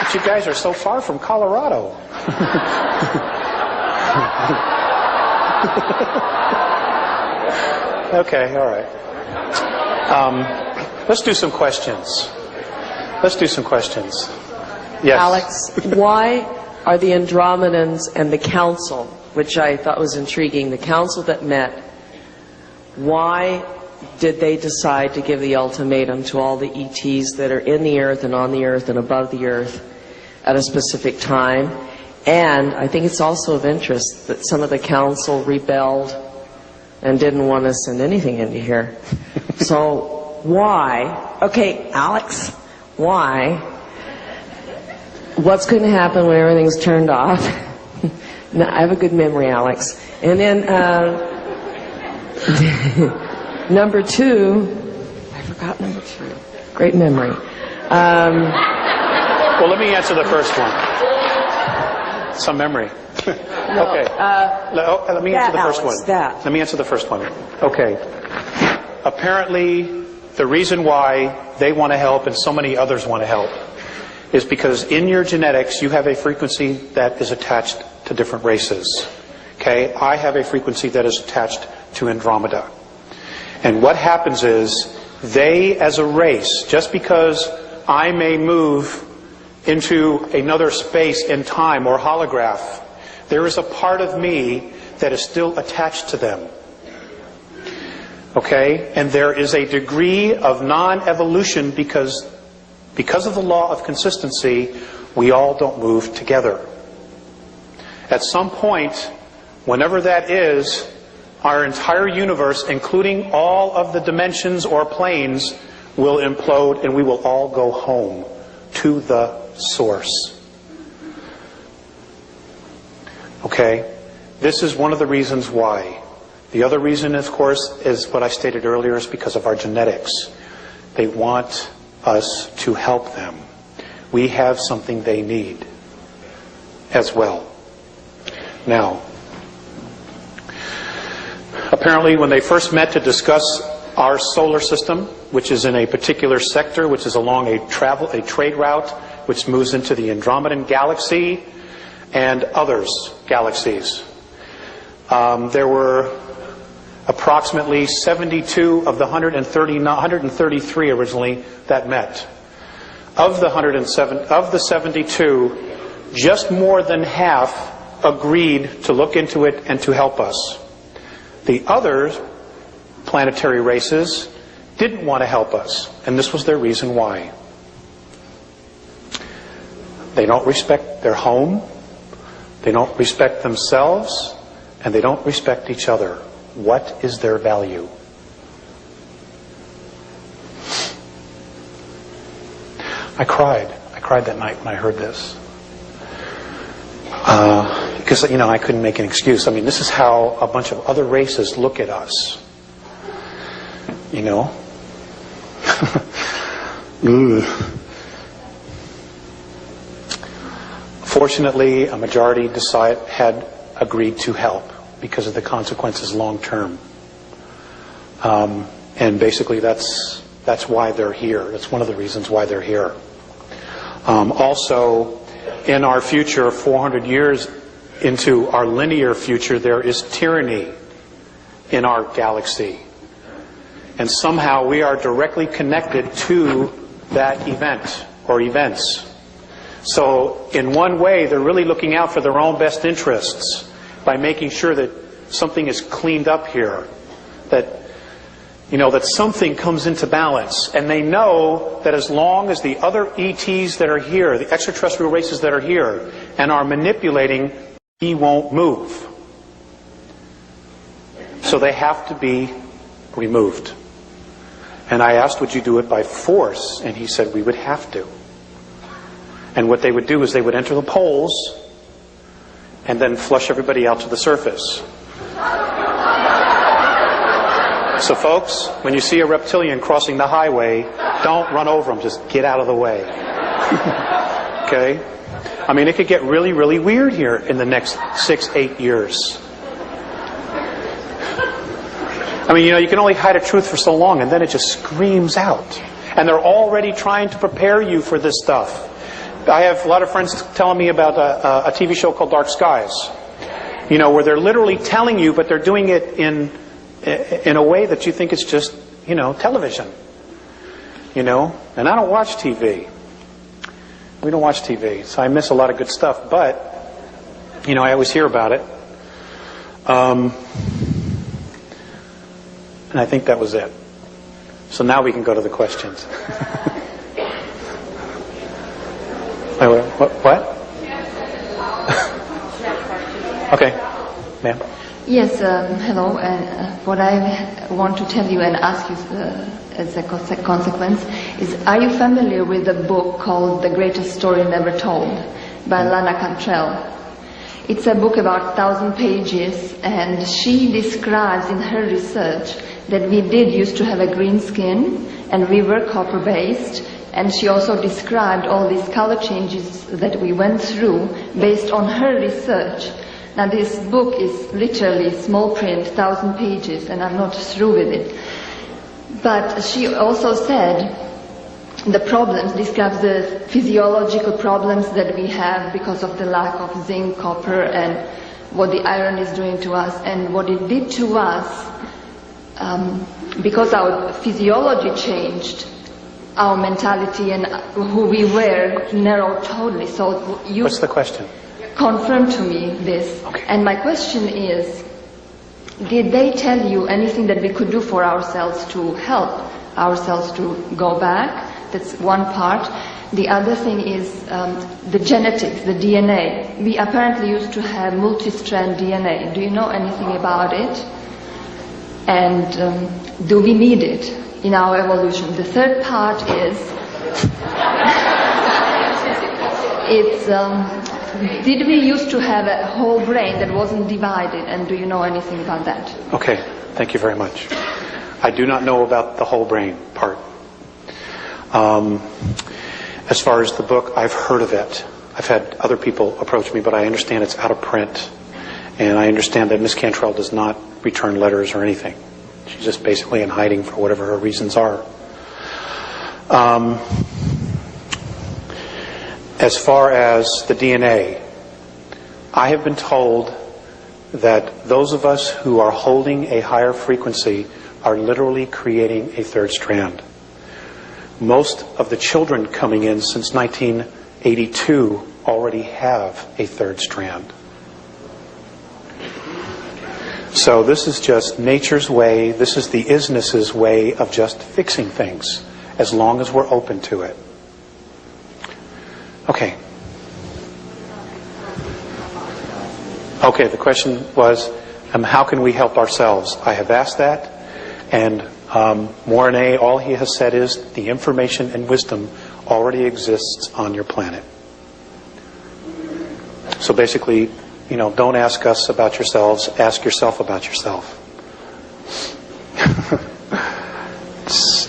But you guys are so far from Colorado. Okay, all right. Let's do some questions. Yes. Alex, why are the Andromedans and the council, which I thought was intriguing, the council that met, why did they decide to give the ultimatum to all the ETs that are in the Earth and on the Earth and above the Earth at a specific time? And I think it's also of interest that some of the council rebelled and didn't want to send anything into here. So why? Okay, Alex, why? What's going to happen when everything's turned off? No, I have a good memory, Alex. And then number two, I forgot number two. Great memory. Well, let me answer the first one. Some memory. Okay. Let me answer the first one. Let me answer the first one. Okay. Apparently, the reason why they want to help and so many others want to help is because in your genetics you have a frequency that is attached to different races. Okay? I have a frequency that is attached to Andromeda. And what happens is, they as a race, just because I may move into another space in time or holograph, there is a part of me that is still attached to them. Okay? And there is a degree of non-evolution because of the law of consistency, we all don't move together. At some point, whenever that is, our entire universe, including all of the dimensions or planes, will implode and we will all go home to the source. Okay? This is one of the reasons why. The other reason, of course, is what I stated earlier, is because of our genetics. They want us to help them. We have something they need as well. Now, apparently when they first met to discuss our solar system, which is in a particular sector, which is along a trade route, which moves into the Andromeda Galaxy and others galaxies. There were approximately 72 of the 133 originally that met. Of the 72, just more than half agreed to look into it and to help us. The other planetary races didn't want to help us, and this was their reason why. They don't respect their home, they don't respect themselves, and they don't respect each other. What is their value? I cried that night when I heard this. Because, I couldn't make an excuse. I mean, this is how a bunch of other races look at us. Fortunately, a majority had agreed to help because of the consequences long term. And basically that's why they're here. That's one of the reasons why they're here. Also, in our future, 400 years into our linear future, there is tyranny in our galaxy. And somehow we are directly connected to that event or events. So in one way, they're really looking out for their own best interests by making sure that something is cleaned up here, that something comes into balance. And they know that as long as the other ETs that are here, the extraterrestrial races that are here, and are manipulating, he won't move. So they have to be removed. And I asked, would you do it by force? And he said, we would have to. And what they would do is they would enter the poles and then flush everybody out to the surface. So folks, when you see a reptilian crossing the highway, don't run over them, just get out of the way. Okay? I mean, it could get really, really weird here in the next 6-8 years. I mean, you can only hide a truth for so long, and then it just screams out. And they're already trying to prepare you for this stuff. I have a lot of friends telling me about a TV show called Dark Skies. Where they're literally telling you, but they're doing it in a way that you think it's just, television. And I don't watch TV. We don't watch TV, so I miss a lot of good stuff. But, I always hear about it. And I think that was it. So now we can go to the questions. What? Okay, ma'am. Yes, hello. And what I want to tell you and ask you as a consequence is, are you familiar with a book called The Greatest Story Never Told by Lana Cantrell? It's a book about 1,000 pages, and she describes in her research that we did used to have a green skin and we were copper-based, and she also described all these color changes that we went through based on her research. Now this book is literally small print, 1,000 pages, and I'm not through with it. But she also said the problems, describes the physiological problems that we have because of the lack of zinc, copper, and what the iron is doing to us, and what it did to us, because our physiology changed, our mentality and who we were narrowed totally. So you... What's the question? Confirm to me this. Okay. And my question is, did they tell you anything that we could do for ourselves to help ourselves to go back? That's one part. The other thing is the genetics, the DNA. We apparently used to have multi-strand DNA. Do you know anything about it? And do we need it in our evolution? The third part is, did we used to have a whole brain that wasn't divided, and do you know anything about that? Okay, thank you very much. I do not know about the whole brain part. As far as the book, I've heard of it. I've had other people approach me, but I understand it's out of print. And I understand that Miss Cantrell does not return letters or anything. She's just basically in hiding for whatever her reasons are. As far as the DNA, I have been told that those of us who are holding a higher frequency are literally creating a third strand. Most of the children coming in since 1982 already have a third strand. So this is just nature's way, this is the isness's way of just fixing things, as long as we're open to it. Okay. Okay, the question was, how can we help ourselves? I have asked that, and Mornay, all he has said is the information and wisdom already exists on your planet. So basically, don't ask us about yourselves, ask yourself about yourself.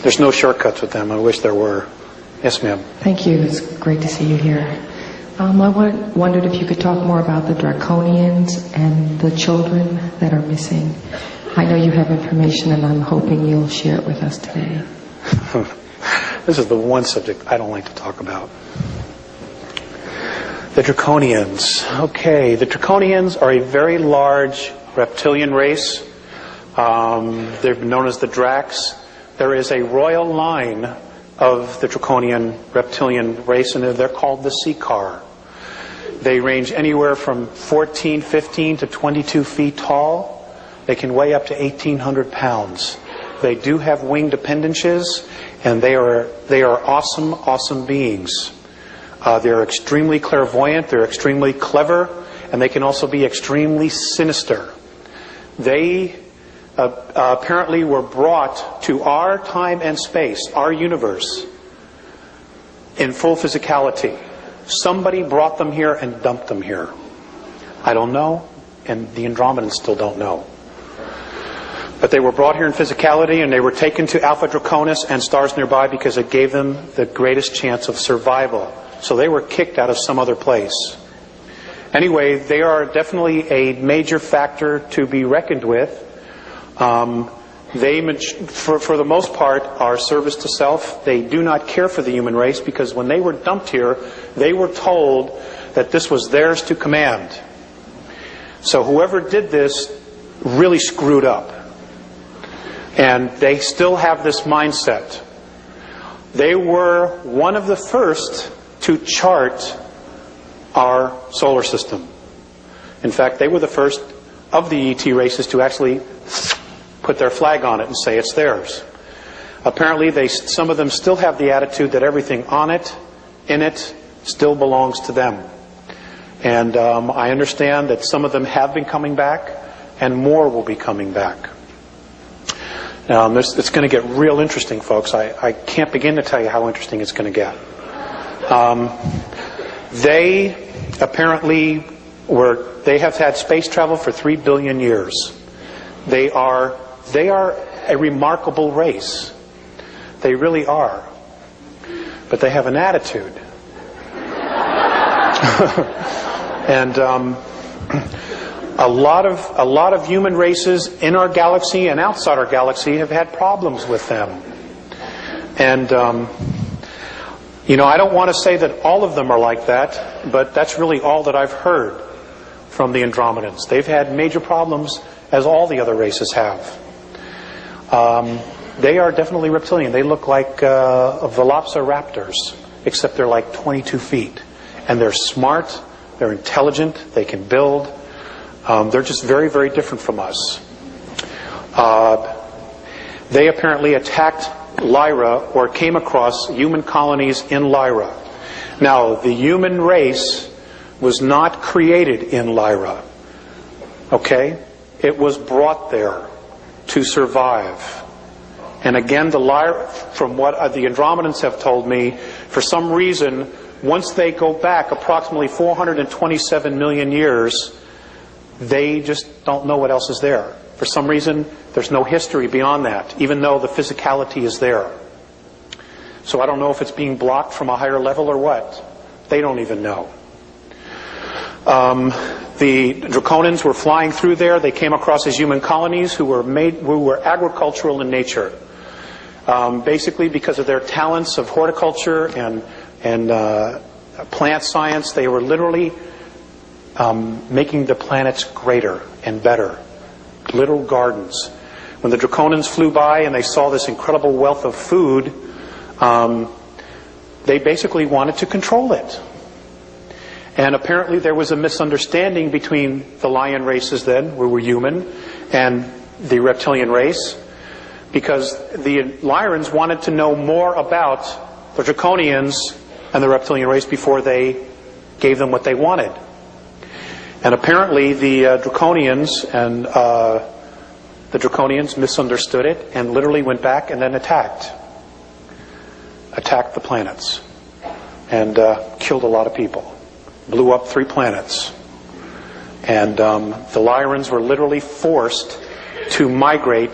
There's no shortcuts with them. I wish there were. Yes, ma'am. Thank you. It's great to see you here. I wondered if you could talk more about the Draconians and the children that are missing. I know you have information, and I'm hoping you'll share it with us today. This is the one subject I don't like to talk about. The Draconians. Okay, the Draconians are a very large reptilian race. They're known as the Dracs. There is a royal line of the Draconian reptilian race, and they're called the Seekar. They range anywhere from 14, 15 to 22 feet tall. They can weigh up to 1,800 pounds. They do have winged appendages, and they are awesome, awesome beings. They're extremely clairvoyant, they're extremely clever, and they can also be extremely sinister. They apparently were brought to our time and space, our universe, in full physicality. Somebody brought them here and dumped them here. I don't know, and the Andromedans still don't know. But they were brought here in physicality, and they were taken to Alpha Draconis and stars nearby because it gave them the greatest chance of survival. So they were kicked out of some other place. Anyway, they are definitely a major factor to be reckoned with. They, for the most part, are service to self. They do not care for the human race because when they were dumped here, they were told that this was theirs to command. So whoever did this really screwed up. And they still have this mindset. They were one of the first to chart our solar system. In fact, they were the first of the ET races to actually put their flag on it and say it's theirs. Apparently, some of them still have the attitude that everything on it, in it, still belongs to them. And I understand that some of them have been coming back, and more will be coming back. It's going to get real interesting, folks. I can't begin to tell you how interesting it's going to get. They apparently they have had space travel for 3 billion years. They are a remarkable race. They really are. But they have an attitude. And a lot of human races in our galaxy and outside our galaxy have had problems with them. And I don't want to say that all of them are like that, but that's really all that I've heard from the Andromedans. They've had major problems, as all the other races have. They are definitely reptilian. They look like velociraptors, except they're like 22 feet. And they're smart, they're intelligent, they can build. They're just very, very different from us. They apparently attacked Lyra, or came across human colonies in Lyra. Now, the human race was not created in Lyra. Okay? It was brought there to survive. And again, from what the Andromedans have told me, for some reason, once they go back approximately 427 million years, they just don't know what else is there. For some reason, there's no history beyond that, even though the physicality is there. So I don't know if it's being blocked from a higher level or what. They don't even know. The Draconians were flying through there. They came across these human colonies who were agricultural in nature. Basically, because of their talents of horticulture and plant science, they were literally making the planets greater and better. Little gardens. When the Draconians flew by and they saw this incredible wealth of food, they basically wanted to control it. And apparently there was a misunderstanding between the lion races then, who were human, and the reptilian race, because the Lyrians wanted to know more about the Draconians and the reptilian race before they gave them what they wanted. And apparently the Draconians misunderstood it and literally went back and then attacked the planets and killed a lot of people. Blew up 3 planets. And the Lyrians were literally forced to migrate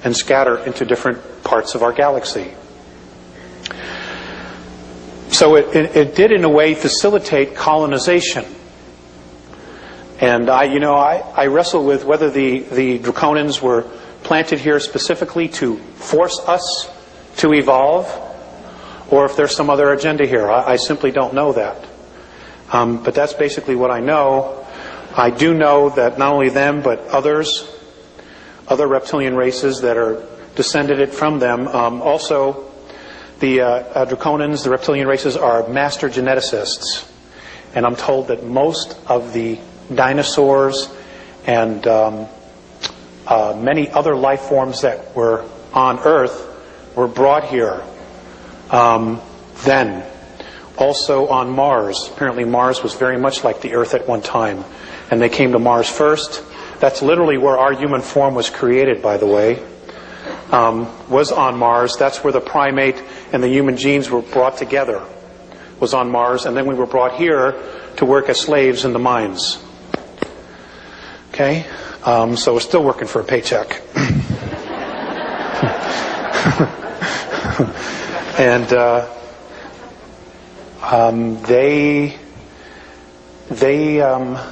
and scatter into different parts of our galaxy. So it did in a way facilitate colonization. And I wrestle with whether the Draconians were planted here specifically to force us to evolve, or if there's some other agenda here. I simply don't know that. But that's basically what I know. I do know that not only them, but other reptilian races that are descended from them. Also, the Draconians, the reptilian races, are master geneticists. And I'm told that most of the dinosaurs and many other life forms that were on Earth were brought here then. Also on Mars. Apparently Mars was very much like the Earth at one time. And they came to Mars first. That's literally where our human form was created, by the way. Was on Mars. That's where the primate and the human genes were brought together. Was on Mars. And then we were brought here to work as slaves in the mines. Okay? So we're still working for a paycheck. And they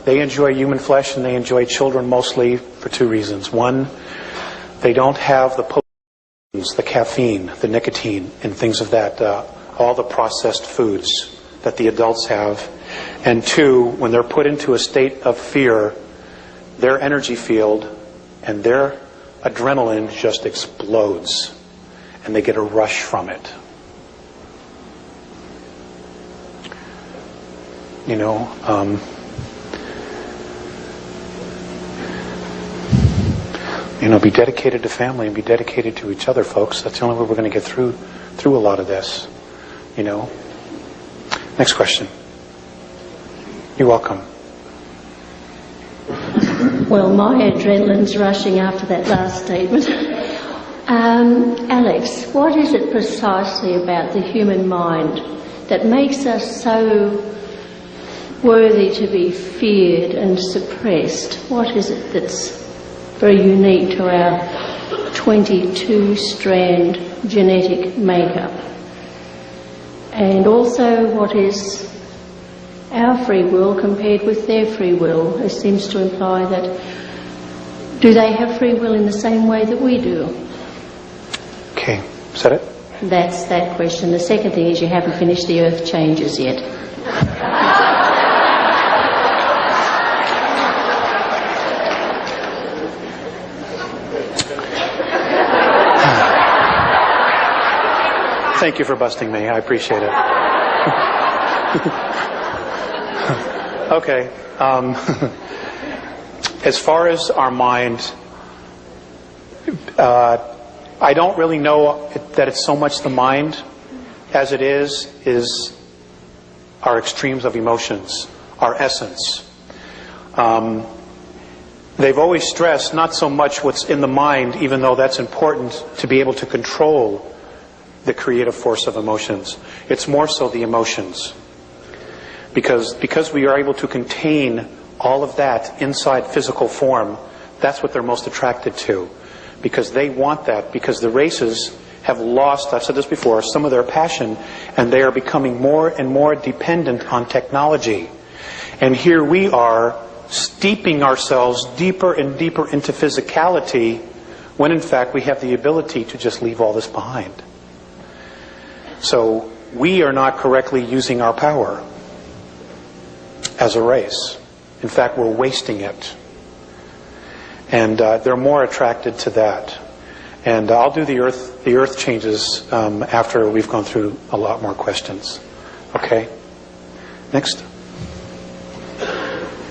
enjoy human flesh, and they enjoy children mostly for 2 reasons. One, they don't have the pollutants, the caffeine, the nicotine, and things of that, all the processed foods that the adults have. And 2, when they're put into a state of fear, their energy field and their adrenaline just explodes, and they get a rush from it. Be dedicated to family and be dedicated to each other, folks. That's the only way we're going to get through a lot of this. Next question. You're welcome. Well, my adrenaline's rushing after that last statement. Alex, what is it precisely about the human mind that makes us so worthy to be feared and suppressed? What is it that's very unique to our 22-strand genetic makeup? And also, what is our free will compared with their free will? It seems to imply that, do they have free will in the same way that we do? Okay, is that it? That's that question. The second thing is you haven't finished the Earth changes yet. Thank you for busting me. I appreciate it. Okay. As far as our mind, I don't really know that it's so much the mind as it is our extremes of emotions, our essence. They've always stressed not so much what's in the mind, even though that's important to be able to control the creative force of emotions. It's more so the emotions. Because we are able to contain all of that inside physical form, that's what they're most attracted to. Because they want that, because the races have lost, I've said this before, some of their passion, and they are becoming more and more dependent on technology. And here we are steeping ourselves deeper and deeper into physicality, when in fact we have the ability to just leave all this behind. So we are not correctly using our power as a race. In fact, we're wasting it. And they're more attracted to that. And I'll do the earth changes after we've gone through a lot more questions. Okay? Next.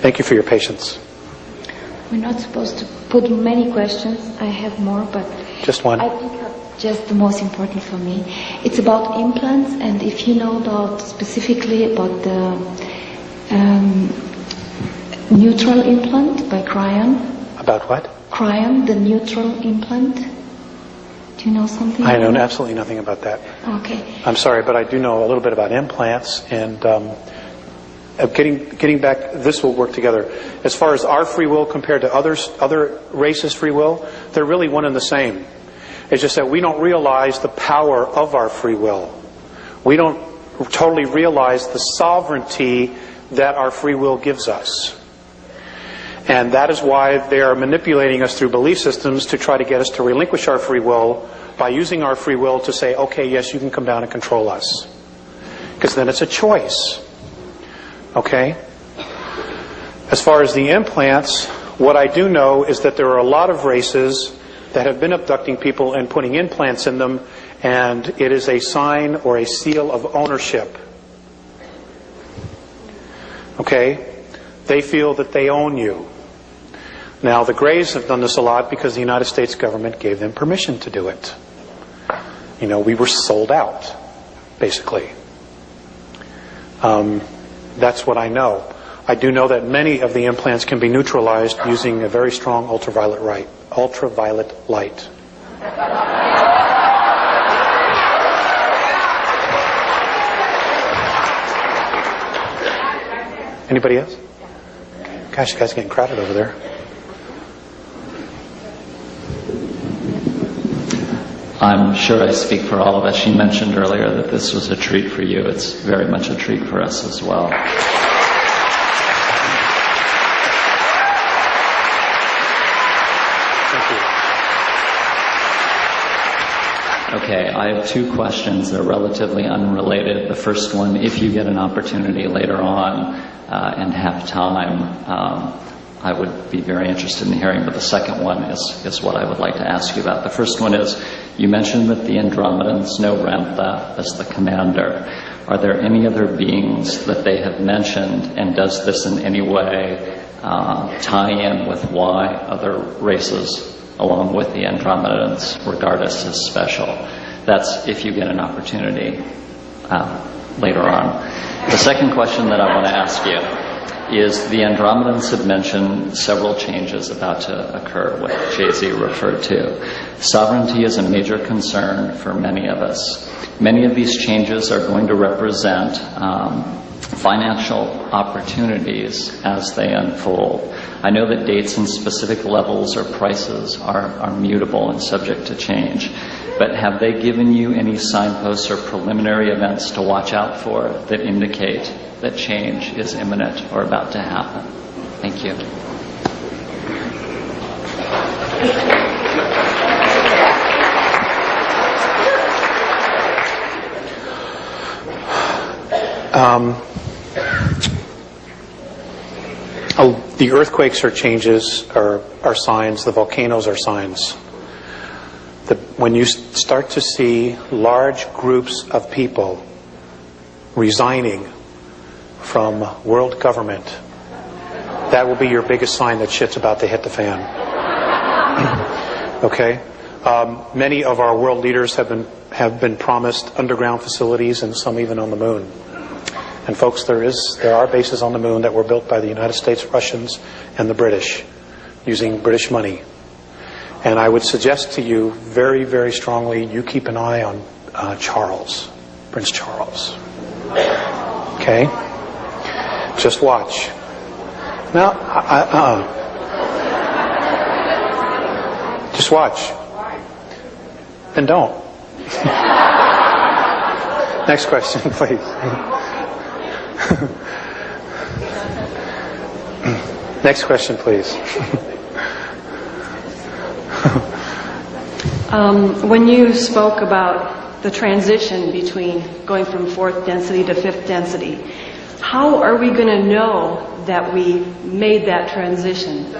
Thank you for your patience. We're not supposed to put many questions. I have more, but just one. I pick up just the most important for me. It's about implants, and if you know specifically about the neutral implant by Cryon. About what? Cryon, the neutral implant. Do you know something? I know absolutely nothing about that. Okay. I'm sorry, but I do know a little bit about implants, and getting back, this will work together. As far as our free will compared to other races' free will, they're really one and the same. It's just that we don't realize the power of our free will. We don't totally realize the sovereignty that our free will gives us. And that is why they are manipulating us through belief systems to try to get us to relinquish our free will by using our free will to say, okay, yes, you can come down and control us. Because then it's a choice. Okay? As far as the implants, what I do know is that there are a lot of races that have been abducting people and putting implants in them, and it is a sign or a seal of ownership. Okay? They feel that they own you. Now, the Greys have done this a lot because the United States government gave them permission to do it. We were sold out, basically. That's what I know. I do know that many of the implants can be neutralized using a very strong ultraviolet light. Anybody else? Gosh, you guys are getting crowded over there. I'm sure I speak for all of us. She mentioned earlier that this was a treat for you. It's very much a treat for us as well. Okay, I have two questions. They're relatively unrelated. The first one, if you get an opportunity later on and have time, I would be very interested in hearing, but the second one is what I would like to ask you about. The first one is, you mentioned that the Andromedans know Ramtha as the commander. Are there any other beings that they have mentioned, and does this in any way tie in with why other races along with the Andromedans, regard us as special. That's if you get an opportunity later on. The second question that I want to ask you is the Andromedans have mentioned several changes about to occur, what Jay-Z referred to. Sovereignty is a major concern for many of us. Many of these changes are going to represent financial opportunities as they unfold. I know that dates and specific levels or prices are mutable and subject to change, but have they given you any signposts or preliminary events to watch out for that indicate that change is imminent or about to happen? Thank you. The earthquakes are changes, are signs. The volcanoes are signs. When you start to see large groups of people resigning from world government, that will be your biggest sign that shit's about to hit the fan. Okay? Many of our world leaders have been promised underground facilities, and some even on the moon. And folks, there are bases on the moon that were built by the United States, Russians, and the British, using British money. And I would suggest to you very, very strongly, you keep an eye on Charles, Prince Charles. Okay? Just watch. No, just watch. Then don't. Next question, please. Next question, please. When you spoke about the transition between going from fourth density to fifth density, how are we going to know that we made that transition?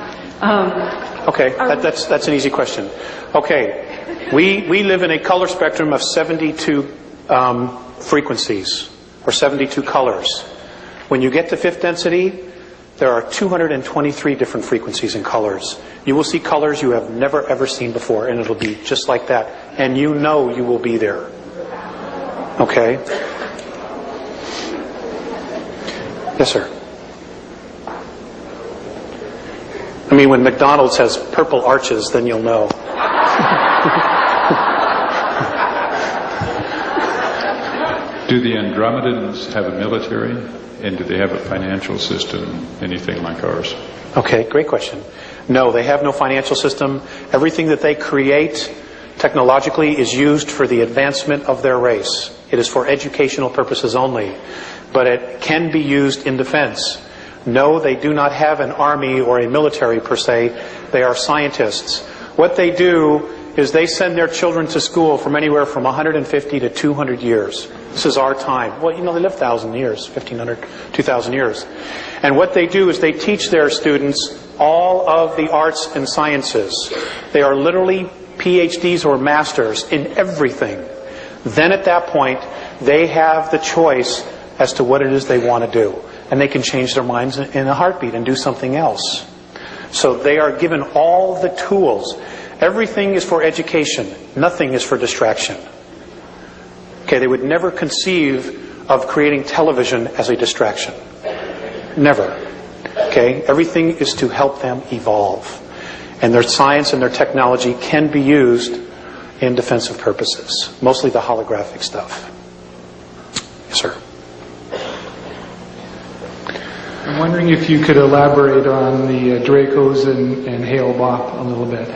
Okay, that's an easy question. Okay, we live in a color spectrum of 72 frequencies, or 72 colors. When you get to fifth density, there are 223 different frequencies and colors. You will see colors you have never ever seen before, and it'll be just like that. And you know you will be there. Okay? Yes, sir. I mean, when McDonald's has purple arches, then you'll know. Do the Andromedans have a military? And do they have a financial system, anything like ours? Okay, great question. No, they have no financial system. Everything that they create technologically is used for the advancement of their race. It is for educational purposes only. But it can be used in defense. No, they do not have an army or a military per se. They are scientists. What they do is they send their children to school from anywhere from 150 to 200 years. This is our time. Well, you know, they live 1,000 years, 1,500, 2,000 years. And what they do is they teach their students all of the arts and sciences. They are literally PhDs or masters in everything. Then at that point, they have the choice as to what it is they want to do. And they can change their minds in a heartbeat and do something else. So they are given all the tools. Everything is for education. Nothing is for distraction. Okay, they would never conceive of creating television as a distraction. Never. Okay, everything is to help them evolve. And their science and their technology can be used in defensive purposes. Mostly the holographic stuff. Yes, sir. I'm wondering if you could elaborate on the Dracos and Hale-Bopp a little bit.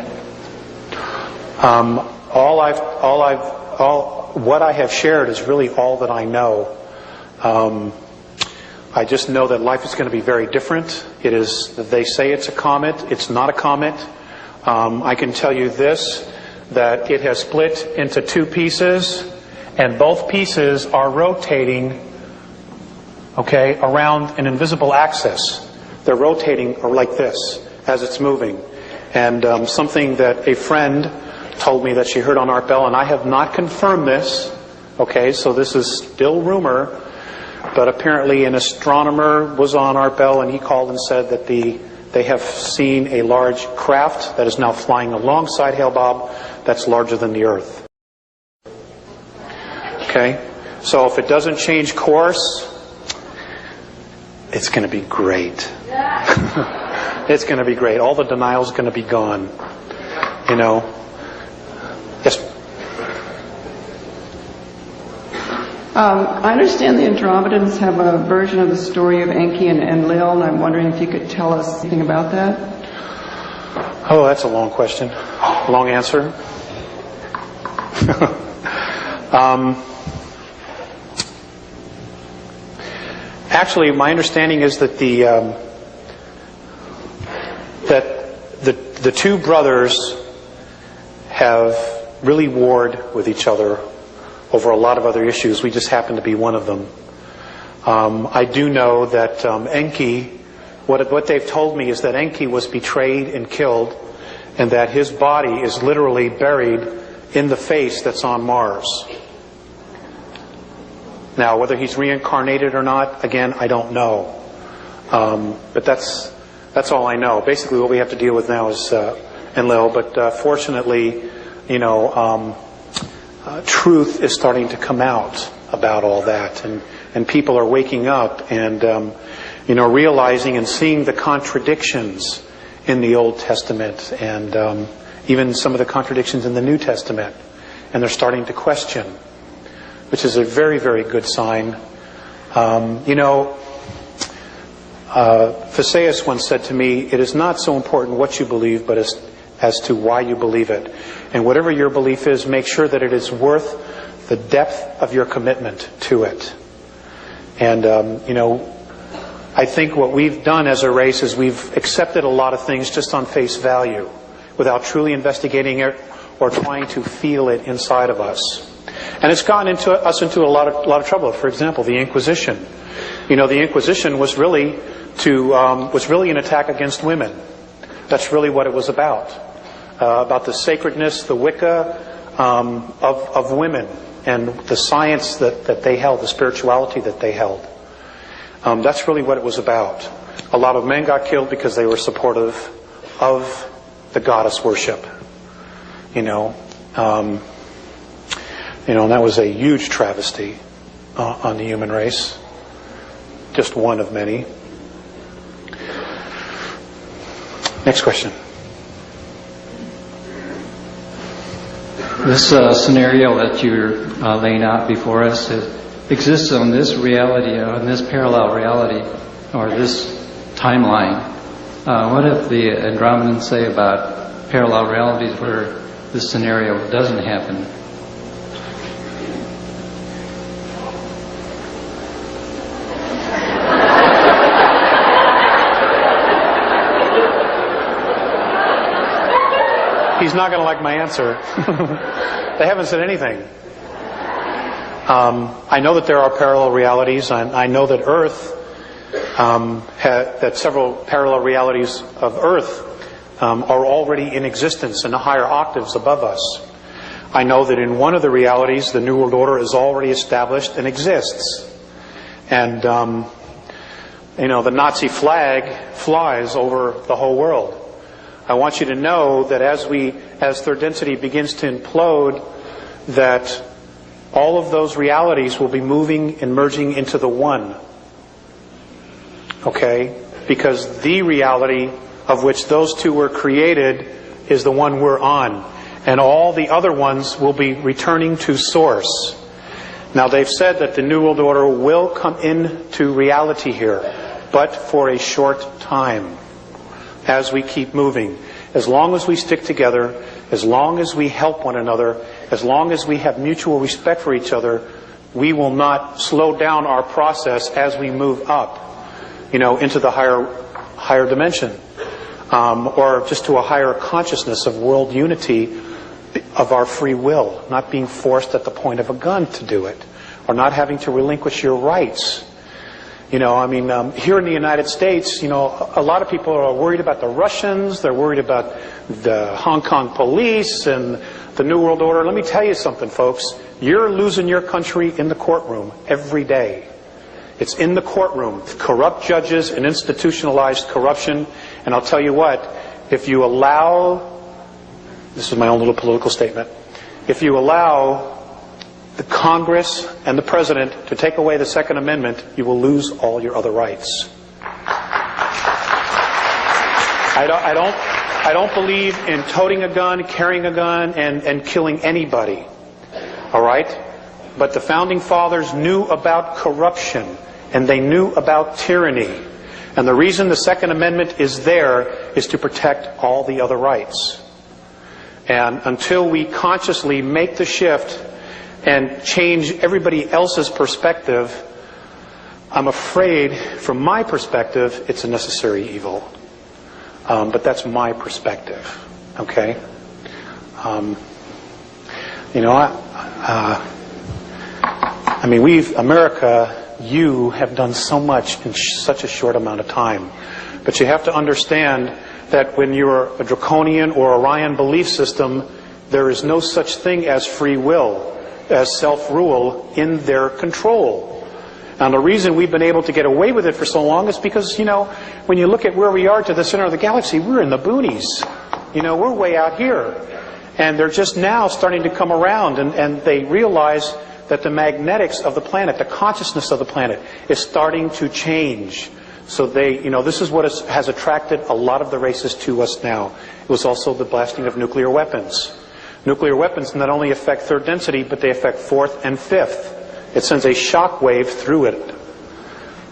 What I have shared is really all that I know. I just know that life is going to be very different. It is, they say it's a comet. It's not a comet. I can tell you this, that it has split into two pieces, and both pieces are rotating, okay, around an invisible axis. They're rotating like this as it's moving. And something that a friend told me that she heard on Art Bell, and I have not confirmed this, okay, so this is still rumor, but apparently an astronomer was on Art Bell, and he called and said that the they have seen a large craft that is now flying alongside Hale-Bopp that's larger than the Earth. Okay? So if it doesn't change course, it's going to be great. It's going to be great. All the denial's going to be gone. You know? Yes? I understand the Andromedans have a version of the story of Enki and Enlil, and I'm wondering if you could tell us anything about that. Oh, that's a long question. Long answer. Actually, my understanding is that the two brothers have really warred with each other over a lot of other issues. We just happen to be one of them. I do know that Enki, what they've told me is that Enki was betrayed and killed, and that his body is literally buried in the face that's on Mars. Now, whether he's reincarnated or not, again, I don't know. But that's all I know. Basically, what we have to deal with now is Enlil. But fortunately, you know, truth is starting to come out about all that, and people are waking up and you know, realizing and seeing the contradictions in the Old Testament and even some of the contradictions in the New Testament, and they're starting to question, which is a very, very good sign. You know, Phaseus once said to me, "It is not so important what you believe, but as to why you believe it. And whatever your belief is, make sure that it is worth the depth of your commitment to it." And, you know, I think what we've done as a race is we've accepted a lot of things just on face value without truly investigating it or trying to feel it inside of us. And it's gotten us into a lot of trouble. For example, the Inquisition. You know, the Inquisition was really an attack against women. That's really what it was about the sacredness, the Wicca of women, and the science that they held, the spirituality that they held. That's really what it was about. A lot of men got killed because they were supportive of the goddess worship. You know, and that was a huge travesty on the human race. Just one of many. Next question. This scenario that you're laying out before us exists on this reality, on this parallel reality, or this timeline. What if the Andromedans say about parallel realities where this scenario doesn't happen? He's not going to like my answer. They haven't said anything. I know that there are parallel realities. I know that Earth, that several parallel realities of Earth are already in existence in the higher octaves above us. I know that in one of the realities, the New World Order is already established and exists. And, you know, the Nazi flag flies over the whole world. I want you to know that as third density begins to implode, that all of those realities will be moving and merging into the one. Okay? Because the reality of which those two were created is the one we're on. And all the other ones will be returning to source. Now, they've said that the New World Order will come into reality here, but for a short time. As we keep moving. As long as we stick together, as long as we help one another, as long as we have mutual respect for each other, we will not slow down our process as we move up, you know, into the higher dimension, or just to a higher consciousness of world unity of our free will, not being forced at the point of a gun to do it, or not having to relinquish your rights. You know, I mean, here in the United States, you know, a lot of people are worried about the Russians. They're worried about the Hong Kong police and the New World Order. Let me tell you something, folks. You're losing your country in the courtroom every day. It's in the courtroom. Corrupt judges and institutionalized corruption. And I'll tell you what, if you allow, this is my own little political statement, if you allow the Congress and the President to take away the Second Amendment, you will lose all your other rights. I don't believe in toting a gun, carrying a gun, and killing anybody. All right? But the Founding Fathers knew about corruption, and they knew about tyranny. And the reason the Second Amendment is there is to protect all the other rights. And until we consciously make the shift and change everybody else's perspective, I'm afraid, from my perspective, it's a necessary evil. But that's my perspective. Okay? I mean, America, you have done so much in such a short amount of time. But you have to understand that when you're a draconian or Orion belief system, there is no such thing as free will, as self-rule in their control. And the reason we've been able to get away with it for so long is because, when you look at where we are to the center of the galaxy, we're in the boonies. We're way out here. And they're just now starting to come around, and they realize that the magnetics of the planet, the consciousness of the planet, is starting to change. So this is what has attracted a lot of the races to us now. It was also the blasting of nuclear weapons. Nuclear weapons not only affect third density, but they affect fourth and fifth. It sends a shock wave through it.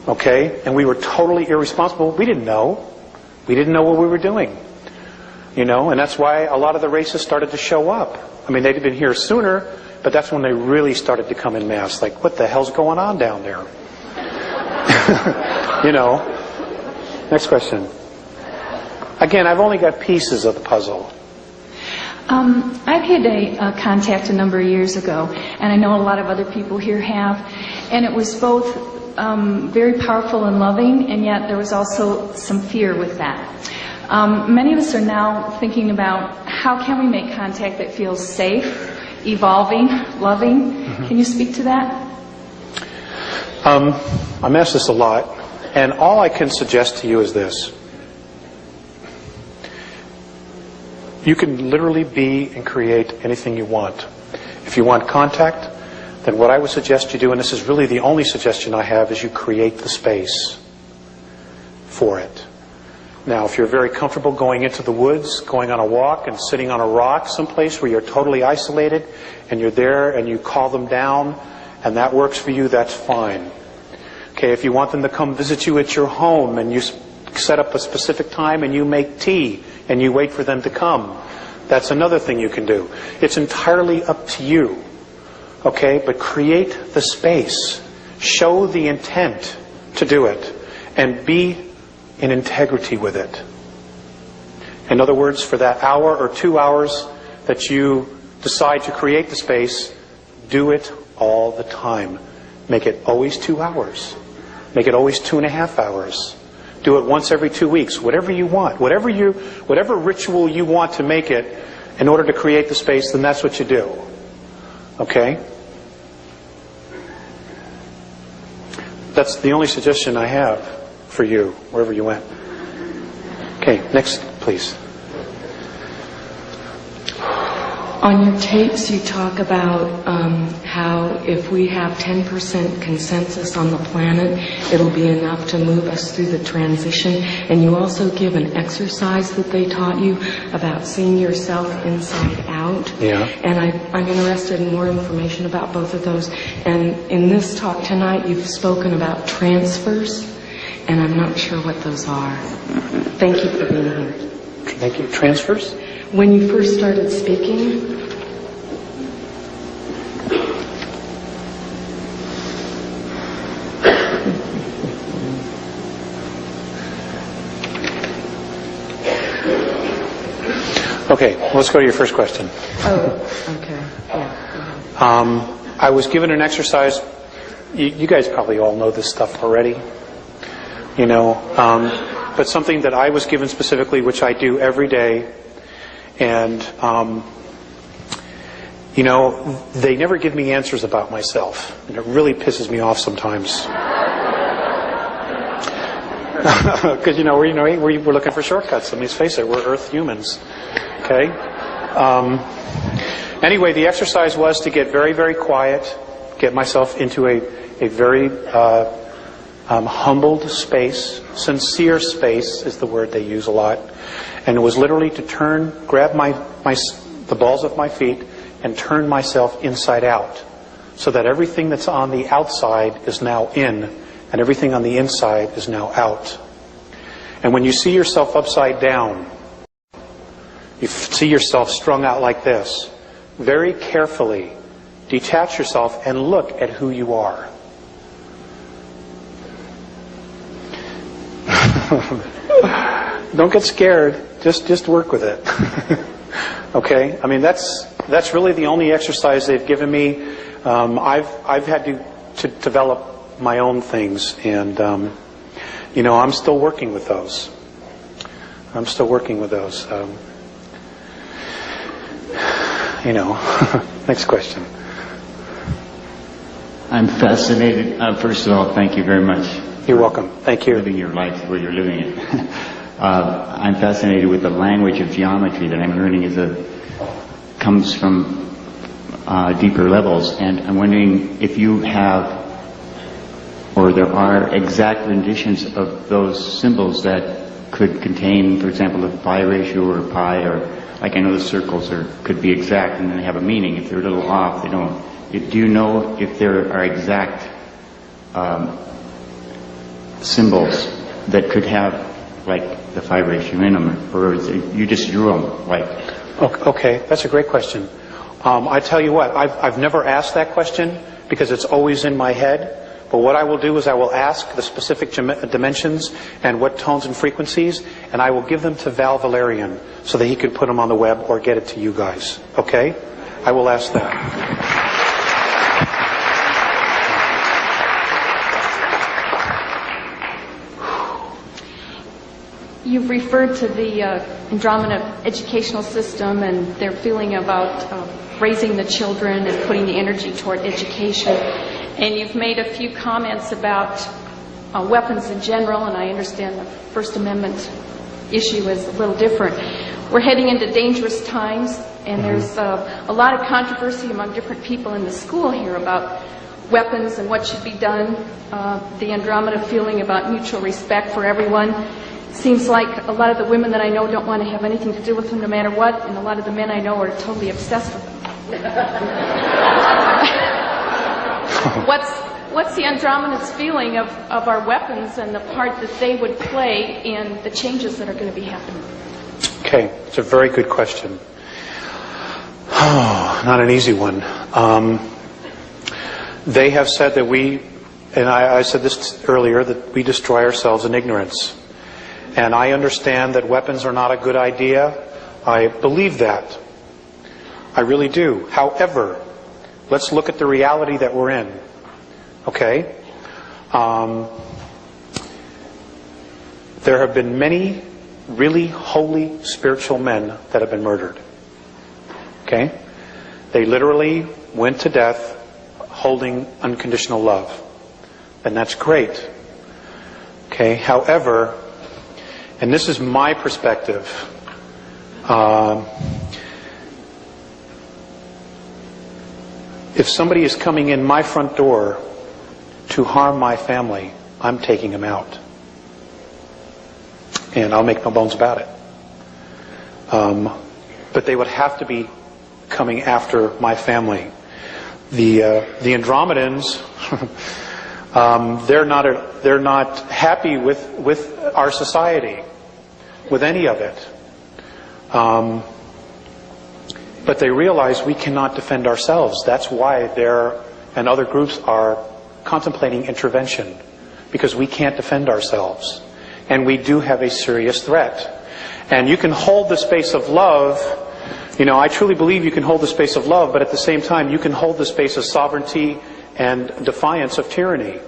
Okay? And we were totally irresponsible. We didn't know. We didn't know what we were doing. And that's why a lot of the races started to show up. I mean, they'd been here sooner, but that's when they really started to come in mass. Like, what the hell's going on down there? Next question. Again, I've only got pieces of the puzzle. I've had a contact a number of years ago, and I know a lot of other people here have, and it was both very powerful and loving, and yet there was also some fear with that. Many of us are now thinking about how can we make contact that feels safe, evolving, loving. Mm-hmm. Can you speak to that? I'm asked this a lot, and all I can suggest to you is this. You can literally be and create anything you want. If you want contact, then what I would suggest you do, and this is really the only suggestion I have, is you create the space for it. Now, if you're very comfortable going into the woods, going on a walk and sitting on a rock someplace where you're totally isolated and you're there and you call them down and that works for you, that's fine. Okay, if you want them to come visit you at your home and you set up a specific time and you make tea and you wait for them to come, that's another thing you can do. It's entirely up to you. Okay, but create the space. Show the intent to do it and be in integrity with it. In other words, for that hour or 2 hours that you decide to create the space, do it all the time. Make it always 2 hours. Make it always 2.5 hours. Do it once every 2 weeks. Whatever you want. Whatever ritual you want to make it in order to create the space, then that's what you do. Okay? That's the only suggestion I have for you, wherever you went. Okay, next, please. On your tapes, you talk about how if we have 10% consensus on the planet, it'll be enough to move us through the transition. And you also give an exercise that they taught you about seeing yourself inside out. Yeah. And I'm interested in more information about both of those. And in this talk tonight, you've spoken about transfers, and I'm not sure what those are. Thank you for being here. Thank you. Transfers? When you first started speaking, okay, let's go to your first question. oh, okay, yeah. I was given an exercise. You guys probably all know this stuff already. But something that I was given specifically, which I do every day. And, they never give me answers about myself. And it really pisses me off sometimes. Because, we're looking for shortcuts. Let me face it, we're Earth humans. Okay? Anyway, the exercise was to get very, very quiet, get myself into a very humbled space. Sincere space is the word they use a lot. And it was literally to grab the balls of my feet and turn myself inside out, so that everything that's on the outside is now in, and everything on the inside is now out. And when you see yourself upside down, you see yourself strung out like this, very carefully detach yourself and look at who you are. Don't get scared. Just work with it. Okay? I mean, that's really the only exercise they've given me. I've had to develop my own things, and I'm still working with those. Next question. I'm fascinated. First of all, thank you very much. You're welcome. Thank you. Living your life where you're living it. I'm fascinated with the language of geometry that I'm learning comes from deeper levels, and I'm wondering if you have, or there are exact renditions of those symbols that could contain, for example, a pi ratio or pi, or like I know the circles could be exact and then they have a meaning. If they're a little off, they don't. Do you know if there are exact symbols that could have like the pi ratio in them, or is it, you just drew them like? Okay, that's a great question. I tell you what, I've never asked that question because it's always in my head. But what I will do is I will ask the specific dimensions and what tones and frequencies, and I will give them to Val Valerian so that he could put them on the web or get it to you guys. Okay? I will ask that. You've referred to the Andromeda educational system and their feeling about raising the children and putting the energy toward education. And you've made a few comments about weapons in general, and I understand the First Amendment issue is a little different. We're heading into dangerous times, and there's a lot of controversy among different people in the school here about weapons and what should be done. The Andromeda feeling about mutual respect for everyone. Seems like a lot of the women that I know don't want to have anything to do with them no matter what, and a lot of the men I know are totally obsessed with them. What's the Andromeda's feeling of our weapons and the part that they would play in the changes that are going to be happening? Okay, it's a very good question. Oh, not an easy one. They have said that and I said this earlier, that we destroy ourselves in ignorance. And I understand that weapons are not a good idea. I believe that. I really do. However, let's look at the reality that we're in. Okay? There have been many really holy spiritual men that have been murdered. Okay? They literally went to death holding unconditional love. And that's great. Okay? However, and this is my perspective, if somebody is coming in my front door to harm my family, I'm taking him out. And I'll make no bones about it. But they would have to be coming after my family. The Andromedans, they're not happy with our society, with any of it. But they realize we cannot defend ourselves. That's why and other groups are contemplating intervention, because we can't defend ourselves. And we do have a serious threat. And you can hold the space of love. I truly believe you can hold the space of love, but at the same time, you can hold the space of sovereignty and defiance of tyranny.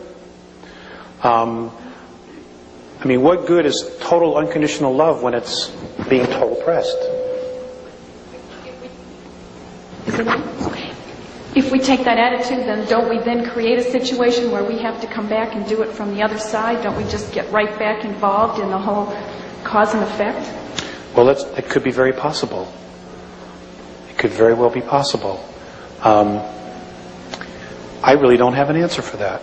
What good is total unconditional love when it's being total oppressed? if we take that attitude, then don't we then create a situation where we have to come back and do it from the other side? Don't we just get right back involved in the whole cause and effect? Well, it could be very possible. It could very well be possible. I really don't have an answer for that.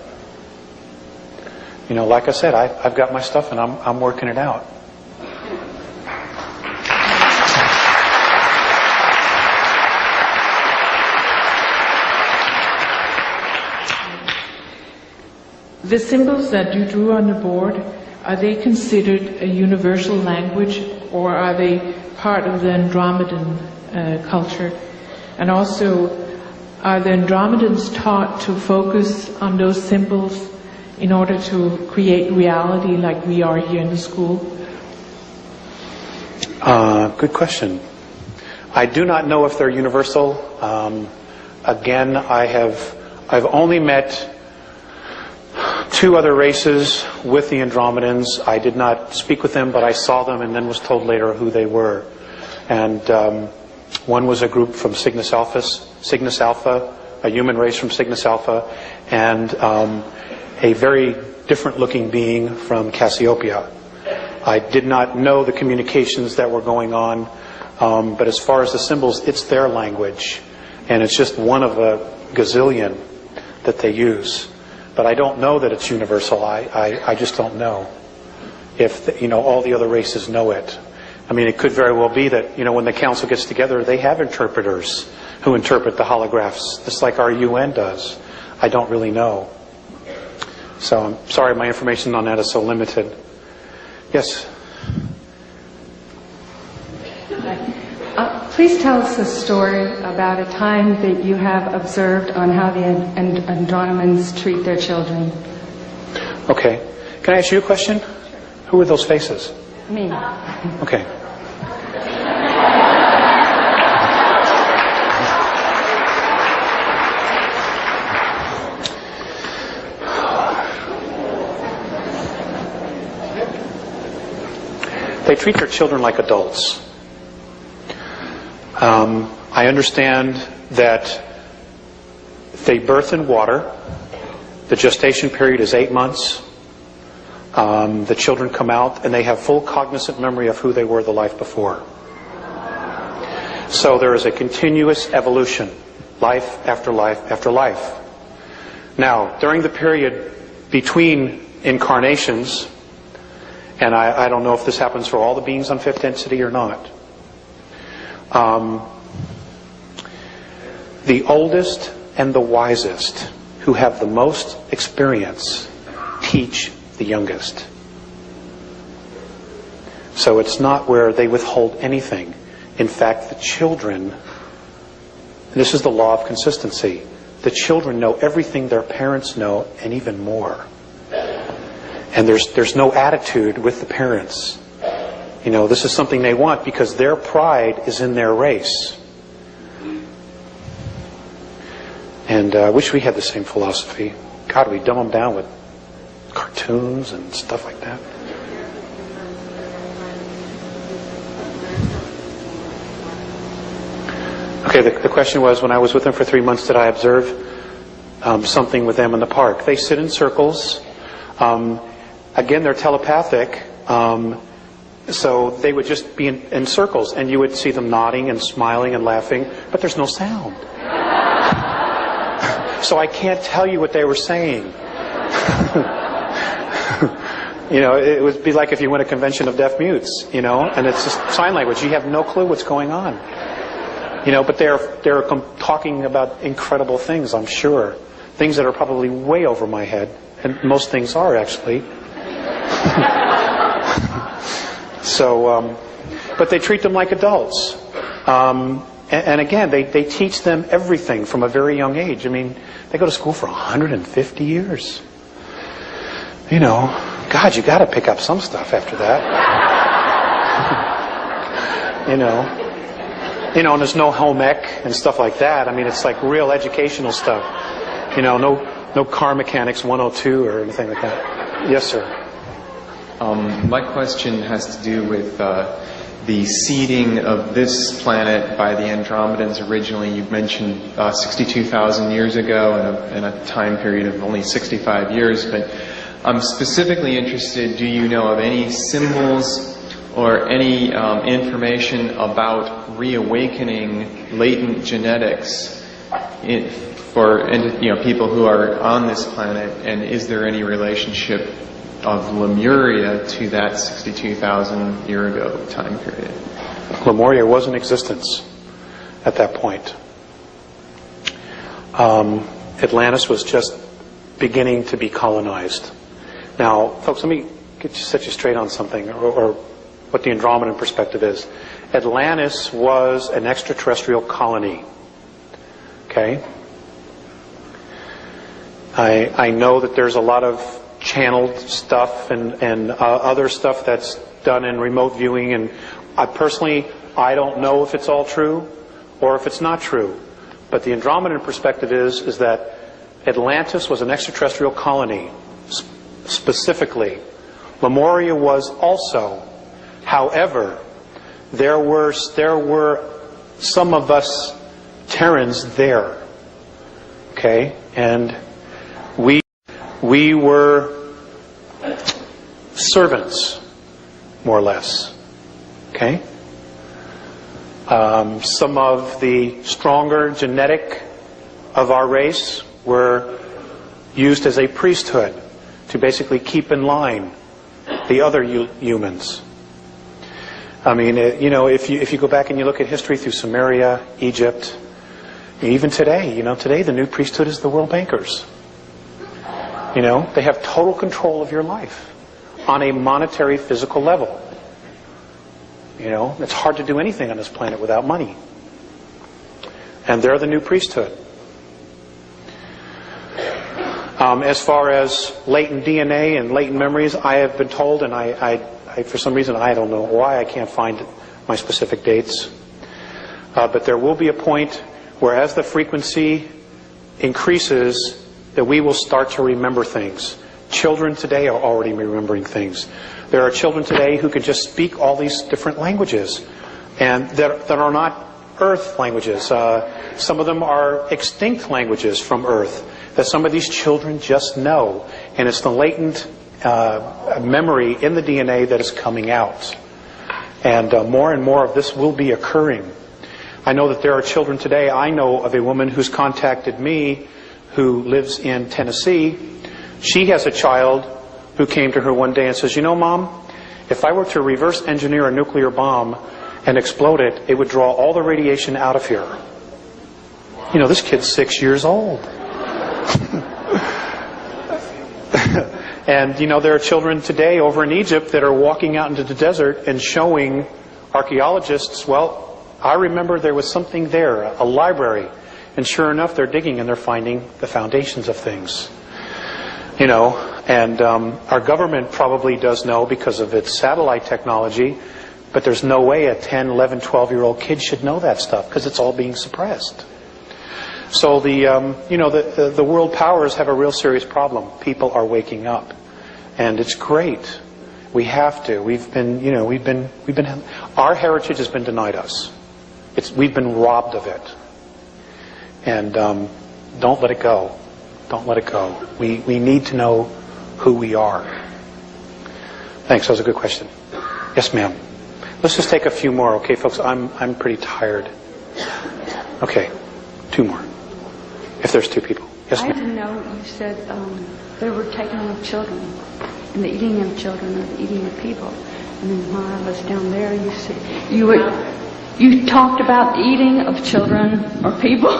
You know, like I said, I've got my stuff and I'm working it out. The symbols that you drew on the board, are they considered a universal language, or are they part of the Andromedan culture? And also, are the Andromedans taught to focus on those symbols in order to create reality like we are here in the school? Good question. I do not know if they're universal. Again, I've only met 2 other races with the Andromedans. I did not speak with them, but I saw them and then was told later who they were. And one was a group from Cygnus Alpha, a human race from Cygnus Alpha, and a very different looking being from Cassiopeia. I did not know the communications that were going on, but as far as the symbols, it's their language, and it's just one of a gazillion that they use. But I don't know that it's universal. I just don't know if all the other races know it. I mean, it could very well be that when the council gets together, they have interpreters who interpret the holographs, just like our UN does. I don't really know. So I'm sorry, my information on that is so limited. Yes. Please tell us a story about a time that you have observed on how the Andromedans treat their children. Okay. Can I ask you a question? Who are those faces? Me. Okay. They treat their children like adults. I understand that they birth in water. The gestation period is 8 months. The children come out and they have full cognizant memory of who they were the life before. So there is a continuous evolution, life after life after life. Now, during the period between incarnations, and I don't know if this happens for all the beings on 5th density or not, the oldest and the wisest, who have the most experience, teach the youngest. So it's not where they withhold anything. In fact, the children, this is the law of consistency, the children know everything their parents know and even more. And there's no attitude with the parents. This is something they want because their pride is in their race. And I wish we had the same philosophy. God, we dumb them down with cartoons and stuff like that. Okay, the question was, when I was with them for 3 months, did I observe something with them in the park? They sit in circles. Again, they're telepathic. So they would just be in circles, and you would see them nodding and smiling and laughing, but there's no sound. So I can't tell you what they were saying. It would be like if you went to a convention of deaf mutes, and it's just sign language. You have no clue what's going on. But they're talking about incredible things, I'm sure. Things that are probably way over my head, and most things are, actually. So, but they treat them like adults. And again, they teach them everything from a very young age. I mean, they go to school for 150 years. God, you got to pick up some stuff after that. And there's no home ec and stuff like that. I mean, it's like real educational stuff. No car mechanics 102 or anything like that. Yes, sir. My question has to do with the seeding of this planet by the Andromedans originally. You've mentioned 62,000 years ago in a time period of only 65 years, but I'm specifically interested, do you know of any symbols or any information about reawakening latent genetics for people who are on this planet, and is there any relationship of Lemuria to that 62,000 year ago time period? Lemuria was in existence at that point. Atlantis was just beginning to be colonized. Now, folks, let me set you straight on something, or what the Andromedan perspective is. Atlantis was an extraterrestrial colony. Okay? I know that there's a lot of channeled stuff and other stuff that's done in remote viewing, and I don't know if it's all true or if it's not true. But the Andromedan perspective is that Atlantis was an extraterrestrial colony, specifically. Lemuria was also. However, there were some of us Terrans there. Okay? And we were servants, more or less. Okay? Some of the stronger genetic of our race were used as a priesthood to basically keep in line the other humans. I mean, if you go back and you look at history through Sumeria, Egypt, even today, today the new priesthood is the world bankers. They have total control of your life on a monetary, physical level. It's hard to do anything on this planet without money. And they're the new priesthood. As far as latent DNA and latent memories, I have been told, and I for some reason, I don't know why, I can't find my specific dates. But there will be a point where as the frequency increases, that we will start to remember things. Children today are already remembering things. There are children today who can just speak all these different languages, and that are not Earth languages. Some of them are extinct languages from Earth that some of these children just know, and it's the latent memory in the DNA that is coming out. And more of this will be occurring. I know that there are children today. I know of a woman who's contacted me who lives in Tennessee. She has a child who came to her one day and says, Mom, if I were to reverse engineer a nuclear bomb and explode it, it would draw all the radiation out of here. This kid's 6 years old. And, there are children today over in Egypt that are walking out into the desert and showing archaeologists, well, I remember there was something there, a library. And sure enough, they're digging and they're finding the foundations of things. And our government probably does know because of its satellite technology, but there's no way a 10, 11, 12-year-old kid should know that stuff because it's all being suppressed. So the world powers have a real serious problem. People are waking up. And it's great. We have to. Our heritage has been denied us. We've been robbed of it. And don't let it go. Don't let it go. We need to know who we are. Thanks. That was a good question. Yes, ma'am. Let's just take a few more, okay, folks? I'm pretty tired. Okay, 2 more. If there's 2 people. Yes, ma'am. I didn't know you said they were taking of children and the eating of children or the eating of people. And then while I was down there, you said you talked about the eating of children or people.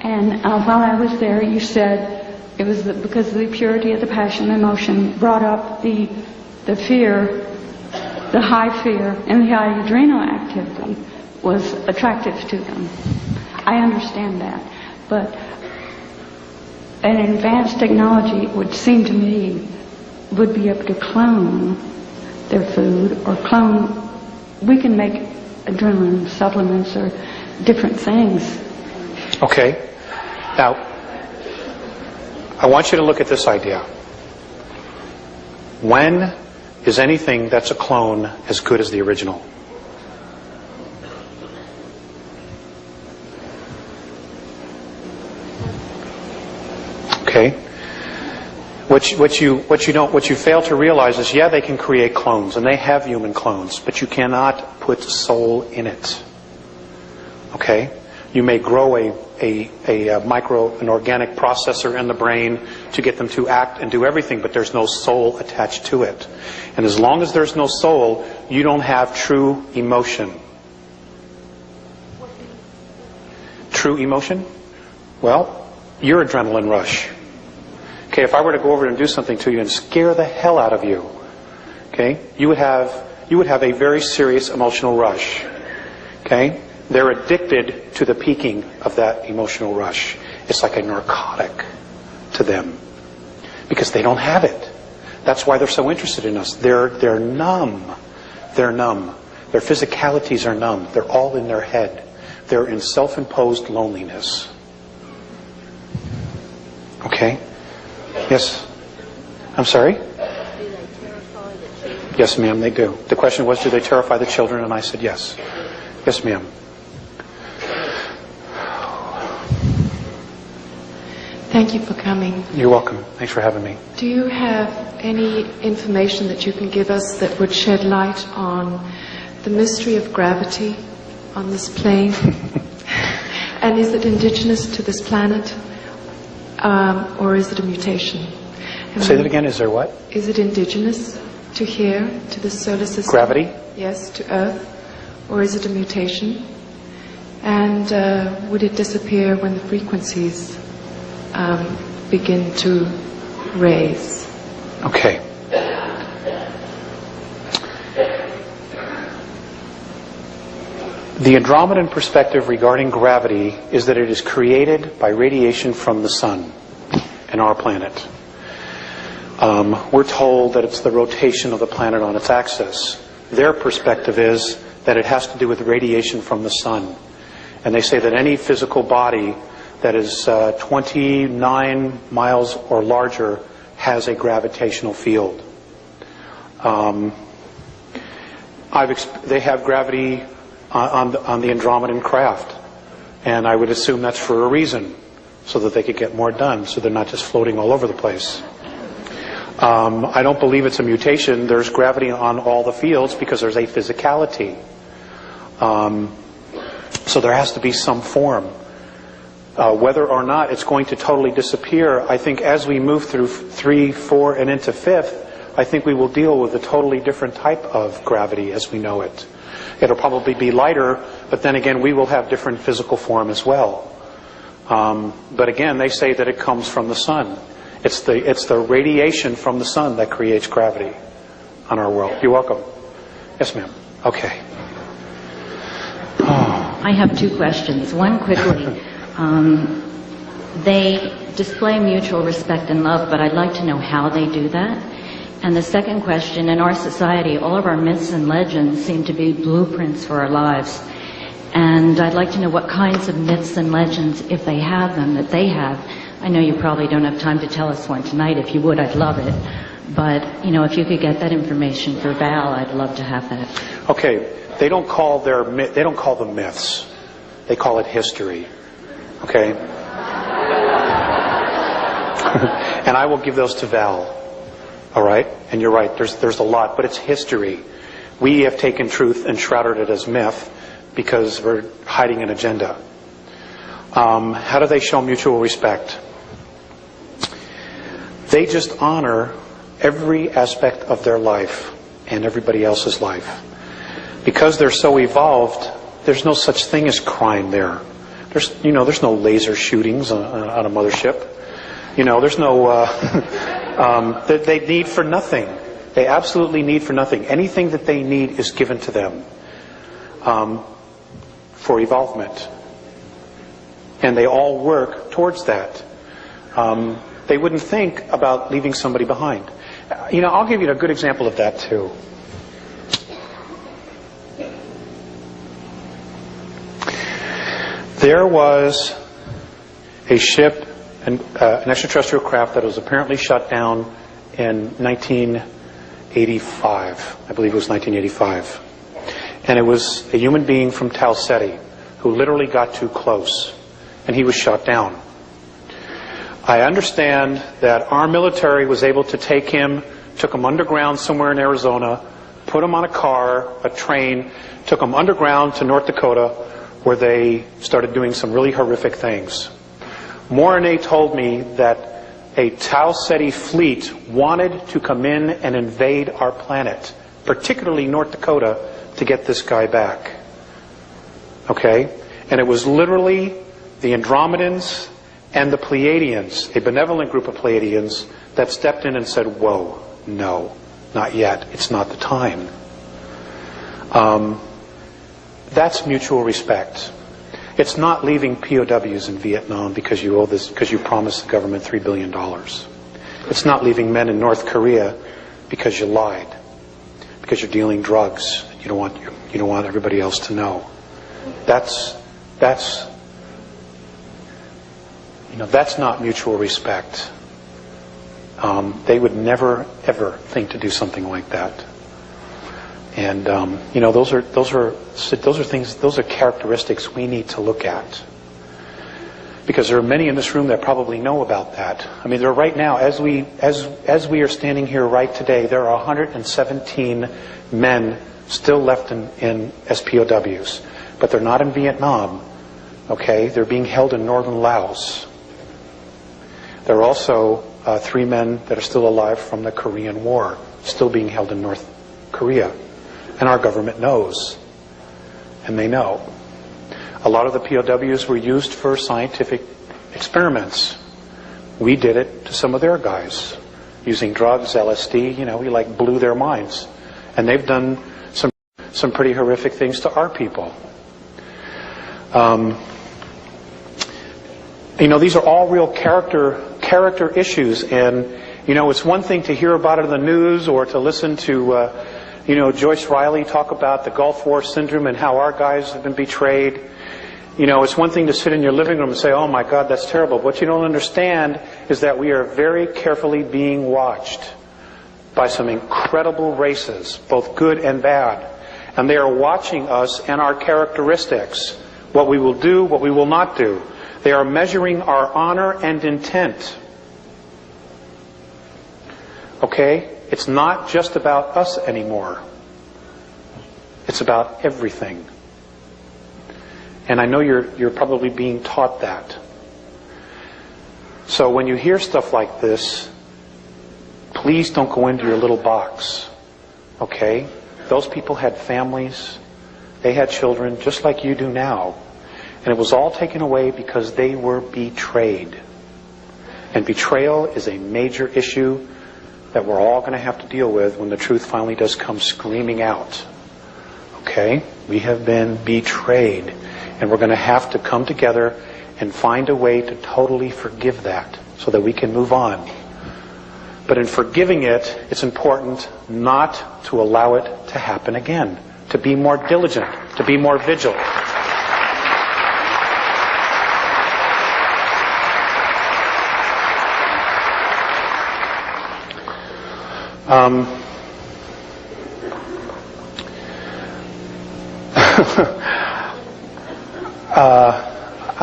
And while I was there, you said it was because of the purity of the passion and emotion brought up the fear, the high fear, and the high adrenal activity was attractive to them. I understand that. But an advanced technology would seem to me would be able to clone their food or clone. We can make adrenaline supplements or different things. Okay. Now, I want you to look at this idea. When is anything that's a clone as good as the original? Okay? What you fail to realize is, yeah, they can create clones, and they have human clones, but you cannot put soul in it. Okay? You may grow an organic processor in the brain to get them to act and do everything, but there's no soul attached to it. And as long as there's no soul, you don't have true emotion. True emotion? Well, your adrenaline rush. Okay, if I were to go over and do something to you and scare the hell out of you, okay, you would have a very serious emotional rush. Okay? They're addicted to the peaking of that emotional rush. It's like a narcotic to them because they don't have it. That's why they're so interested in us. They're numb. They're numb. Their physicalities are numb. They're all in their head. They're in self-imposed loneliness. Okay? Yes? I'm sorry? Yes, ma'am, they do. The question was, do they terrify the children? And I said yes. Yes, ma'am. Thank you for coming. You're welcome. Thanks for having me. Do you have any information that you can give us that would shed light on the mystery of gravity on this plane? And is it indigenous to this planet? Or is it a mutation? Say that again. Is there what? Is it indigenous to here, to the solar system? Gravity? Yes, to Earth. Or is it a mutation? And would it disappear when the frequencies begin to raise? Okay. The Andromedan perspective regarding gravity is that it is created by radiation from the sun and our planet. We're told that it's the rotation of the planet on its axis. Their perspective is that it has to do with radiation from the sun. And they say that any physical body that is 29 miles or larger has a gravitational field. They have gravity on the Andromedan craft, and I would assume that's for a reason, so that they could get more done, so they're not just floating all over the place. I don't believe it's a mutation. There's gravity on all the fields because there's a physicality. So there has to be some form. Whether or not it's going to totally disappear, I think as we move through 3, 4, and into 5th, I think we will deal with a totally different type of gravity as we know it. It'll probably be lighter, but then again, we will have different physical form as well. But again, they say that it comes from the sun. It's the radiation from the sun that creates gravity on our world. You're welcome. Yes, ma'am. Okay. I have 2 questions. One quickly. They display mutual respect and love, but I'd like to know how they do that. And the second question, in our society, all of our myths and legends seem to be blueprints for our lives. And I'd like to know what kinds of myths and legends, if they have them, that they have. I know you probably don't have time to tell us one tonight. If you would, I'd love it. But, if you could get that information for Val, I'd love to have that. Okay. They don't call them myths. They call it history. Okay? And I will give those to Val. All right? And you're right, there's a lot, but it's history. We have taken truth and shrouded it as myth because we're hiding an agenda. How do they show mutual respect? They just honor every aspect of their life and everybody else's life. Because they're so evolved, there's no such thing as crime there. There's no laser shootings on a mothership. There's no... they need for nothing. They absolutely need for nothing. Anything that they need is given to them for evolvement. And they all work towards that. They wouldn't think about leaving somebody behind. I'll give you a good example of that too. There was a ship, an extraterrestrial craft that was apparently shut down in 1985. I believe it was 1985. And it was a human being from Talseti who literally got too close, and he was shot down. I understand that our military was able to take him, took him underground somewhere in Arizona, put him on a car, a train, took him underground to North Dakota, where they started doing some really horrific things. Morine told me that a Tau Ceti fleet wanted to come in and invade our planet, particularly North Dakota, to get this guy back. Okay? And it was literally the Andromedans and the Pleiadians, a benevolent group of Pleiadians, that stepped in and said, whoa, no, not yet. It's not the time. That's mutual respect. It's not leaving POWs in Vietnam because you owe this, because you promised the government $3 billion. It's not leaving men in North Korea because you lied, because you're dealing drugs. You don't want everybody else to know. That's not mutual respect. They would never, ever think to do something like that. And those are things. Those are characteristics we need to look at. Because there are many in this room that probably know about that. I mean, there are right now, as we are standing here right today, there are 117 men still left in SPOWs, but they're not in Vietnam. Okay, they're being held in northern Laos. There are also 3 men that are still alive from the Korean War, still being held in North Korea. And our government knows. And they know. A lot of the POWs were used for scientific experiments. We did it to some of their guys. Using drugs, LSD, we blew their minds. And they've done some pretty horrific things to our people. These are all real character issues, and it's one thing to hear about it in the news or to listen to Joyce Riley talk about the Gulf War syndrome and how our guys have been betrayed. It's one thing to sit in your living room and say, oh my God, that's terrible. What you don't understand is that we are very carefully being watched by some incredible races, both good and bad. And they are watching us and our characteristics, what we will do, what we will not do. They are measuring our honor and intent. Okay? It's not just about us anymore. It's about everything. And I know you're probably being taught that. So when you hear stuff like this, please don't go into your little box. Okay? Those people had families. They had children just like you do now. And it was all taken away because they were betrayed. And betrayal is a major issue that we're all going to have to deal with when the truth finally does come screaming out. Okay? We have been betrayed. And we're going to have to come together and find a way to totally forgive that so that we can move on. But in forgiving it, it's important not to allow it to happen again. To be more diligent. To be more vigilant.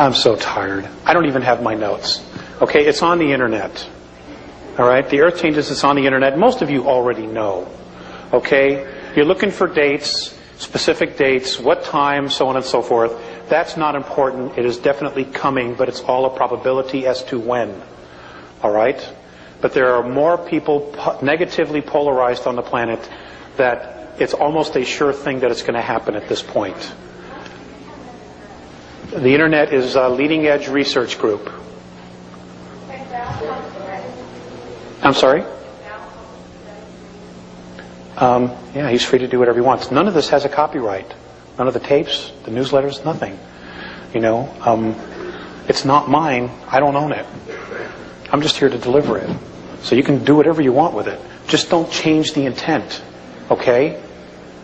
I'm so tired. I don't even have my notes. Okay, it's on the internet. All right, the Earth Changes is on the internet. Most of you already know. Okay, you're looking for dates, specific dates, what time, so on and so forth. That's not important. It is definitely coming, but it's all a probability as to when. All right? But there are more people negatively polarized on the planet that it's almost a sure thing that it's going to happen at this point. The internet is a leading edge research group. I'm sorry? Yeah, he's free to do whatever he wants. None of this has a copyright. None of the tapes, the newsletters, nothing. It's not mine. I don't own it. I'm just here to deliver it. So you can do whatever you want with it. Just don't change the intent. Okay?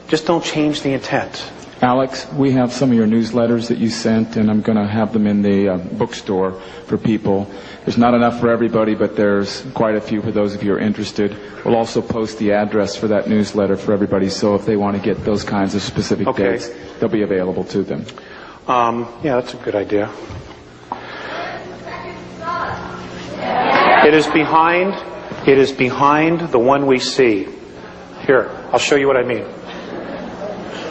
Just don't change the intent. Alex, we have some of your newsletters that you sent, and I'm going to have them in the bookstore for people. There's not enough for everybody, but there's quite a few for those of you who are interested. We'll also post the address for that newsletter for everybody, so if they want to get those kinds of specific dates, they'll be available to them. Yeah, that's a good idea. It is behind the one we see. Here, I'll show you what I mean.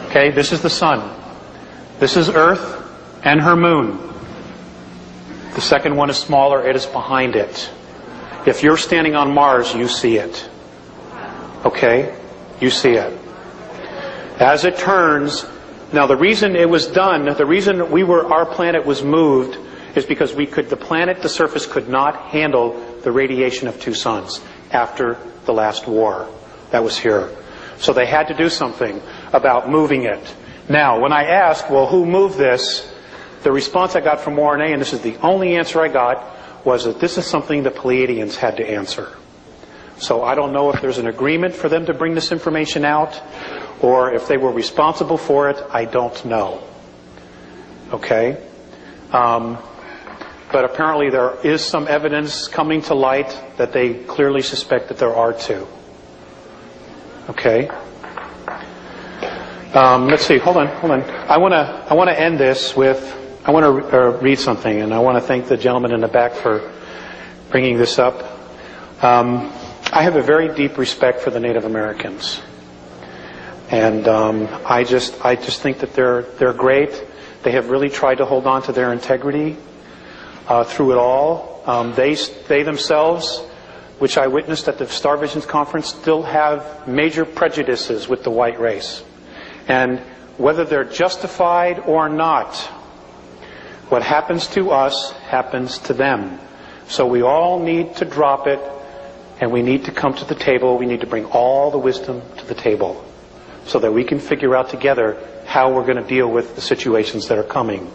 Okay, this is the sun. This is Earth and her moon. The second one is smaller, it is behind it. If you're standing on Mars, you see it. Okay? You see it. As it turns, now the reason it was done, the reason our planet was moved is because the planet, the surface could not handle the radiation of two suns after the last war that was here. So they had to do something about moving it. Now, when I asked, well, who moved this? The response I got from RNA, and this is the only answer I got, was that this is something the Pleiadians had to answer. So I don't know if there's an agreement for them to bring this information out, or if they were responsible for it. I don't know. Okay? But apparently there is some evidence coming to light that they clearly suspect that there are two. Okay? Let's see. Hold on. I want to end this with. I want to read something, and I want to thank the gentleman in the back for bringing this up. I have a very deep respect for the Native Americans, and I just think that they're great. They have really tried to hold on to their integrity through it all. They themselves, which I witnessed at the Star Visions conference, still have major prejudices with the white race, and whether they're justified or not, what happens to us happens to them. So we all need to drop it, and we need to come to the table. We need to bring all the wisdom to the table so that we can figure out together how we're going to deal with the situations that are coming.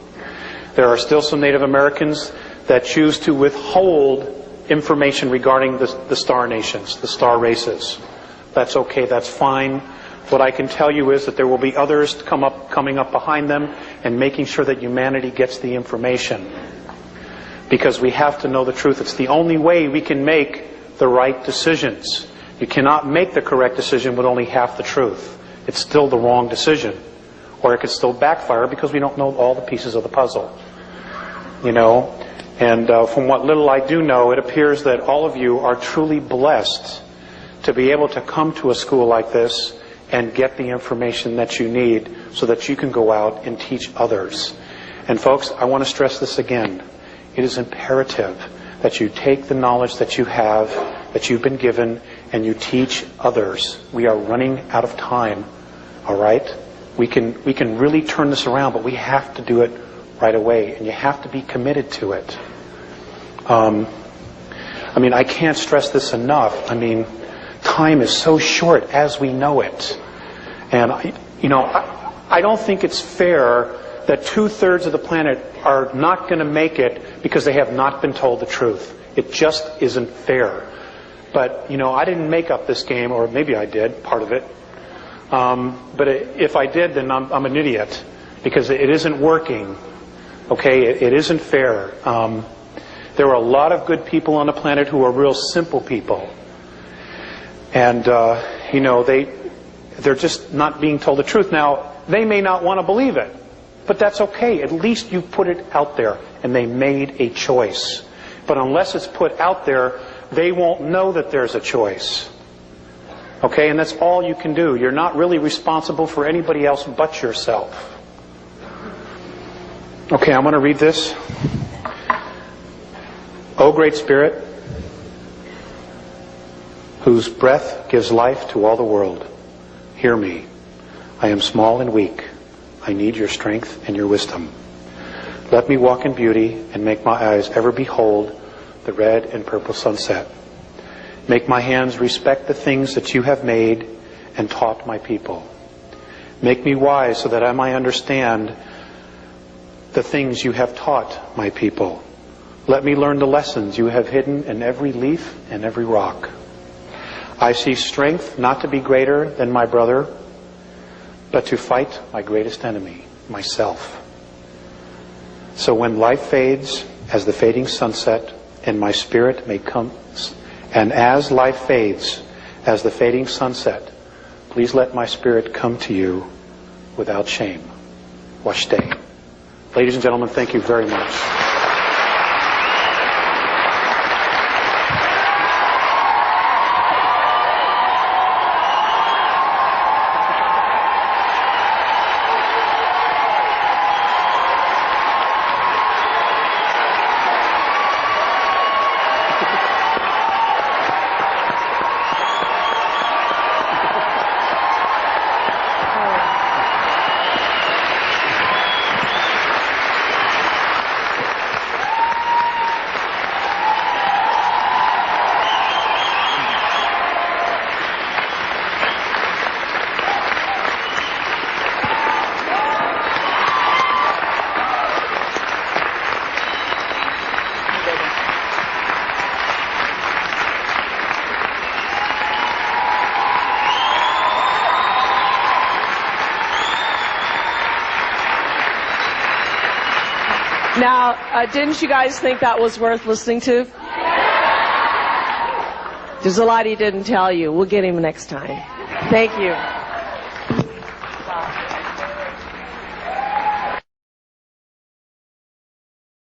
There are still some Native Americans that choose to withhold information regarding the star nations, the star races. That's okay, that's fine. What I can tell you is that there will be others coming up behind them and making sure that humanity gets the information. Because we have to know the truth. It's the only way we can make the right decisions. You cannot make the correct decision with only half the truth. It's still the wrong decision. Or it could still backfire because we don't know all the pieces of the puzzle. You know? And from what little I do know, it appears that all of you are truly blessed to be able to come to a school like this and get the information that you need so that you can go out and teach others. And folks, I want to stress this again. It is imperative that you take the knowledge that you have, that you've been given, and you teach others. We are running out of time. All right? We can really turn this around, but we have to do it right away, and you have to be committed to it. I can't stress this enough. Time is so short as we know it. And, I don't think it's fair that 2/3 of the planet are not going to make it because they have not been told the truth. It just isn't fair. But, I didn't make up this game, or maybe I did, part of it. But if I did, then I'm an idiot, because it isn't working. Okay? It isn't fair. There are a lot of good people on the planet who are real simple people. And, they're just not being told the truth. Now, they may not want to believe it, but that's okay. At least you put it out there, and they made a choice. But unless it's put out there, they won't know that there's a choice. Okay, and that's all you can do. You're not really responsible for anybody else but yourself. Okay, I'm going to read this. O Great Spirit, whose breath gives life to all the world, hear me. I am small and weak. I need your strength and your wisdom. Let me walk in beauty and make my eyes ever behold the red and purple sunset. Make my hands respect the things that you have made and taught my people. Make me wise so that I might understand the things you have taught my people. Let me learn the lessons you have hidden in every leaf and every rock. I see strength not to be greater than my brother, but to fight my greatest enemy, myself. So when life fades as the fading sunset, and my spirit may come, and as life fades as the fading sunset, please let my spirit come to you without shame. Washtay. Ladies and gentlemen, thank you very much. Now, didn't you guys think that was worth listening to? There's a lot he didn't tell you. We'll get him next time. Thank you.